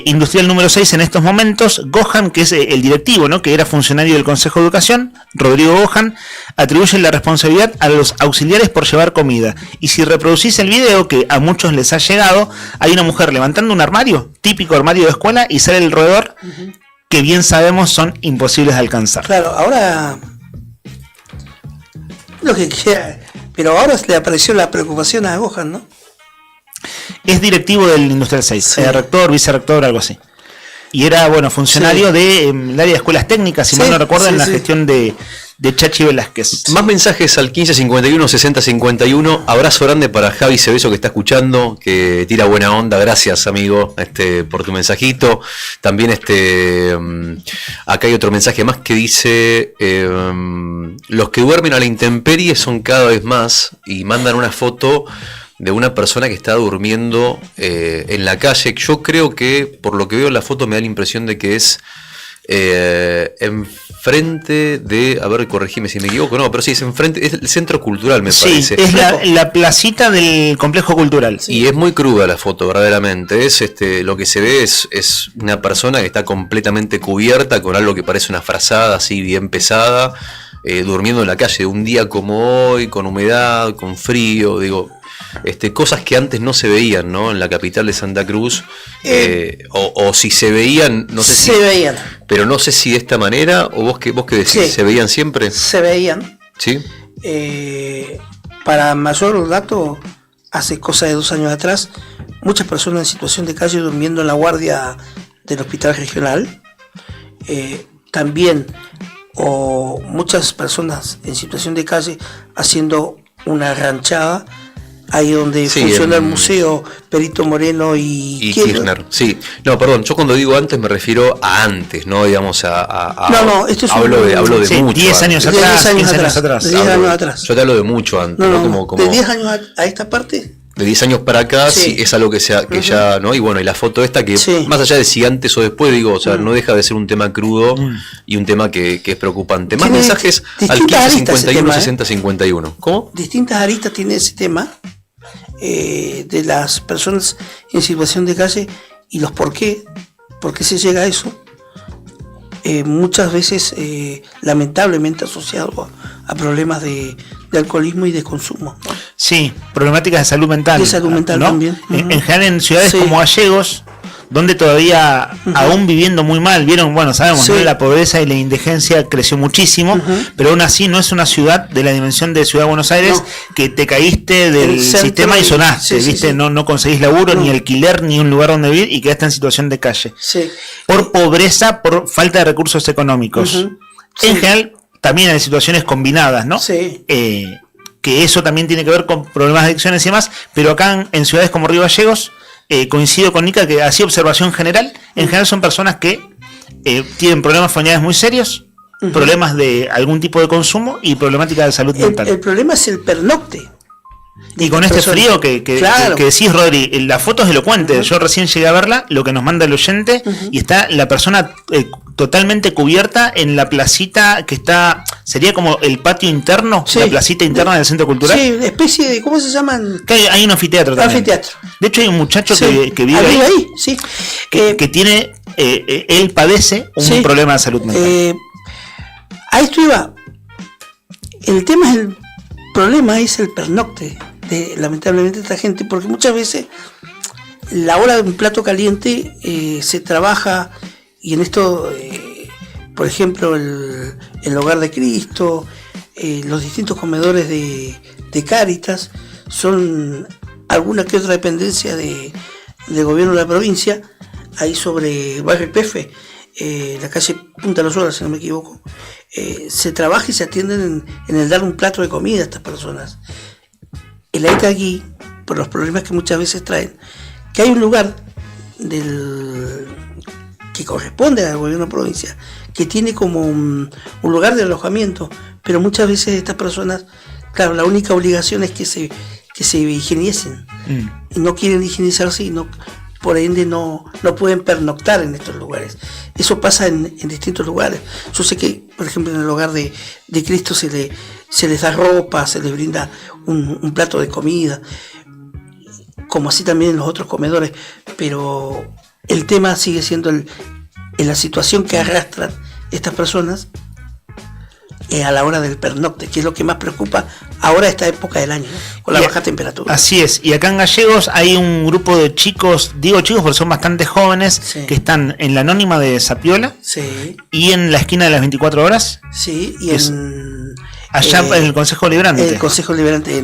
Industrial número 6 en estos momentos. Gohan, que es el directivo, ¿no?, que era funcionario del Consejo de Educación, Rodrigo Gohan, atribuye la responsabilidad a los auxiliares por llevar comida. Y si reproducís el video, que a muchos les ha llegado, hay una mujer levantando un armario, típico armario de escuela, y sale el roedor, que bien sabemos son imposibles de alcanzar. Claro, ahora lo que quiera, pero ahora le apareció la preocupación a Gohan, ¿no? Es directivo del Industrial 6, sí. Rector, vicerrector, algo así. Y era, bueno, funcionario del área de escuelas técnicas, si mal no recuerdo, en la gestión de de Chachi Velázquez. Más mensajes al 1551 6051. Abrazo grande para Javi Cebeso que está escuchando, que tira buena onda. Gracias, amigo, por tu mensajito. También acá hay otro mensaje más que dice: los que duermen a la intemperie son cada vez más, y mandan una foto de una persona que está durmiendo en la calle. Yo creo que, por lo que veo en la foto, me da la impresión de que es enfrente de, a ver, corregime si me equivoco, no, pero sí, es enfrente, es el centro cultural, me parece. Es la placita del complejo cultural. Y es muy cruda la foto, verdaderamente. Es lo que se ve es una persona que está completamente cubierta con algo que parece una frazada así bien pesada, durmiendo en la calle, un día como hoy, con humedad, con frío, digo. Cosas que antes no se veían, ¿no? En la capital de Santa Cruz, o si se veían, no sé si se veían, pero no sé si de esta manera, o vos qué decís, sí, ¿se veían siempre? Se veían. Sí. Para mayor dato, hace cosa de 2 años atrás, muchas personas en situación de calle durmiendo en la guardia del hospital regional, también, o muchas personas en situación de calle haciendo una ranchada ahí donde funciona el museo Perito Moreno y Kirchner. Sí, no, perdón, yo cuando digo antes me refiero a antes, no digamos a no, esto es hablo de sí, mucho 10 años antes. atrás, 10 15 años atrás. 10 años atrás. Yo te hablo de mucho antes, ¿no? Como de 10 años a esta parte. De 10 años para acá, sí, es algo que ya, ¿no? Y bueno, y la foto esta que, más allá de si antes o después, digo, o sea, no deja de ser un tema crudo y un tema que es preocupante. Más mensajes al 1551 6051. ¿Cómo? Distintas aristas tiene ese tema de las personas en situación de calle y los por qué se llega a eso. Muchas veces, lamentablemente, asociado a problemas de alcoholismo y de consumo, ¿no? Sí, problemáticas de salud mental. De salud mental, ¿no? También. En general, en ciudades como Gallegos, donde todavía, aún viviendo muy mal, vieron, bueno, sabemos, ¿no? La pobreza y la indigencia creció muchísimo, pero aún así no es una ciudad de la dimensión de Ciudad de Buenos Aires, que te caíste del sistema y sonaste, ¿viste? No conseguís laburo, ni alquiler, ni un lugar donde vivir, y quedaste en situación de calle. Por pobreza, por falta de recursos económicos. En general, también hay situaciones combinadas, ¿no? Que eso también tiene que ver con problemas de adicciones y demás, pero acá en ciudades como Río Gallegos, coincido con Nica que así observación general, en general son personas que tienen problemas familiares muy serios, problemas de algún tipo de consumo y problemática de salud mental. El problema es el pernocte. Y con este frío que decís, Rodri, la foto es elocuente. Yo recién llegué a verla, lo que nos manda el oyente, y está la persona totalmente cubierta en la placita que está, sería como el patio interno, la placita interna del centro cultural. Sí, especie de, ¿cómo se llaman? Que hay un anfiteatro también. De hecho hay un muchacho que vive ahí, que tiene, él padece un problema de salud mental. A esto iba. El problema es el pernocte de, lamentablemente, esta gente, porque muchas veces la hora de un plato caliente se trabaja, y en esto, por ejemplo, el Hogar de Cristo, los distintos comedores de Cáritas, son alguna que otra dependencia de gobierno de la provincia, ahí sobre Barrio Pefe, la calle Punta de los Horas, si no me equivoco. Se trabaja y se atienden en el dar un plato de comida a estas personas. El AITA aquí, por los problemas que muchas veces traen, que hay un lugar que corresponde al gobierno de provincia, que tiene como un lugar de alojamiento, pero muchas veces estas personas, claro, la única obligación es que se higieniecen, y no quieren higienizarse, y no, por ende no pueden pernoctar en estos lugares. Eso pasa en distintos lugares. Yo sé que, por ejemplo, en el Hogar de Cristo se les da ropa, se les brinda un plato de comida, como así también en los otros comedores, pero el tema sigue siendo en la situación que arrastran estas personas a la hora del pernocte, que es lo que más preocupa ahora esta época del año, ¿no? Con la baja temperatura. Así es, y acá en Gallegos hay un grupo de chicos, digo chicos porque son bastante jóvenes, que están en la Anónima de Zapiola, y en la esquina de las 24 horas, y allá en el Consejo Liberante. El Consejo Liberante,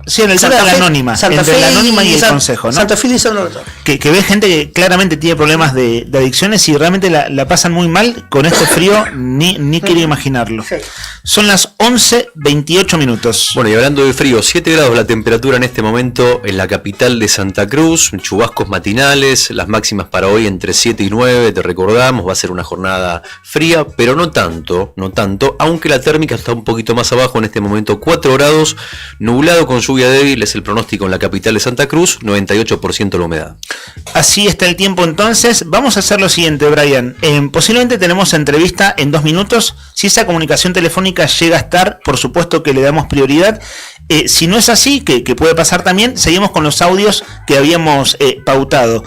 Sí, en el Santa Fe anónima, entre la anónima y el consejo, ¿no? Santa Fe y San Lorenzo. Que ve gente que claramente tiene problemas de adicciones y realmente la pasan muy mal con este frío, ni quería imaginarlo. Sí. Son las 11:28 minutos. Bueno, y hablando de frío, 7 grados la temperatura en este momento en la capital de Santa Cruz, chubascos matinales, las máximas para hoy entre 7 y 9, te recordamos, va a ser una jornada fría, pero no tanto, aunque la térmica está un poquito más abajo en este momento, 4 grados, nublado con lluvia débil es el pronóstico en la capital de Santa Cruz, 98% la humedad. Así está el tiempo entonces. Vamos a hacer lo siguiente, Brian. Posiblemente tenemos entrevista en 2 minutos. Si esa comunicación telefónica llega a estar, por supuesto que le damos prioridad. Si no es así, que puede pasar también, seguimos con los audios que habíamos pautado.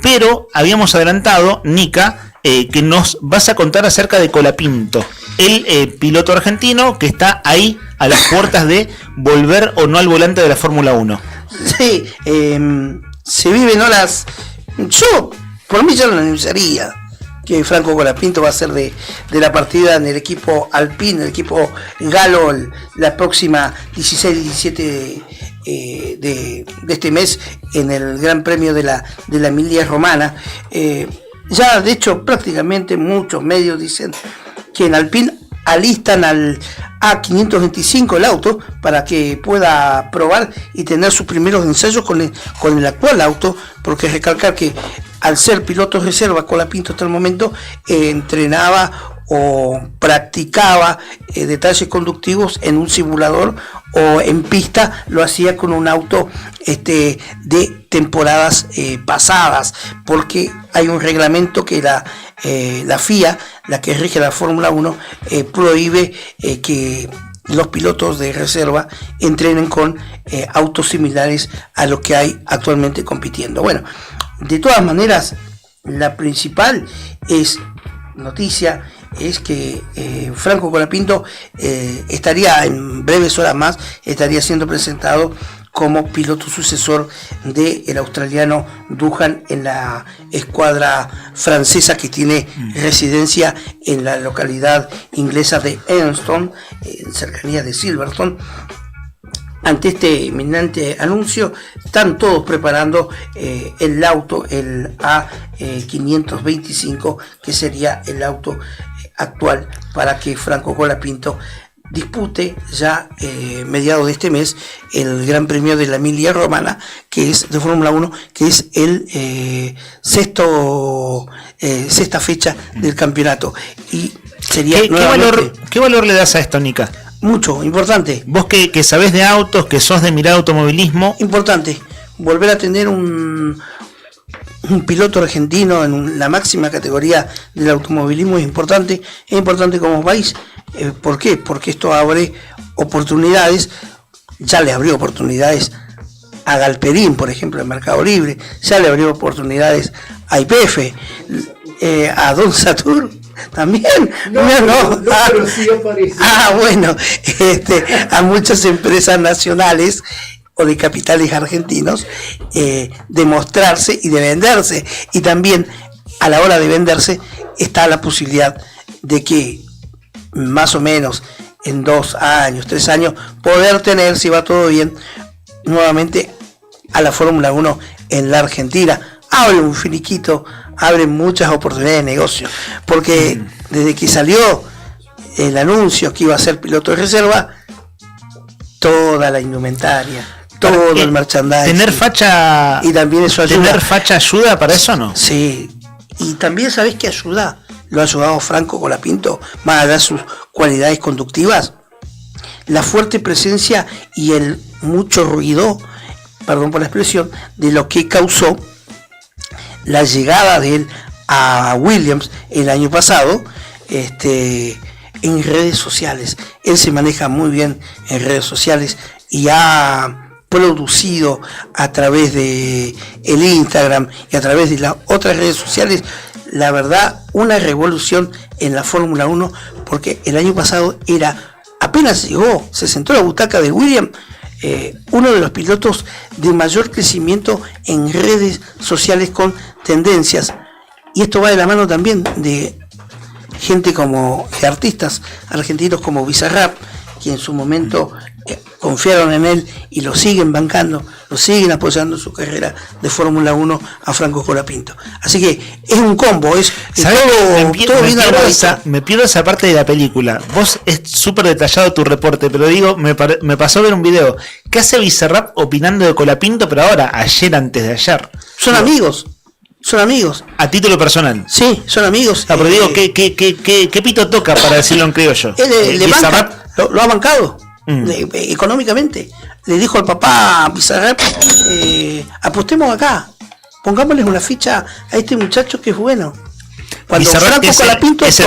Pero habíamos adelantado, Nica, que nos vas a contar acerca de Colapinto, el piloto argentino que está ahí a las puertas de volver o no al volante de la Fórmula 1. Sí, se viven horas. Yo, por mí, ya lo anunciaría que Franco Colapinto va a ser de la partida en el equipo Alpine, el equipo Galo, la próxima 16 y 17 de este mes en el Gran Premio de la Emilia Romana. Ya, de hecho, prácticamente muchos medios dicen que en Alpine alistan al A525 el auto para que pueda probar y tener sus primeros ensayos con el actual auto, porque recalcar que al ser piloto reserva, Colapinto hasta el momento entrenaba o practicaba detalles conductivos en un simulador o en pista, lo hacía con un auto de temporadas pasadas, porque hay un reglamento que la FIA, la que rige la Fórmula 1, prohíbe que los pilotos de reserva entrenen con autos similares a los que hay actualmente compitiendo. Bueno, de todas maneras, la principal noticia es que Franco Colapinto estaría en breves horas más, estaría siendo presentado como piloto sucesor del australiano Doohan en la escuadra francesa que tiene residencia en la localidad inglesa de Evanston, en cercanía de Silverstone. Ante este inminente anuncio, están todos preparando el auto, el A525, que sería el auto actual para que Franco Colapinto dispute ya mediados de este mes el Gran Premio de la Emilia Romana, que es de Fórmula 1, que es el sexta fecha del campeonato. Y sería ¿Qué valor le das a esto, Nica? Mucho, importante. Vos que sabés de autos, que sos de mirar automovilismo. Importante, volver a tener un piloto argentino en la máxima categoría del automovilismo es importante como país. ¿Por qué? Porque esto abre oportunidades, ya le abrió oportunidades a Galperín, por ejemplo, en Mercado Libre, ya le abrió oportunidades a YPF, a Don Satur. También, pero sí aparece. Bueno, a muchas empresas nacionales o de capitales argentinos de mostrarse y de venderse, y también a la hora de venderse está la posibilidad de que más o menos en 2 años, 3 años, poder tener, si va todo bien, nuevamente a la Fórmula 1 en la Argentina. Abre un finiquito, abre muchas oportunidades de negocio, porque desde que salió el anuncio que iba a ser piloto de reserva, toda la indumentaria, todo el merchandising, tener facha, y también eso ayuda. ¿Tener facha ayuda para eso, no? Sí, y también sabés que ayuda, lo ha ayudado Franco Colapinto, más allá de sus cualidades conductivas, la fuerte presencia y el mucho ruido, perdón por la expresión, de lo que causó la llegada de él a Williams el año pasado, en redes sociales. Él se maneja muy bien en redes sociales y ha producido a través de el Instagram y a través de las otras redes sociales, la verdad, una revolución en la Fórmula 1, porque el año pasado apenas llegó, se sentó en la butaca de Williams, uno de los pilotos de mayor crecimiento en redes sociales con tendencias, y esto va de la mano también de gente de artistas argentinos como Bizarrap, que en su momento confiaron en él y lo siguen bancando, lo siguen apoyando en su carrera de Fórmula 1 a Franco Colapinto. Así que es un combo, es me pierdo esa parte de la película. Vos es súper detallado tu reporte, pero digo, me pasó a ver un video. ¿Qué hace Bizarrap opinando de Colapinto, pero ahora, ayer, antes de ayer? Son amigos. A título personal. Sí, son amigos. Pero digo, ¿qué pito toca, para decirlo en criollo? Le banca, lo ha bancado económicamente. Le dijo al papá Bizarrap, apostemos acá, pongámosles una ficha a este muchacho que es bueno. Cuando Bizarrap es el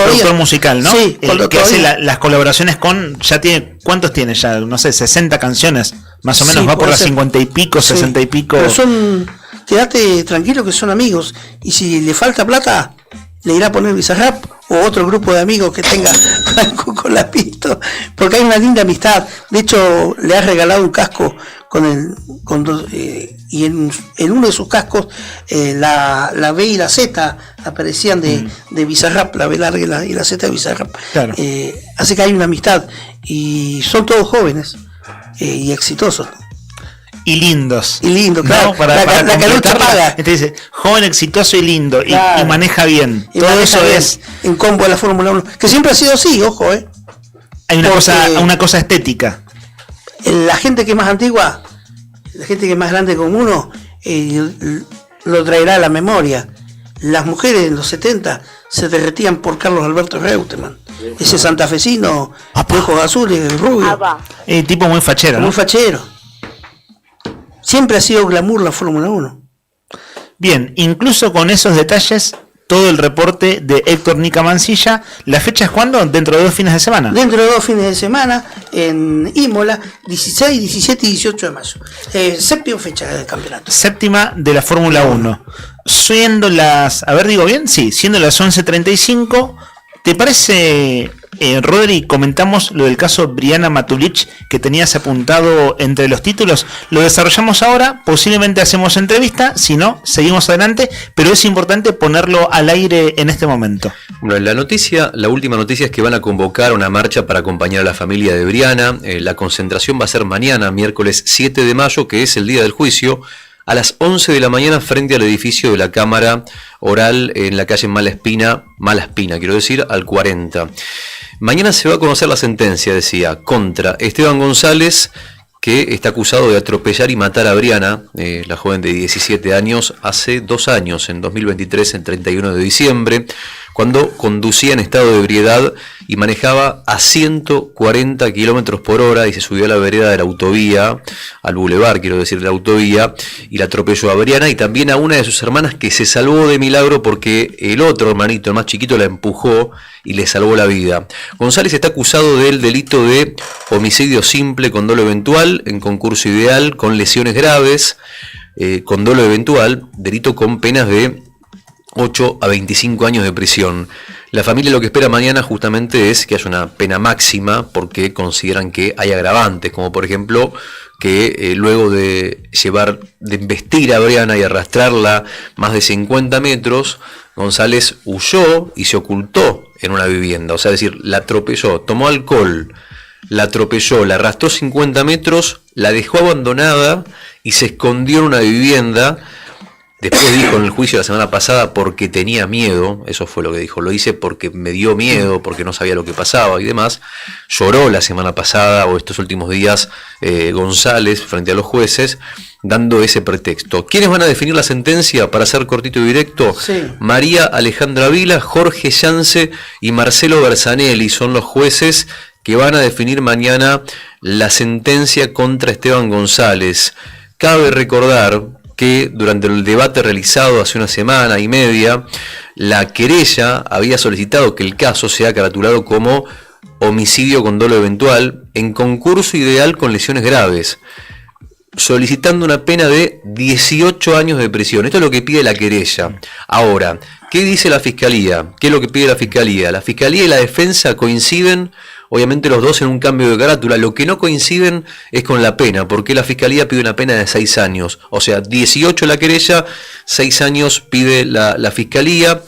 productor musical, ¿no? Sí, que hace las colaboraciones con, ya tiene, ¿cuántos tiene ya? No sé, 60 canciones, más o menos, sí, va por las 50 y pico, 60 y pico. Pero quédate tranquilo que son amigos, y si le falta plata, le irá a poner Bizarrap o otro grupo de amigos que tenga Franco Colapinto, porque hay una linda amistad. De hecho, le ha regalado un casco y en uno de sus cascos la B y la Z aparecían de Bizarrap, la B larga y la Z de Bizarrap. Claro. Así que hay una amistad, y son todos jóvenes y exitosos. Y lindos. Y lindo, claro. ¿No? Para la calucha paga. Este dice, joven, exitoso y lindo. Claro. Y maneja bien. Y todo maneja eso bien, es en combo de la Fórmula 1. Que siempre ha sido así, ojo, Hay una cosa estética. La gente que es más antigua, la gente que es más grande como uno, lo traerá a la memoria. Las mujeres en los 70 se derretían por Carlos Alberto Reutemann. Ese santafesino, de ojos azules, rubio. Tipo muy fachero, ¿no? Muy fachero. Siempre ha sido glamour la Fórmula 1. Bien, incluso con esos detalles, todo el reporte de Héctor Nica Mancilla. ¿La fecha es cuándo? ¿Dentro de 2 fines de semana? Dentro de 2 fines de semana, en Imola, 16, 17 y 18 de mayo. Séptima fecha del campeonato. Séptima de la Fórmula 1. Siendo las... A ver, ¿digo bien? Sí, siendo las 11:35. ¿Te parece, Rodri, comentamos lo del caso Briana Matulich que tenías apuntado entre los títulos? Lo desarrollamos ahora, posiblemente hacemos entrevista, si no, seguimos adelante, pero es importante ponerlo al aire en este momento. Bueno, la última noticia es que van a convocar una marcha para acompañar a la familia de Briana. La concentración va a ser mañana, miércoles 7 de mayo, que es el día del juicio, a las 11 de la mañana frente al edificio de la Cámara Oral en la calle Malaspina, quiero decir, al 40. Mañana se va a conocer la sentencia, decía, contra Esteban González, que está acusado de atropellar y matar a Briana, la joven de 17 años, hace 2 años, en 2023, el 31 de diciembre, cuando conducía en estado de ebriedad y manejaba a 140 kilómetros por hora y se subió a la vereda de la autovía, al bulevar, quiero decir, de la autovía, y la atropelló a Briana y también a una de sus hermanas, que se salvó de milagro porque el otro hermanito, el más chiquito, la empujó y le salvó la vida. González está acusado del delito de homicidio simple con dolo eventual, en concurso ideal, con lesiones graves, con dolo eventual, delito con penas de 8 a 25 años de prisión. La familia lo que espera mañana justamente es que haya una pena máxima, porque consideran que hay agravantes, como por ejemplo que luego de embestir a Briana y arrastrarla más de 50 metros, González huyó y se ocultó en una vivienda. O sea, es decir, la atropelló, tomó alcohol, la atropelló, la arrastró 50 metros, la dejó abandonada y se escondió en una vivienda. Después dijo en el juicio la semana pasada, porque tenía miedo, eso fue lo que dijo, lo hice porque me dio miedo, porque no sabía lo que pasaba y demás. Lloró la semana pasada o estos últimos días González frente a los jueces, dando ese pretexto. ¿Quiénes van a definir la sentencia? Para ser cortito y directo, sí. María Alejandra Vila, Jorge Yance y Marcelo Bersanelli son los jueces que van a definir mañana la sentencia contra Esteban González. Cabe recordar que durante el debate realizado hace una semana y media, la querella había solicitado que el caso sea caratulado como homicidio con dolo eventual en concurso ideal con lesiones graves, solicitando una pena de 18 años de prisión. Esto es lo que pide la querella. Ahora, ¿qué dice la Fiscalía? ¿Qué es lo que pide la Fiscalía? La Fiscalía y la defensa coinciden, obviamente los dos, en un cambio de carátula. Lo que no coinciden es con la pena, porque la Fiscalía pide una pena de 6 años. O sea, 18 la querella, 6 años pide la Fiscalía.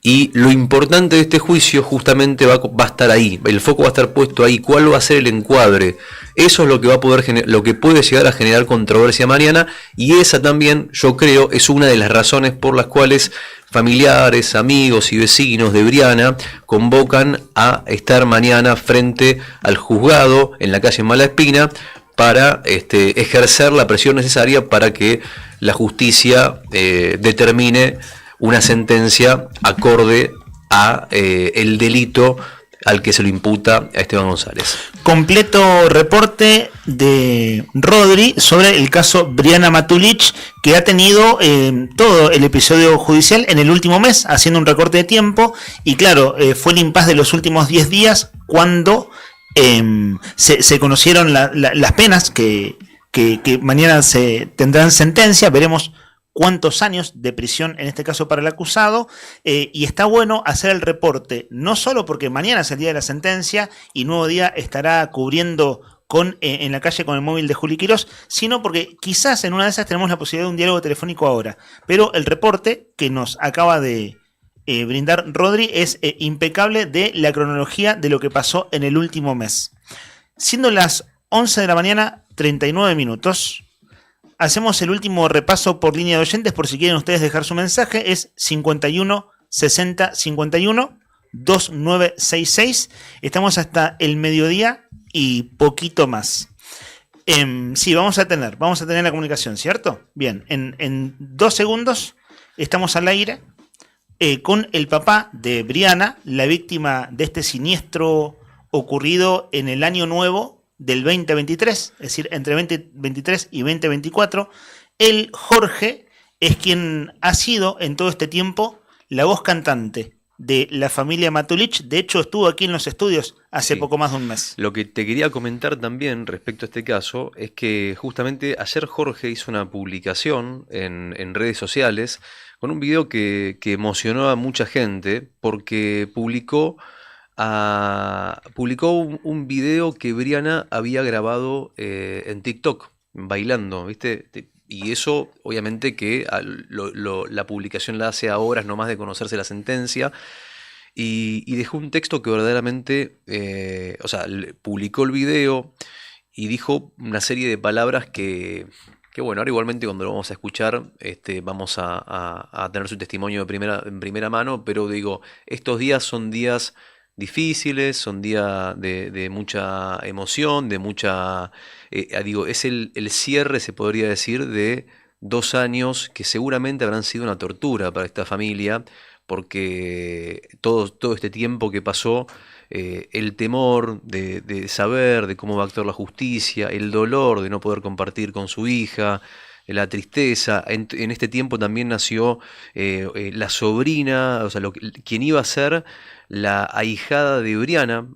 Y lo importante de este juicio justamente va a estar ahí, el foco va a estar puesto ahí, cuál va a ser el encuadre. Eso es lo que va a poder lo que puede llegar a generar controversia mañana, y esa también, yo creo, es una de las razones por las cuales familiares, amigos y vecinos de Briana convocan a estar mañana frente al juzgado en la calle Malaspina para ejercer la presión necesaria para que la justicia determine una sentencia acorde a el delito al que se lo imputa a Esteban González. Completo reporte de Rodri sobre el caso Briana Matulich, que ha tenido todo el episodio judicial en el último mes, haciendo un recorte de tiempo, y claro, fue el impasse de los últimos 10 días cuando se conocieron las penas que mañana se tendrán sentencia. Veremos cuántos años de prisión, en este caso para el acusado, y está bueno hacer el reporte, no solo porque mañana es el día de la sentencia y Nuevo Día estará cubriendo en la calle con el móvil de Juli Quirós, sino porque quizás en una de esas tenemos la posibilidad de un diálogo telefónico ahora, pero el reporte que nos acaba de brindar Rodri es impecable de la cronología de lo que pasó en el último mes. Siendo las 11 de la mañana, 39 minutos, hacemos el último repaso por línea de oyentes, por si quieren ustedes dejar su mensaje. Es 51 60 51 2966. Estamos hasta el mediodía y poquito más. Sí, vamos a tener la comunicación, ¿cierto? Bien, en 2 segundos estamos al aire con el papá de Briana, la víctima de este siniestro ocurrido en el año nuevo del 2023, es decir, entre 2023 y 2024. Él, Jorge, es quien ha sido en todo este tiempo la voz cantante de la familia Matulich. De hecho, estuvo aquí en los estudios hace poco más de un mes. Lo que te quería comentar también respecto a este caso es que justamente ayer Jorge hizo una publicación en redes sociales con un video que emocionó a mucha gente, porque publicó un video que Briana había grabado en TikTok, bailando, ¿viste? Y eso, obviamente, que la publicación la hace a horas nomás de conocerse la sentencia, y dejó un texto que verdaderamente, publicó el video y dijo una serie de palabras que bueno, ahora igualmente cuando lo vamos a escuchar, vamos a tener su testimonio en primera mano, pero digo, estos días son días difíciles, son días de mucha emoción, de mucha... es el cierre, se podría decir, de 2 años que seguramente habrán sido una tortura para esta familia, porque todo este tiempo que pasó, el temor de saber de cómo va a actuar la justicia, el dolor de no poder compartir con su hija, la tristeza. En este tiempo también nació la sobrina, quien iba a ser la ahijada de Briana.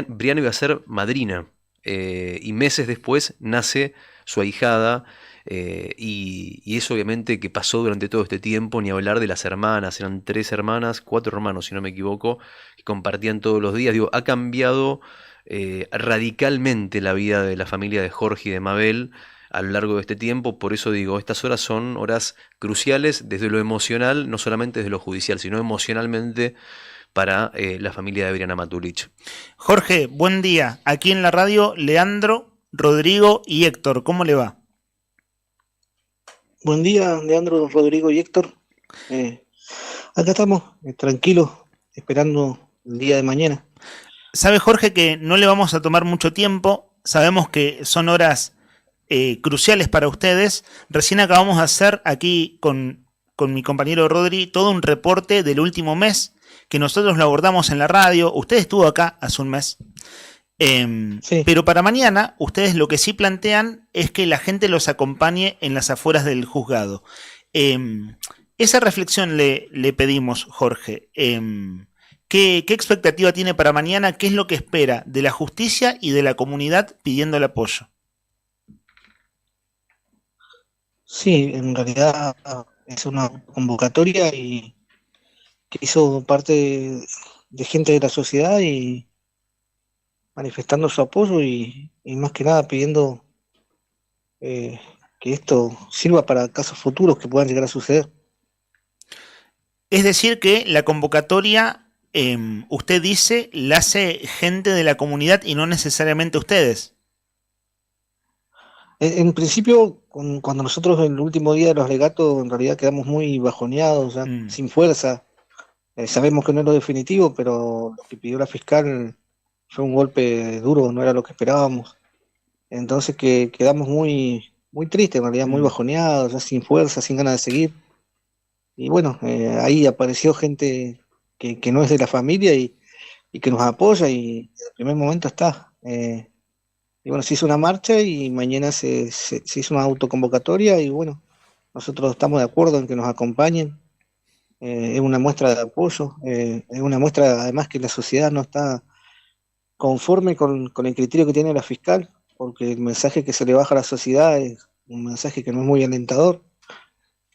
Briana iba a ser madrina, y meses después nace su ahijada, y eso obviamente que pasó durante todo este tiempo, ni hablar de las hermanas. Eran 4 hermanos si no me equivoco, que compartían todos los días. Ha cambiado radicalmente la vida de la familia de Jorge y de Mabel a lo largo de este tiempo. Por eso digo, estas horas son horas cruciales desde lo emocional, no solamente desde lo judicial, sino emocionalmente para la familia de Briana Matulich. Jorge, buen día. Aquí en la radio, Leandro, Rodrigo y Héctor. ¿Cómo le va? Buen día, Leandro, Rodrigo y Héctor. Acá estamos, tranquilos, esperando el día de mañana. Sabe, Jorge, que no le vamos a tomar mucho tiempo. Sabemos que son horas cruciales para ustedes. Recién acabamos de hacer aquí con mi compañero Rodri todo un reporte del último mes, que nosotros lo abordamos en la radio. Usted estuvo acá hace un mes. Sí. Pero para mañana, ustedes lo que sí plantean es que la gente los acompañe en las afueras del juzgado. Esa reflexión le pedimos, Jorge. ¿Qué expectativa tiene para mañana? ¿Qué es lo que espera de la justicia y de la comunidad pidiendo el apoyo? Sí, en realidad es una convocatoria y que hizo parte de gente de la sociedad y manifestando su apoyo y más que nada pidiendo que esto sirva para casos futuros que puedan llegar a suceder. Es decir que la convocatoria, usted dice, la hace gente de la comunidad y no necesariamente ustedes. En principio, cuando nosotros en el último día de los alegatos en realidad quedamos muy bajoneados, ya, sin fuerza. Sabemos que no es lo definitivo, pero lo que pidió la fiscal fue un golpe duro, no era lo que esperábamos. Entonces quedamos muy, muy tristes, en realidad muy bajoneados, ya sin fuerza, sin ganas de seguir. Y bueno, ahí apareció gente que no es de la familia y que nos apoya, y desde el primer momento está. Y bueno, se hizo una marcha y mañana se hizo una autoconvocatoria, y bueno, nosotros estamos de acuerdo en que nos acompañen. Es una muestra de apoyo, es una muestra además que la sociedad no está conforme con el criterio que tiene la fiscal, porque el mensaje que se le baja a la sociedad es un mensaje que no es muy alentador.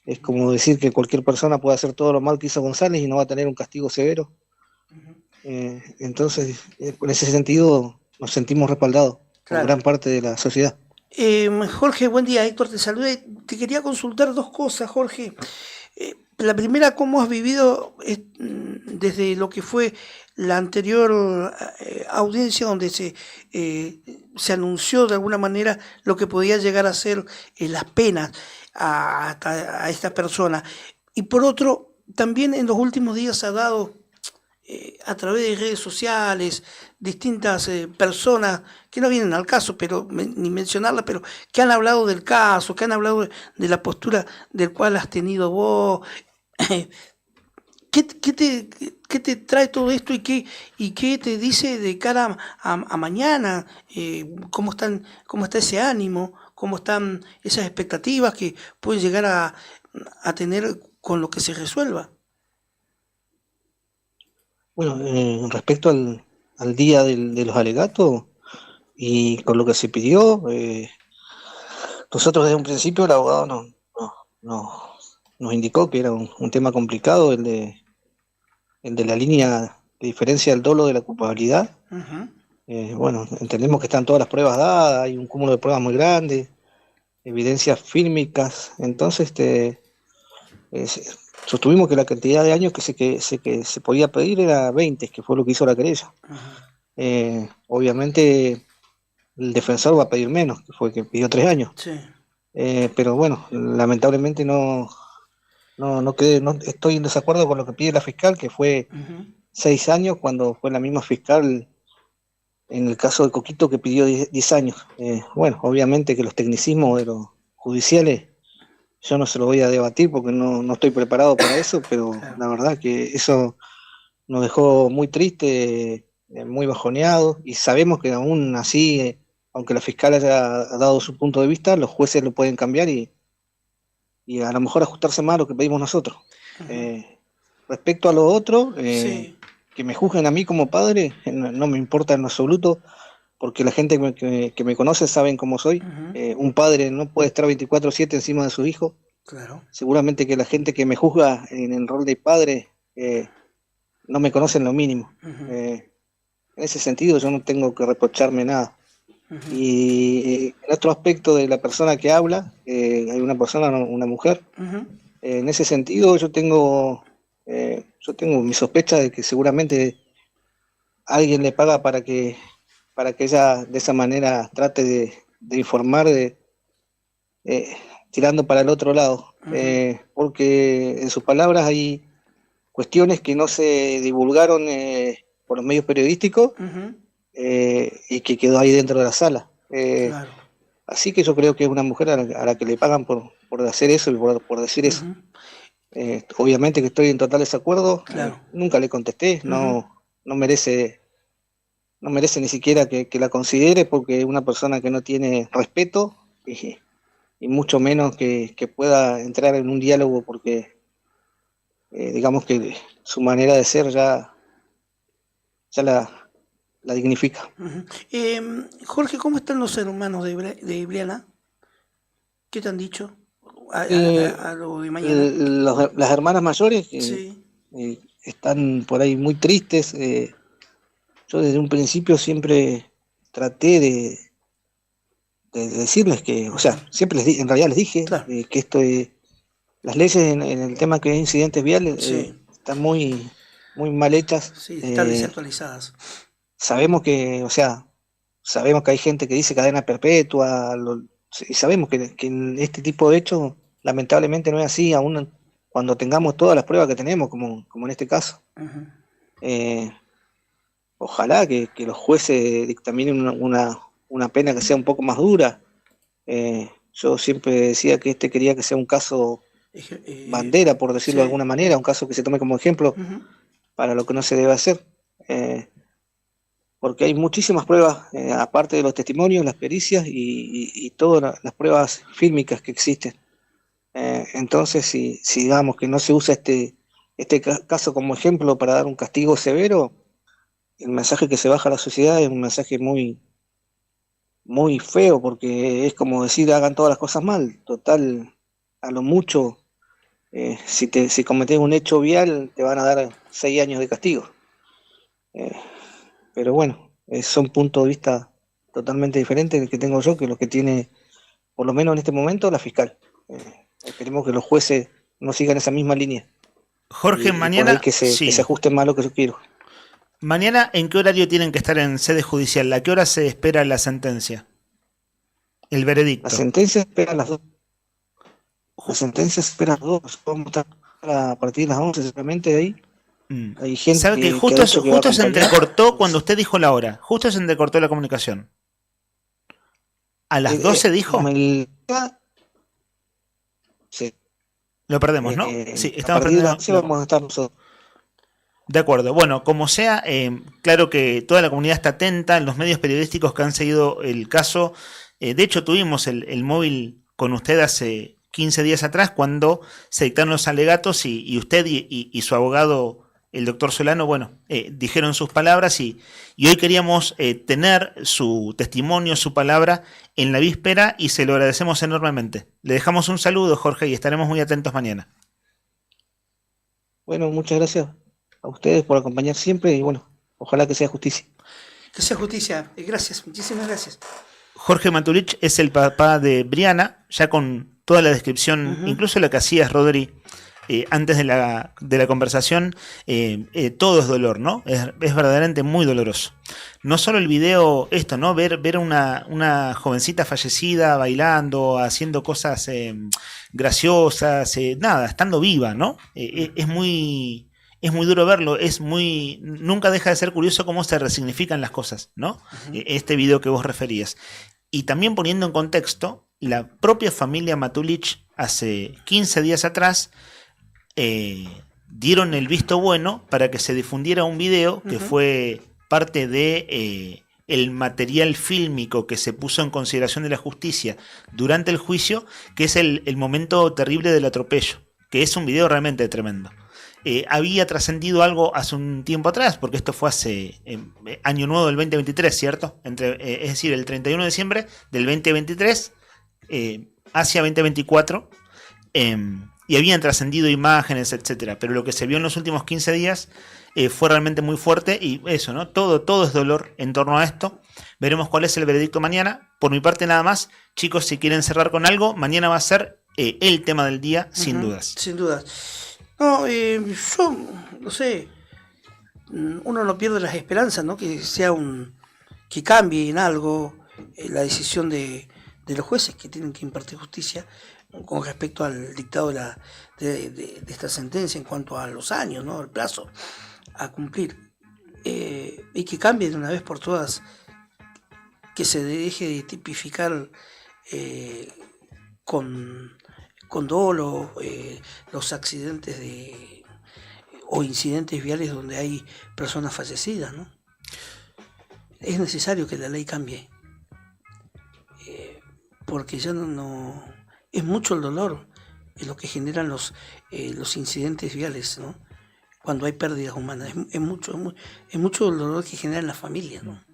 Es como decir que cualquier persona puede hacer todo lo mal que hizo González y no va a tener un castigo severo. Entonces, en ese sentido, nos sentimos respaldados por gran parte de la sociedad. Jorge, buen día. Héctor te saluda. Te quería consultar dos cosas, Jorge. La primera, ¿cómo has vivido desde lo que fue la anterior audiencia donde se anunció de alguna manera lo que podía llegar a ser las penas a esta persona? Y por otro, también en los últimos días ha dado a través de redes sociales distintas personas que no vienen al caso, pero ni mencionarlas, pero que han hablado del caso, que han hablado de la postura del cual has tenido vos. ¿Qué te trae todo esto y qué te dice de cara a mañana? ¿Cómo está ese ánimo? ¿Cómo están esas expectativas que pueden llegar a tener con lo que se resuelva? Bueno, respecto al día de los alegatos y con lo que se pidió, nosotros desde un principio el abogado nos indicó que era un tema complicado, el de la línea de diferencia del dolo de la culpabilidad. Bueno, entendemos que están todas las pruebas dadas, hay un cúmulo de pruebas muy grande, evidencias fílmicas, entonces sostuvimos que la cantidad de años que se podía pedir era 20, que fue lo que hizo la querella. Obviamente el defensor va a pedir menos, que fue que pidió 3 años. Sí. Pero bueno, lamentablemente no estoy en desacuerdo con lo que pide la fiscal, que fue 6 años, cuando fue la misma fiscal en el caso de Coquito que pidió 10 años. Bueno, obviamente que los tecnicismos de los judiciales yo no se lo voy a debatir porque no estoy preparado para eso, pero la verdad que eso nos dejó muy tristes, muy bajoneados, y sabemos que aún así, aunque la fiscal haya dado su punto de vista, los jueces lo pueden cambiar y a lo mejor ajustarse más a lo que pedimos nosotros. Respecto a lo otro, que me juzguen a mí como padre, no me importa en absoluto, porque la gente que me conoce saben cómo soy. Un padre no puede estar 24/7 encima de su hijo. Claro. Seguramente que la gente que me juzga en el rol de padre no me conoce en lo mínimo. En ese sentido yo no tengo que reprocharme nada. Y en otro aspecto de la persona que habla, hay una persona, una mujer. En ese sentido yo tengo mi sospecha de que seguramente alguien le paga para que ella de esa manera trate de informar, tirando para el otro lado, porque en sus palabras hay cuestiones que no se divulgaron por los medios periodísticos y que quedó ahí dentro de la sala. Claro. Así que yo creo que es una mujer a la que le pagan por hacer eso y por decir eso. Obviamente que estoy en total desacuerdo. Claro. Nunca le contesté, no merece ni siquiera que la considere, porque es una persona que no tiene respeto y mucho menos que pueda entrar en un diálogo, porque digamos que su manera de ser ya la dignifica. Jorge, ¿cómo están los hermanos de Ibriana? ¿Qué te han dicho a lo de mañana? Las hermanas mayores Sí. Están por ahí muy tristes. Yo desde un principio siempre traté de decirles que, o sea, siempre en realidad les dije que esto las leyes en el tema que es incidentes viales están muy mal hechas. Sí, están desactualizadas. Sabemos que hay gente que dice cadena perpetua, y sabemos que en este tipo de hechos lamentablemente no es así, aún cuando tengamos todas las pruebas que tenemos, como en este caso. Uh-huh. Ojalá que los jueces dictaminen una pena que sea un poco más dura. Yo siempre decía que quería que sea un caso bandera, por decirlo de alguna manera, un caso que se tome como ejemplo para lo que no se debe hacer. Porque hay muchísimas pruebas, aparte de los testimonios, las pericias y todas las pruebas fílmicas que existen. Entonces, si digamos que no se usa este caso como ejemplo para dar un castigo severo, el mensaje que se baja a la sociedad es un mensaje muy, muy feo, porque es como decir hagan todas las cosas mal. Total, a lo mucho, si cometés un hecho vial, te van a dar 6 años de castigo. Pero bueno, son puntos de vista totalmente diferentes que tengo yo que los que tiene, por lo menos en este momento, la fiscal. Esperemos que los jueces no sigan esa misma línea. Jorge, mañana que se ajusten más a lo que yo quiero. Mañana, ¿en qué horario tienen que estar en sede judicial? ¿A qué hora se espera la sentencia? El veredicto. La sentencia espera a las 2. La sentencia espera a las 2. Vamos a estar a partir de las 11 seguramente de ahí. Hay gente ¿sabe que justo se entrecortó cuando usted dijo la hora? Justo se entrecortó la comunicación. ¿A las 12 dijo? Sí. Lo perdemos, ¿no? Sí, estamos perdiendo. Sí, vamos a estar nosotros. De acuerdo. Bueno, como sea, claro que toda la comunidad está atenta, los medios periodísticos que han seguido el caso. De hecho, tuvimos el móvil con usted hace 15 días atrás cuando se dictaron los alegatos y usted y su abogado, el doctor Solano, dijeron sus palabras y hoy queríamos tener su testimonio, su palabra en la víspera y se lo agradecemos enormemente. Le dejamos un saludo, Jorge, y estaremos muy atentos mañana. Bueno, muchas gracias a ustedes por acompañar siempre y ojalá que sea justicia. Que sea justicia. Gracias, muchísimas gracias. Jorge Matulich es el papá de Briana, ya con toda la descripción, incluso la que hacías, Rodri, antes de la conversación, todo es dolor, ¿no? Es verdaderamente muy doloroso. No solo el video, ¿no? Ver una jovencita fallecida bailando, haciendo cosas graciosas, estando viva, ¿no? Es muy duro verlo, nunca deja de ser curioso cómo se resignifican las cosas, ¿no? Este video que vos referías. Y también poniendo en contexto, la propia familia Matulich hace 15 días atrás dieron el visto bueno para que se difundiera un video que fue parte de el material fílmico que se puso en consideración de la justicia durante el juicio, que es el momento terrible del atropello, que es un video realmente tremendo. Había trascendido algo hace un tiempo atrás, porque esto fue hace año nuevo del 2023, ¿cierto? Es decir, el 31 de diciembre del 2023 hacia 2024, y habían trascendido imágenes, etcétera. Pero lo que se vio en los últimos 15 días fue realmente muy fuerte, y eso, ¿no? Todo es dolor en torno a esto. Veremos cuál es el veredicto mañana. Por mi parte nada más. Chicos, si quieren cerrar con algo, mañana va a ser el tema del día, sin dudas. Sin dudas. No, yo no sé, uno no pierde las esperanzas, ¿no? Que que cambie en algo la decisión de los jueces que tienen que impartir justicia con respecto al dictado de esta sentencia en cuanto a los años, ¿no? El plazo a cumplir, y que cambie de una vez por todas, que se deje de tipificar con dolo los accidentes o incidentes viales donde hay personas fallecidas, ¿no? Es necesario que la ley cambie, porque ya no es mucho el dolor, es lo que generan los incidentes viales, ¿no? Cuando hay pérdidas humanas, es mucho el dolor que generan las familias, ¿no?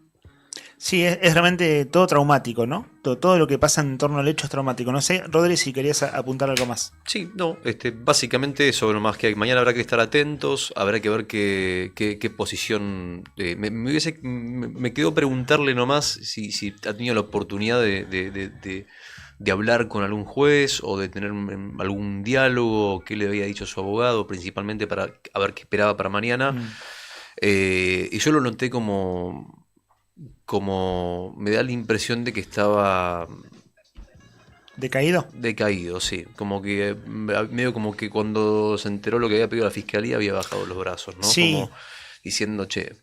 Sí, es realmente todo traumático, ¿no? Todo lo que pasa en torno al hecho es traumático. No sé, Rodri, si querías apuntar algo más. Sí, no, básicamente eso, nomás que mañana habrá que estar atentos, habrá que ver qué posición. Me quedó preguntarle nomás si ha tenido la oportunidad de hablar con algún juez o de tener algún diálogo, qué le había dicho su abogado, principalmente para a ver qué esperaba para mañana. Y yo lo noté como me da la impresión de que estaba... ¿Decaído? Decaído, sí. Como que medio como que cuando se enteró lo que había pedido la fiscalía había bajado los brazos, ¿no? Sí. Como diciendo, che,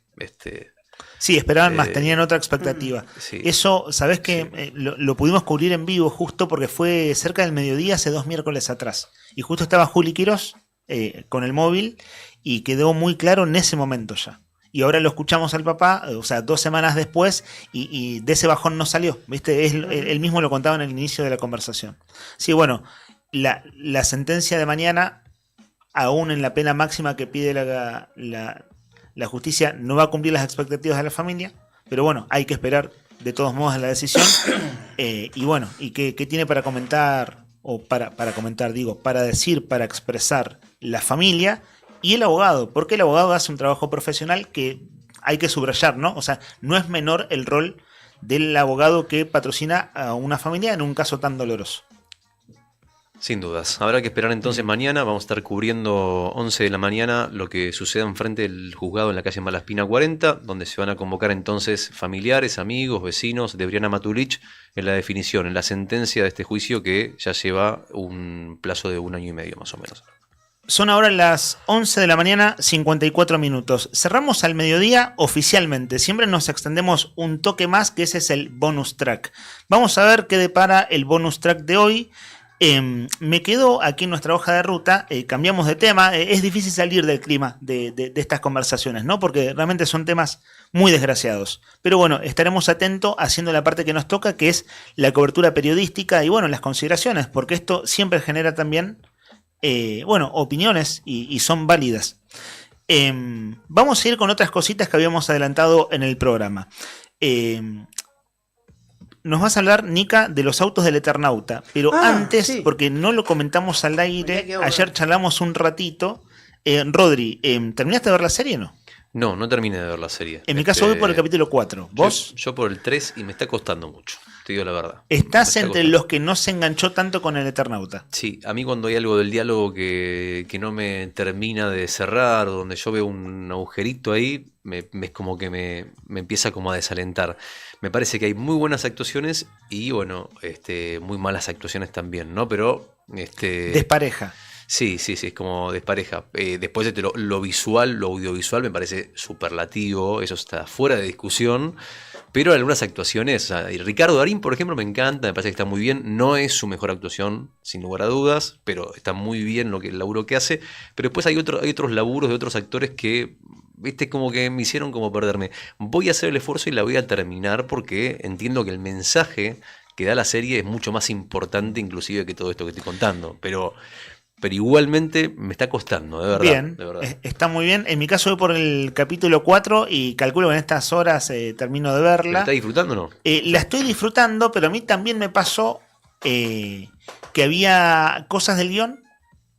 Sí, esperaban más, tenían otra expectativa. Sí. Eso, ¿sabés qué? Lo pudimos cubrir en vivo justo porque fue cerca del mediodía, hace 2 miércoles atrás. Y justo estaba Juli Quirós con el móvil y quedó muy claro en ese momento ya. Y ahora lo escuchamos al papá, o sea, 2 semanas después, y de ese bajón no salió, ¿viste? Él mismo lo contaba en el inicio de la conversación. Sí, bueno, la sentencia de mañana, aún en la pena máxima que pide la justicia, no va a cumplir las expectativas de la familia, pero bueno, hay que esperar de todos modos a la decisión. Y bueno, ¿y qué tiene para comentar, o para comentar, digo, para decir, para expresar la familia y el abogado? Porque el abogado hace un trabajo profesional que hay que subrayar, ¿no? O sea, no es menor el rol del abogado que patrocina a una familia en un caso tan doloroso. Sin dudas. Habrá que esperar entonces mañana. Vamos a estar cubriendo 11 de la mañana lo que suceda enfrente del juzgado en la calle Malaspina 40, donde se van a convocar entonces familiares, amigos, vecinos de Briana Matulich en la definición, en la sentencia de este juicio que ya lleva un plazo de 1 año y medio más o menos. Son ahora las 11 de la mañana, 54 minutos. Cerramos al mediodía oficialmente. Siempre nos extendemos un toque más, que ese es el bonus track. Vamos a ver qué depara el bonus track de hoy. Me quedo aquí en nuestra hoja de ruta, cambiamos de tema. Es difícil salir del clima de estas conversaciones, ¿no? Porque realmente son temas muy desgraciados. Pero bueno, estaremos atentos haciendo la parte que nos toca, que es la cobertura periodística y bueno, las consideraciones, porque esto siempre genera también... opiniones y son válidas. Vamos a ir con otras cositas que habíamos adelantado en el programa. Nos vas a hablar, Nica, de los autos del Eternauta, pero antes, sí, porque no lo comentamos al aire, ayer charlamos un ratito. Rodri, ¿terminaste de ver la serie o no? No, no terminé de ver la serie. En mi caso voy por el capítulo 4. ¿Vos? Yo por el 3 y me está costando mucho. Te digo la verdad. ¿Estás entre los que no se enganchó tanto con el Eternauta? Sí, a mí cuando hay algo del diálogo que no me termina de cerrar, donde yo veo un agujerito ahí, es como que me empieza como a desalentar. Me parece que hay muy buenas actuaciones y bueno, muy malas actuaciones también, ¿no? Pero despareja. Sí, es como despareja. Después de lo visual, lo audiovisual me parece superlativo, eso está fuera de discusión. Pero algunas actuaciones, o sea, Ricardo Darín, por ejemplo, me encanta, me parece que está muy bien. No es su mejor actuación, sin lugar a dudas, pero está muy bien el laburo que hace. Pero después hay otros laburos de otros actores que, viste, como que me hicieron como perderme. Voy a hacer el esfuerzo y la voy a terminar porque entiendo que el mensaje que da la serie es mucho más importante inclusive que todo esto que estoy contando. Pero igualmente me está costando, de verdad. Bien, de verdad. Está muy bien. En mi caso voy por el capítulo 4 y calculo que en estas horas termino de verla. ¿La estás disfrutando o no? La estoy disfrutando, pero a mí también me pasó que había cosas del guión,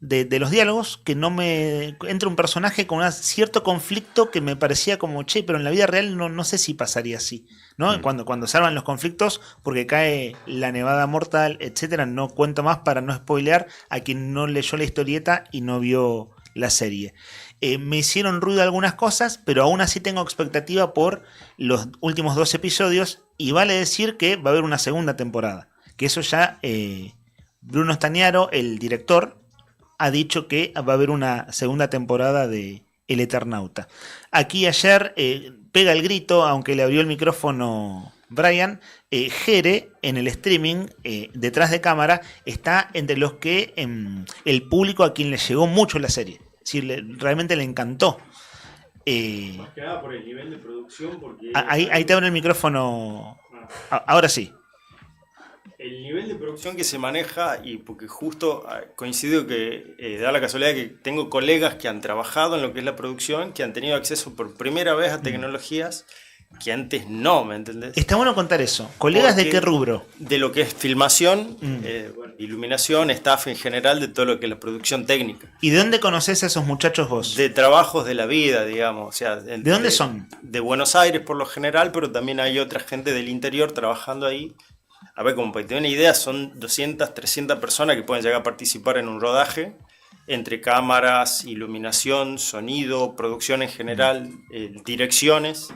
de los diálogos, que no me... Entra un personaje con un cierto conflicto que me parecía como, che, pero en la vida real no sé si pasaría así, ¿no? Cuando salvan los conflictos, porque cae la nevada mortal, etcétera. No cuento más para no spoilear a quien no leyó la historieta y no vio la serie. Me hicieron ruido algunas cosas, pero aún así tengo expectativa por los últimos 2 episodios y vale decir que va a haber una segunda temporada. Que eso ya Bruno Stagnaro, el director, ha dicho que va a haber una segunda temporada de El Eternauta. Aquí ayer pega el grito, aunque le abrió el micrófono Brian. Jere, en el streaming, detrás de cámara, está entre los que el público a quien le llegó mucho la serie. Es decir, realmente le encantó. Más que nada por el nivel de producción. Porque ahí te abre el micrófono. Ahora sí. El nivel de producción que se maneja, y porque justo coincido que da la casualidad que tengo colegas que han trabajado en lo que es la producción, que han tenido acceso por primera vez a tecnologías que antes no, ¿me entendés? Está bueno contar eso. ¿Colegas Porque de qué rubro? De lo que es filmación, iluminación, staff en general, de todo lo que es la producción técnica. ¿Y de dónde conoces a esos muchachos vos? De trabajos de la vida, digamos. O sea, ¿De dónde son? De Buenos Aires por lo general, pero también hay otra gente del interior trabajando ahí. A ver, como para que te den una idea, son 200, 300 personas que pueden llegar a participar en un rodaje, entre cámaras, iluminación, sonido, producción en general, direcciones,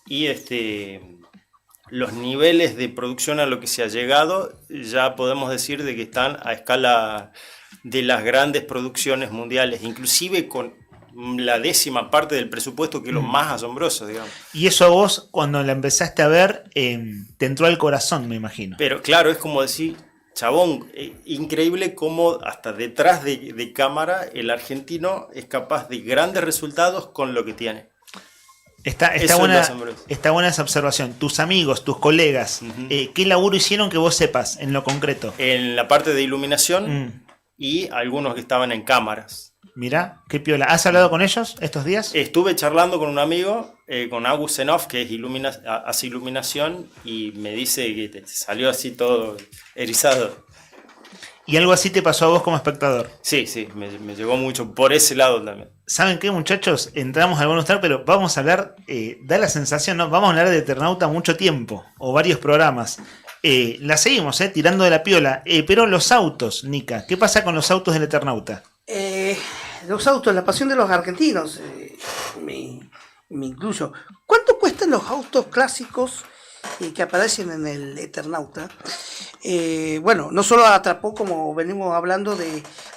y los niveles de producción a lo que se ha llegado, ya podemos decir de que están a escala de las grandes producciones mundiales, inclusive con la 10ª parte del presupuesto, que es lo más asombroso, digamos. Y eso a vos, cuando la empezaste a ver, te entró al corazón, me imagino. Pero claro, es como decir, chabón, increíble cómo hasta detrás de cámara el argentino es capaz de grandes resultados con lo que tiene. Está buena esa observación. Tus amigos, tus colegas, ¿qué laburo hicieron que vos sepas en lo concreto? En la parte de iluminación y algunos que estaban en cámaras. Mirá, qué piola. ¿Has hablado con ellos estos días? Estuve charlando con un amigo, con Agus Zenoff, que hace iluminación, y me dice que te salió así todo erizado. ¿Y algo así te pasó a vos como espectador? Sí, me llegó mucho por ese lado también. ¿Saben qué, muchachos? Entramos al bonus track, pero vamos a hablar, da la sensación, ¿no? Vamos a hablar de Eternauta mucho tiempo, o varios programas. La seguimos, tirando de la piola. Pero los autos, Nica, ¿qué pasa con los autos del Eternauta? Los autos, la pasión de los argentinos, me incluyo. ¿Cuánto cuestan los autos clásicos que aparecen en el Eternauta? Bueno, no solo atrapó, como venimos hablando,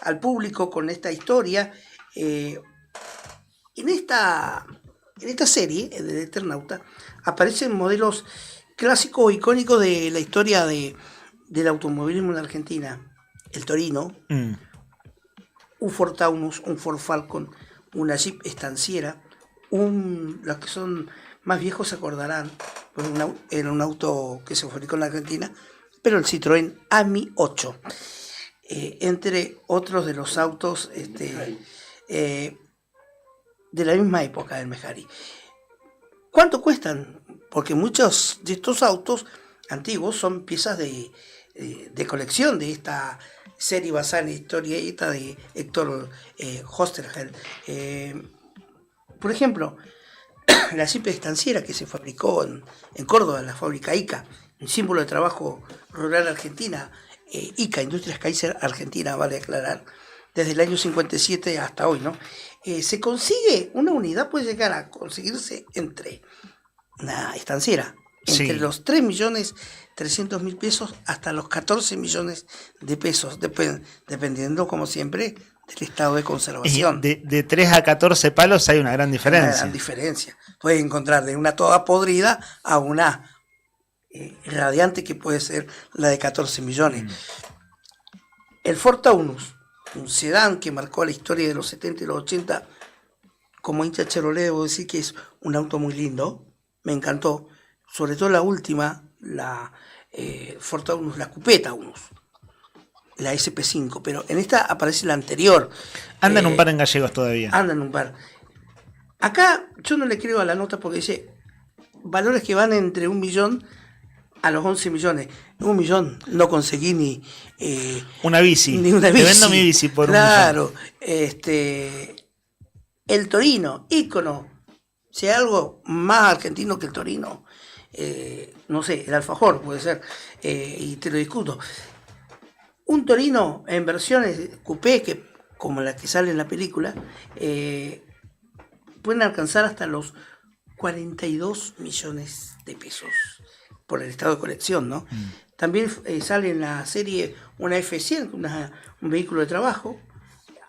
al público con esta historia. En esta serie del Eternauta aparecen modelos clásicos o icónicos de la historia del automovilismo en Argentina. El Torino, un Ford Taunus, un Ford Falcon, una Jeep estanciera, los que son más viejos se acordarán, era un auto que se fabricó en la Argentina, pero el Citroën AMI 8, entre otros de los autos de la misma época del Mejari. ¿Cuánto cuestan? Porque muchos de estos autos antiguos son piezas de colección de esta serie basada en la historieta de Héctor Oesterheld. Por ejemplo, la Jeep estanciera que se fabricó en Córdoba, en la fábrica ICA, un símbolo de trabajo rural argentina, ICA, Industrias Kaiser Argentina, vale aclarar, desde el año 57 hasta hoy, ¿no? Se consigue, una unidad puede llegar a conseguirse entre una estanciera, entre los 3.300.000 pesos hasta los 14 millones de pesos, dependiendo, como siempre, del estado de conservación. De 3 a 14 palos hay una gran diferencia. Una gran diferencia. Puedes encontrar de una toda podrida a una radiante, que puede ser la de 14 millones. El Ford Taunus, un sedán que marcó la historia de los 70 y los 80, como hincha Chevrolet debo decir que es un auto muy lindo, me encantó, sobre todo la última, la Ford Taunus, la Coupé Taunus, la SP5, pero en esta aparece la anterior. Andan un par en gallegos todavía. Andan un par. Acá yo no le creo a la nota porque dice valores que van entre 1 millón a los 11 millones. 1 millón no conseguí ni una bici. Ni una bici. Te vendo mi bici por claro, 1 millón. El Torino, ícono. Si hay algo más argentino que el Torino, no sé, el alfajor puede ser, y te lo discuto. Un Torino en versiones coupé, como la que sale en la película, pueden alcanzar hasta los 42 millones de pesos por el estado de colección, ¿no? También sale en la serie una F100, un vehículo de trabajo,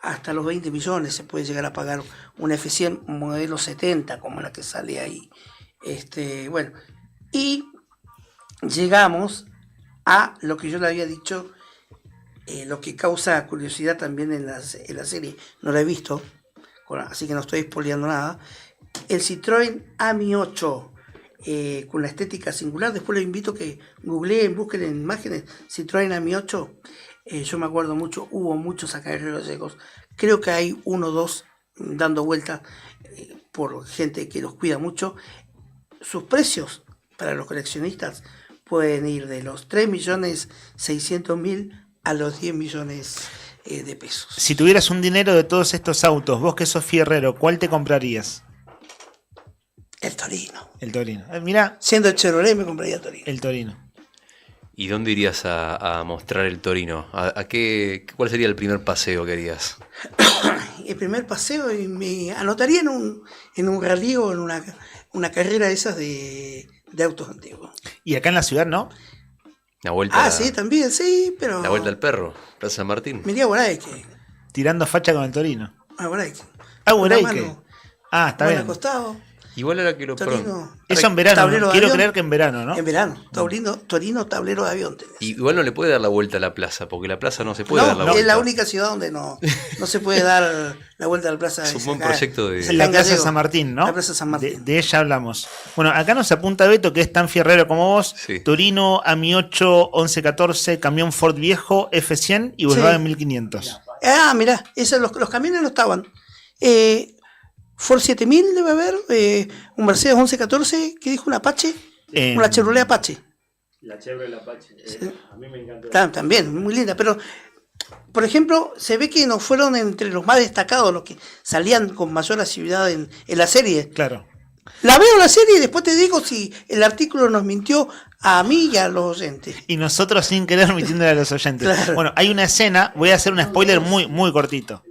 hasta los 20 millones se puede llegar a pagar una F100 modelo 70, como la que sale ahí. Bueno, y llegamos a lo que yo le había dicho, lo que causa curiosidad también en la serie, no la he visto, así que no estoy spoileando nada. El Citroën AMI 8, con la estética singular. Después les invito a que googleen, busquen en imágenes Citroën AMI 8. Yo me acuerdo mucho, hubo muchos acá en Río Gallegos. Creo que hay 1 o 2 dando vueltas por gente que los cuida mucho. Sus precios para los coleccionistas pueden ir de los 3.600.000 a los 10 millones de pesos. Si tuvieras un dinero de todos estos autos, vos que sos fierrero, ¿cuál te comprarías? El Torino. El Torino. Mirá. Siendo el Chevrolet me compraría el Torino. El Torino. ¿Y dónde irías a mostrar el Torino? ¿Cuál sería el primer paseo que harías? El primer paseo me anotaría en un rally o en una carrera de esas de autos antiguos. ¿Y acá en la ciudad no? La vuelta. Sí, también, sí, pero. La vuelta al perro, Plaza San Martín. Me iría a Guaraique. Tirando facha con el Torino. A Guaraique. Guaraique. Está bien. Acostado. Igual era que lo Torino. Eso en verano, ¿no? Quiero creer que en verano, ¿no? En verano. Torino, tablero de avión. Y igual no le puede dar la vuelta a la plaza, porque la plaza no se puede dar la vuelta. Es la única ciudad donde no se puede dar la vuelta a la plaza. Es un buen proyecto de... Es la Plaza San Martín, ¿no? La Plaza San Martín. De ella hablamos. Bueno, acá nos apunta Beto, que es tan fierrero como vos. Sí. Torino, AMI 8, 1114, camión Ford viejo, F100 y Volkswagen 1500. Mirá, los camiones no estaban. Ford 7000 debe haber, un Mercedes 1114, ¿qué dijo? ¿Un Apache? Una Chevrolet Apache. La Chevrolet Apache, a mí me encantó. También, muy linda, pero, por ejemplo, se ve que no fueron entre los más destacados los que salían con mayor asiduidad en la serie. Claro. La veo la serie y después te digo si el artículo nos mintió a mí y a los oyentes. Y nosotros sin querer mintiéndole a los oyentes. Claro. Bueno, hay una escena, voy a hacer un spoiler muy, muy cortito.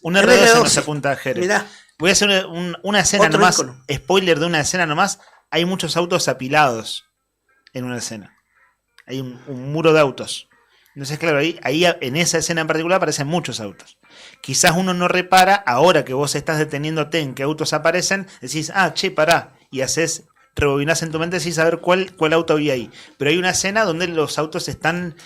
Un R12 nos apunta a Jerez. Mirá. Voy a hacer una escena Otro nomás, ícono. spoiler de una escena nomás. Hay muchos autos apilados en una escena. Hay un muro de autos. Entonces, claro, ahí en esa escena en particular aparecen muchos autos. Quizás uno no repara, ahora que vos estás deteniéndote en qué autos aparecen, decís, pará, y rebobinás en tu mente sin saber cuál auto había ahí. Pero hay una escena donde los autos están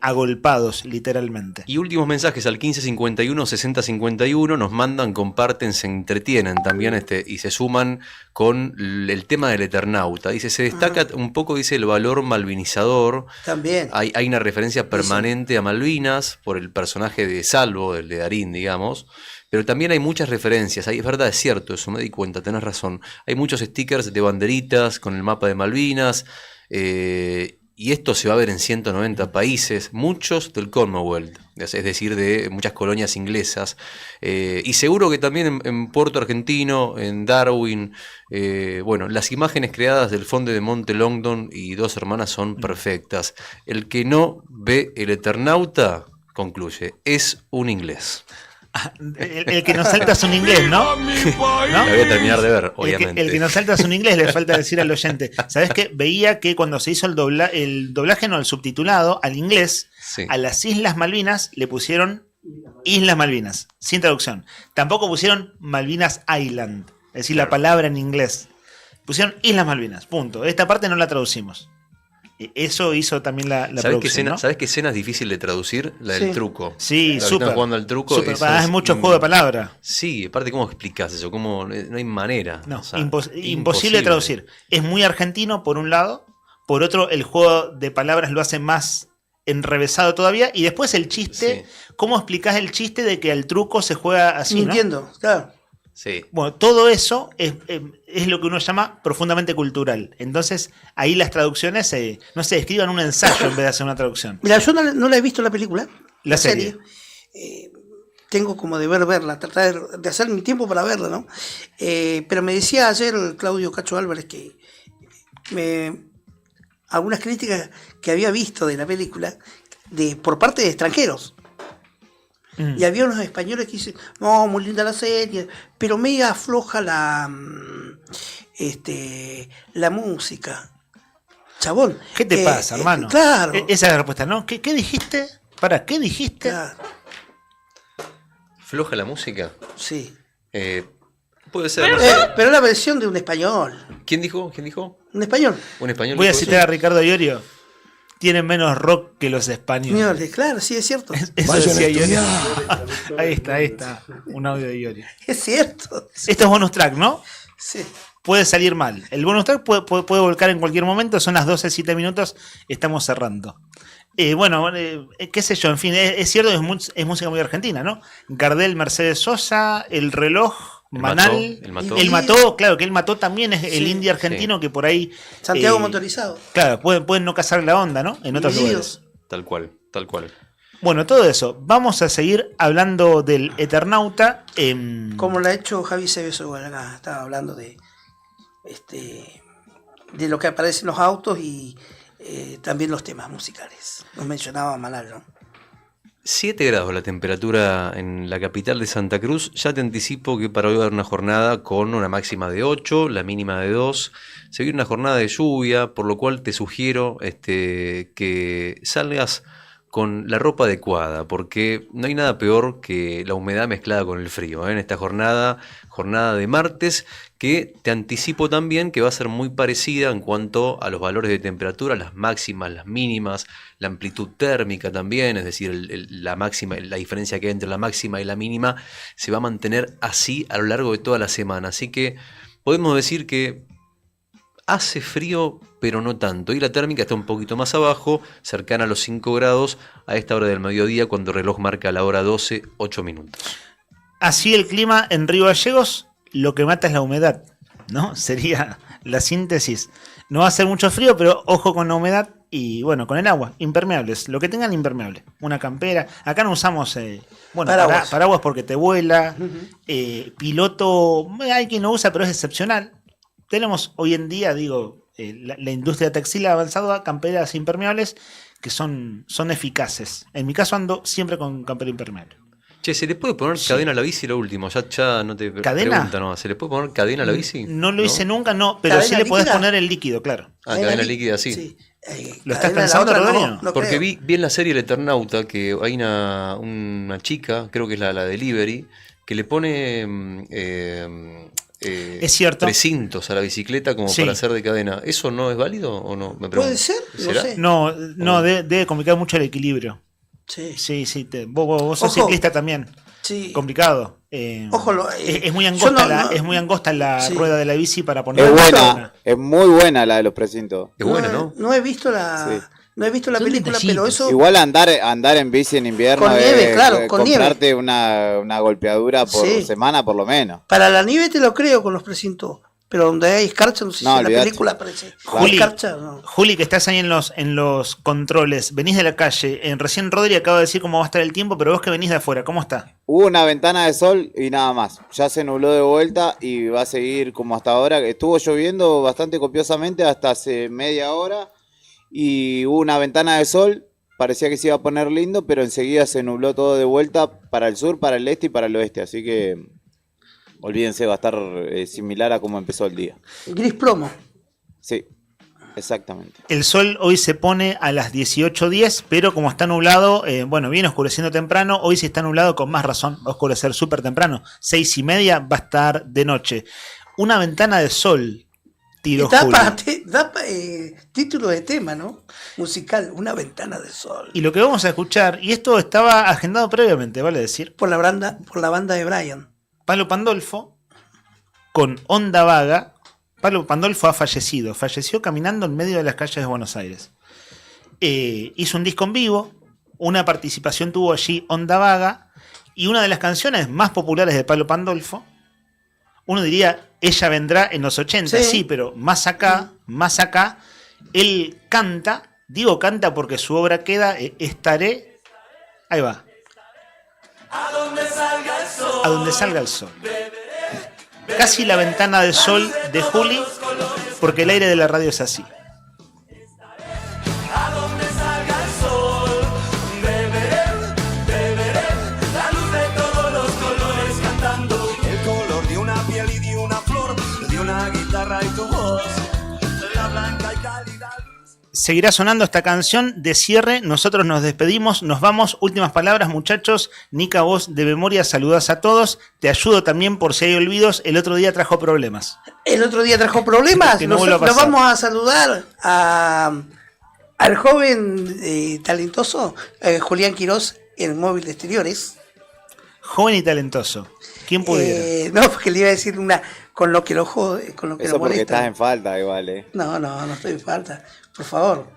agolpados, literalmente. Y últimos mensajes al 1551-6051 nos mandan, comparten, se entretienen también y se suman con el tema del Eternauta. Dice, se destaca un poco, dice, el valor malvinizador. También. Hay una referencia permanente a Malvinas por el personaje de Salvo, el de Darín, digamos. Pero también hay muchas referencias, es verdad, es cierto, eso me di cuenta, tenés razón. Hay muchos stickers de banderitas con el mapa de Malvinas, y esto se va a ver en 190 países, muchos del Commonwealth, es decir, de muchas colonias inglesas. Y seguro que también en Puerto Argentino, en Darwin, las imágenes creadas del Fondo de Monte Longdon y Dos Hermanas son perfectas. El que no ve el Eternauta, concluye, es un inglés. El que nos salta es un inglés, ¿no? ¿No? La voy a terminar de ver, obviamente. El que nos salta es un inglés, le falta decir al oyente. ¿Sabés qué? Veía que cuando se hizo el doblaje, no, el subtitulado al inglés, sí, a las Islas Malvinas le pusieron Islas Malvinas, sin traducción. Tampoco pusieron Malvinas Island, es decir, la palabra en inglés. Pusieron Islas Malvinas, punto. Esta parte no la traducimos. Eso hizo también la producción, ¿no? ¿Sabés qué escena es difícil de traducir? La del truco. Sí, súper. Están jugando al truco. Es mucho juego de palabras. Sí, aparte, ¿cómo explicás eso? No hay manera. No, o sea, imposible de traducir. Es muy argentino, por un lado. Por otro, el juego de palabras lo hace más enrevesado todavía. Y después el chiste. Sí. ¿Cómo explicás el chiste de que al truco se juega así, mintiendo, ¿no? Claro. Sí. Bueno, todo eso es lo que uno llama profundamente cultural. Entonces, ahí las traducciones, no sé, escriban un ensayo en vez de hacer una traducción. Mira, yo no la he visto la película. La serie. Tengo como deber verla, tratar de hacer mi tiempo para verla, ¿no? Pero me decía ayer Claudio Cacho Álvarez que algunas críticas que había visto de la película por parte de extranjeros. Y había unos españoles que dicen, no, muy linda la serie, pero media floja la música. Chabón. ¿Qué te pasa, hermano? Claro. Esa es la respuesta, ¿no? ¿Qué dijiste? ¿Qué dijiste? Claro. ¿Floja la música? Sí. Puede ser. Pero la versión de un español. ¿Quién dijo? Un español. Un español. Voy a citar a Ricardo Iorio. Tienen menos rock que los españoles. Claro, sí, es cierto. Eso decía Iorio. Ahí está. Un audio de Iorio. Es cierto. Sí. Esto es bonus track, ¿no? Sí. Puede salir mal. El bonus track puede volcar en cualquier momento. Son las 12:07 minutos. Estamos cerrando. Qué sé yo, en fin, es cierto que es música muy argentina, ¿no? Gardel, Mercedes Sosa, El Reloj, Manal. Él mató también es el indie argentino que por ahí. Santiago Motorizado. Claro, pueden no cazar la onda, ¿no? En otros lugares. Tal cual. Bueno, todo eso. Vamos a seguir hablando del Eternauta. Como lo ha hecho Javi Cebeso acá. Estaba hablando de lo que aparece en los autos y también los temas musicales. Nos mencionaba Manal, ¿no? 7 grados la temperatura en la capital de Santa Cruz. Ya te anticipo que para hoy va a haber una jornada con una máxima de 8, la mínima de 2. Se viene una jornada de lluvia, por lo cual te sugiero que salgas con la ropa adecuada, porque no hay nada peor que la humedad mezclada con el frío, en esta jornada de martes, que te anticipo también que va a ser muy parecida en cuanto a los valores de temperatura, las máximas, las mínimas, la amplitud térmica también, es decir, la máxima, la diferencia que hay entre la máxima y la mínima se va a mantener así a lo largo de toda la semana. Así que podemos decir que hace frío, pero no tanto. Y la térmica está un poquito más abajo, cercana a los 5 grados a esta hora del mediodía, cuando el reloj marca la hora 12, 8 minutos. Así el clima en Río Gallegos, lo que mata es la humedad, ¿no? Sería la síntesis. No va a hacer mucho frío, pero ojo con la humedad y, bueno, con el agua. Impermeables, lo que tengan impermeable. Una campera. Acá no usamos, paraguas porque te vuela. Piloto, hay quien lo usa, pero es excepcional. Tenemos hoy en día, la industria textil ha avanzado a camperas impermeables que son eficaces. En mi caso ando siempre con campera impermeable. Che, ¿se le puede poner cadena a la bici? Lo último, ya no te pregunta, ¿no? ¿Se le puede poner cadena a la bici? No lo hice nunca, no, pero sí le podés poner el líquido, claro. Cadena líquida, sí. Sí. ¿Lo estás pensando, Rodrigo? No porque creo. vi en la serie El Eternauta que hay una chica, creo que es la Delivery, que le pone es cierto, precintos a la bicicleta como para hacer de cadena. ¿Eso no es válido o no? Me pregunto. ¿Puede ser? ¿Será? No sé. No, debe complicar mucho el equilibrio. Sí. Sí. Vos sos ciclista también. Sí. Complicado. Ojo, es muy angosta es muy angosta la rueda de la bici para poner. Es muy buena la de los precintos. Es buena, ¿no? No he visto No he visto la película, pero eso... Igual andar en bici en invierno con nieve, claro, con comprarte una golpeadura por semana por lo menos. Para la nieve te lo creo con los precintos, pero donde hay escarcha, no sé si en la película aparece. Juli, que estás ahí en los controles, venís de la calle, recién Rodri acaba de decir cómo va a estar el tiempo, pero vos que venís de afuera, ¿cómo está? Hubo una ventana de sol y nada más. Ya se nubló de vuelta y va a seguir como hasta ahora. Estuvo lloviendo bastante copiosamente hasta hace media hora. Y hubo una ventana de sol, parecía que se iba a poner lindo, pero enseguida se nubló todo de vuelta para el sur, para el este y para el oeste. Así que olvídense, va a estar similar a como empezó el día. Gris plomo. Sí, exactamente. El sol hoy se pone a las 18:10, pero como está nublado, viene oscureciendo temprano. Hoy si está nublado, con más razón, va a oscurecer súper temprano. 6:30 va a estar de noche. Una ventana de sol. Da título de tema, ¿no? Musical, Una ventana de sol. Y lo que vamos a escuchar, y esto estaba agendado previamente, vale decir. Por la banda de Brian. Palo Pandolfo, con Onda Vaga. Palo Pandolfo ha fallecido. Falleció caminando en medio de las calles de Buenos Aires. Hizo un disco en vivo. Una participación tuvo allí Onda Vaga. Y una de las canciones más populares de Palo Pandolfo, uno diría, ella vendrá en los 80, sí, pero más acá, él canta, digo canta porque su obra queda, estaré, ahí va, a donde salga el sol. Casi la ventana de sol de Juli, porque el aire de la radio es así. Seguirá sonando esta canción de cierre. Nosotros nos despedimos, nos vamos. Últimas palabras, muchachos. Nica, vos de memoria saludás a todos. Te ayudo también por si hay olvidos. El otro día trajo problemas. Nos vamos a saludar al joven talentoso Julián Quirós en Móvil de Exteriores. Joven y talentoso. ¿Quién pudiera? No, porque le iba a decir con lo que lo jode, con lo que eso lo molesta. Porque estás en falta igual, No estoy en falta. Por favor.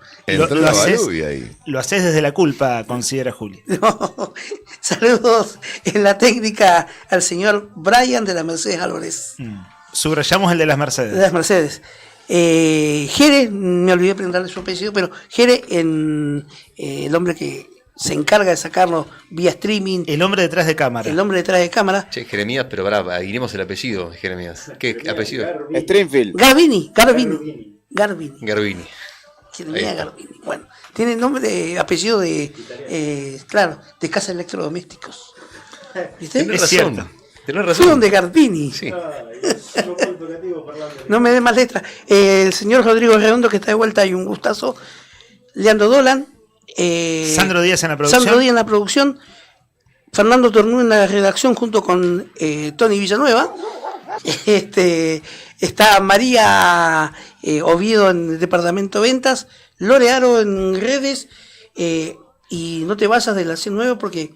Lo haces desde la culpa, considera Juli. No. Saludos en la técnica al señor Brian de la Mercedes Álvarez. Subrayamos el de las Mercedes. De las Mercedes. Jere, me olvidé preguntarle su apellido, pero Jere, el hombre que se encarga de sacarlo vía streaming. El hombre detrás de cámara. Che, Jeremías, pero adivinemos el apellido de Jeremías. ¿Qué apellido? Stringfield. Garbini. Jeremías Garbini. Bueno, tiene nombre, apellido de Casa Electrodomésticos. ¿Viste? Tenés razón. Fueron de Garbini. Sí. No me dé más letras. El señor Rodrigo Redondo, que está de vuelta, y un gustazo. Leandro Dolan. Sandro Díaz en la producción. Sandro Díaz en la producción. Fernando Tornú en la redacción junto con Tony Villanueva. Está María Oviedo en el departamento de ventas. Lore Aro en redes. Y no te vayas de las 9 porque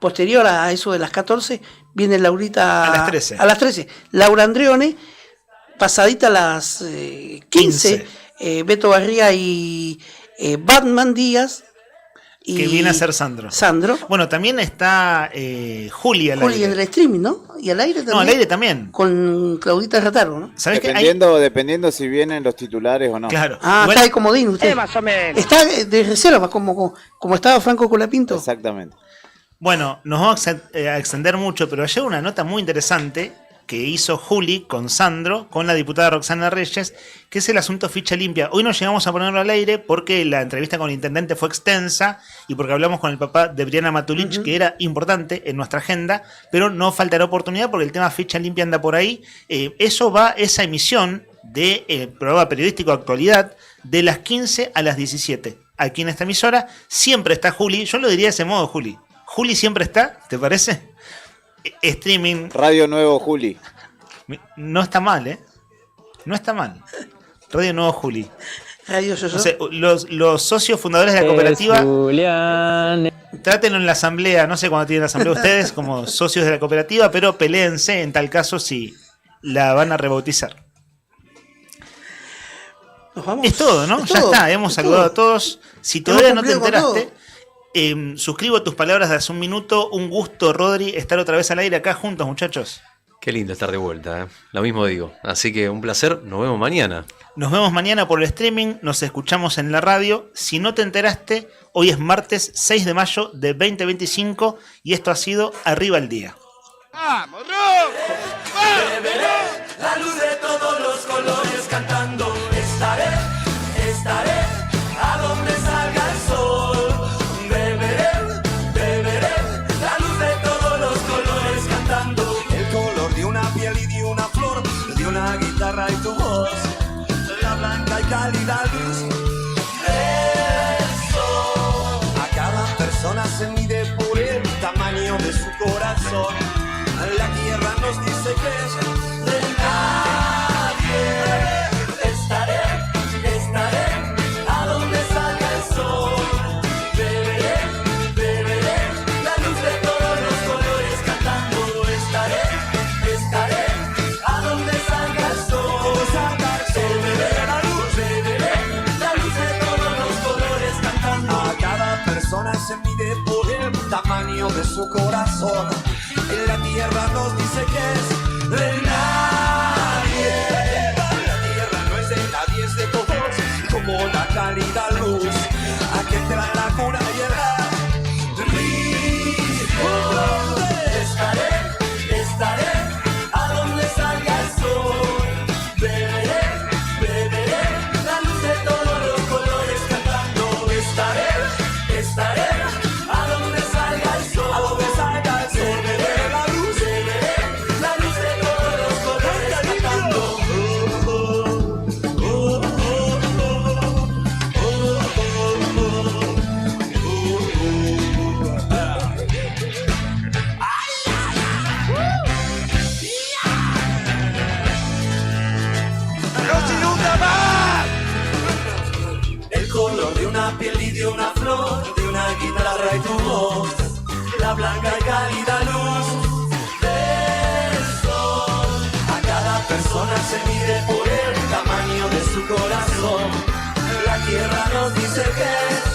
posterior a eso de las 14 viene Laurita a las 13. A las 13. Laura Andreone, pasadita a las 15. Beto Barría y Batman Díaz. Que viene a ser Sandro. Bueno, también está Juli al aire. En el streaming, ¿no? Y al aire también. No, al aire también. Con Claudita Rataro, ¿no? ¿Sabes dependiendo si vienen los titulares o no. Claro. Está de comodín usted. Más o menos. Está de reserva, como estaba Franco Colapinto. Exactamente. Bueno, nos vamos a extender mucho, pero ayer una nota muy interesante que hizo Juli con Sandro, con la diputada Roxana Reyes, que es el asunto ficha limpia. Hoy no llegamos a ponerlo al aire porque la entrevista con el intendente fue extensa y porque hablamos con el papá de Briana Matulich, que era importante en nuestra agenda, pero no faltará oportunidad porque el tema ficha limpia anda por ahí. Esa emisión de programa periodístico Actualidad de las 15 a las 17. Aquí en esta emisora siempre está Juli. Yo lo diría de ese modo, Juli. Juli siempre está, ¿te parece? Streaming. Radio Nuevo Juli. No está mal, ¿eh? No está mal. Radio Nuevo Juli. Radio Yo. O sea, los socios fundadores de la cooperativa. Julián. Trátenlo en la asamblea, no sé cuándo tienen la asamblea ustedes, como socios de la cooperativa, pero peléense en tal caso si la van a rebautizar. Es todo, ¿no? Ya está, hemos saludado a todos. Si todavía no te enteraste. Suscribo tus palabras de hace un minuto. Un gusto, Rodri, estar otra vez al aire acá juntos, muchachos. Qué lindo estar de vuelta, ¿eh? Lo mismo digo. Así que un placer. Nos vemos mañana. Nos vemos mañana por el streaming. Nos escuchamos en la radio. Si no te enteraste, hoy es martes 6 de mayo de 2025 y esto ha sido Arriba el Día. ¡Vamos, Rock! Beberé la luz de todos los colores cantando. Estaré a donde salga el sol. Una guitarra y tu voz, la blanca y cálida luz del sol. A cada persona se mide por el tamaño de su corazón. La tierra nos dice que es de nadie. Estaré a donde salga el sol. Beberé la luz de todos los colores cantando. Estaré a donde salga el sol. Beberé la luz de todos los colores cantando. A cada persona se mide por el tamaño de su corazón. La tierra nos dice que es de nadie. La tierra no es de nadie, es de todos. Como la cálida luz a que trae la cura y el río. Estaré a donde salga el sol. Beberé la luz de todos los colores cantando. Estaré a donde salga el sol. A donde salga el sol. Beberé la luz de todos los colores cantando. El color de una piel y de una flor, de una guitarra y tu voz, la blanca y cálida luz del sol. A cada persona se mide por el tamaño de su corazón. La tierra nos dice que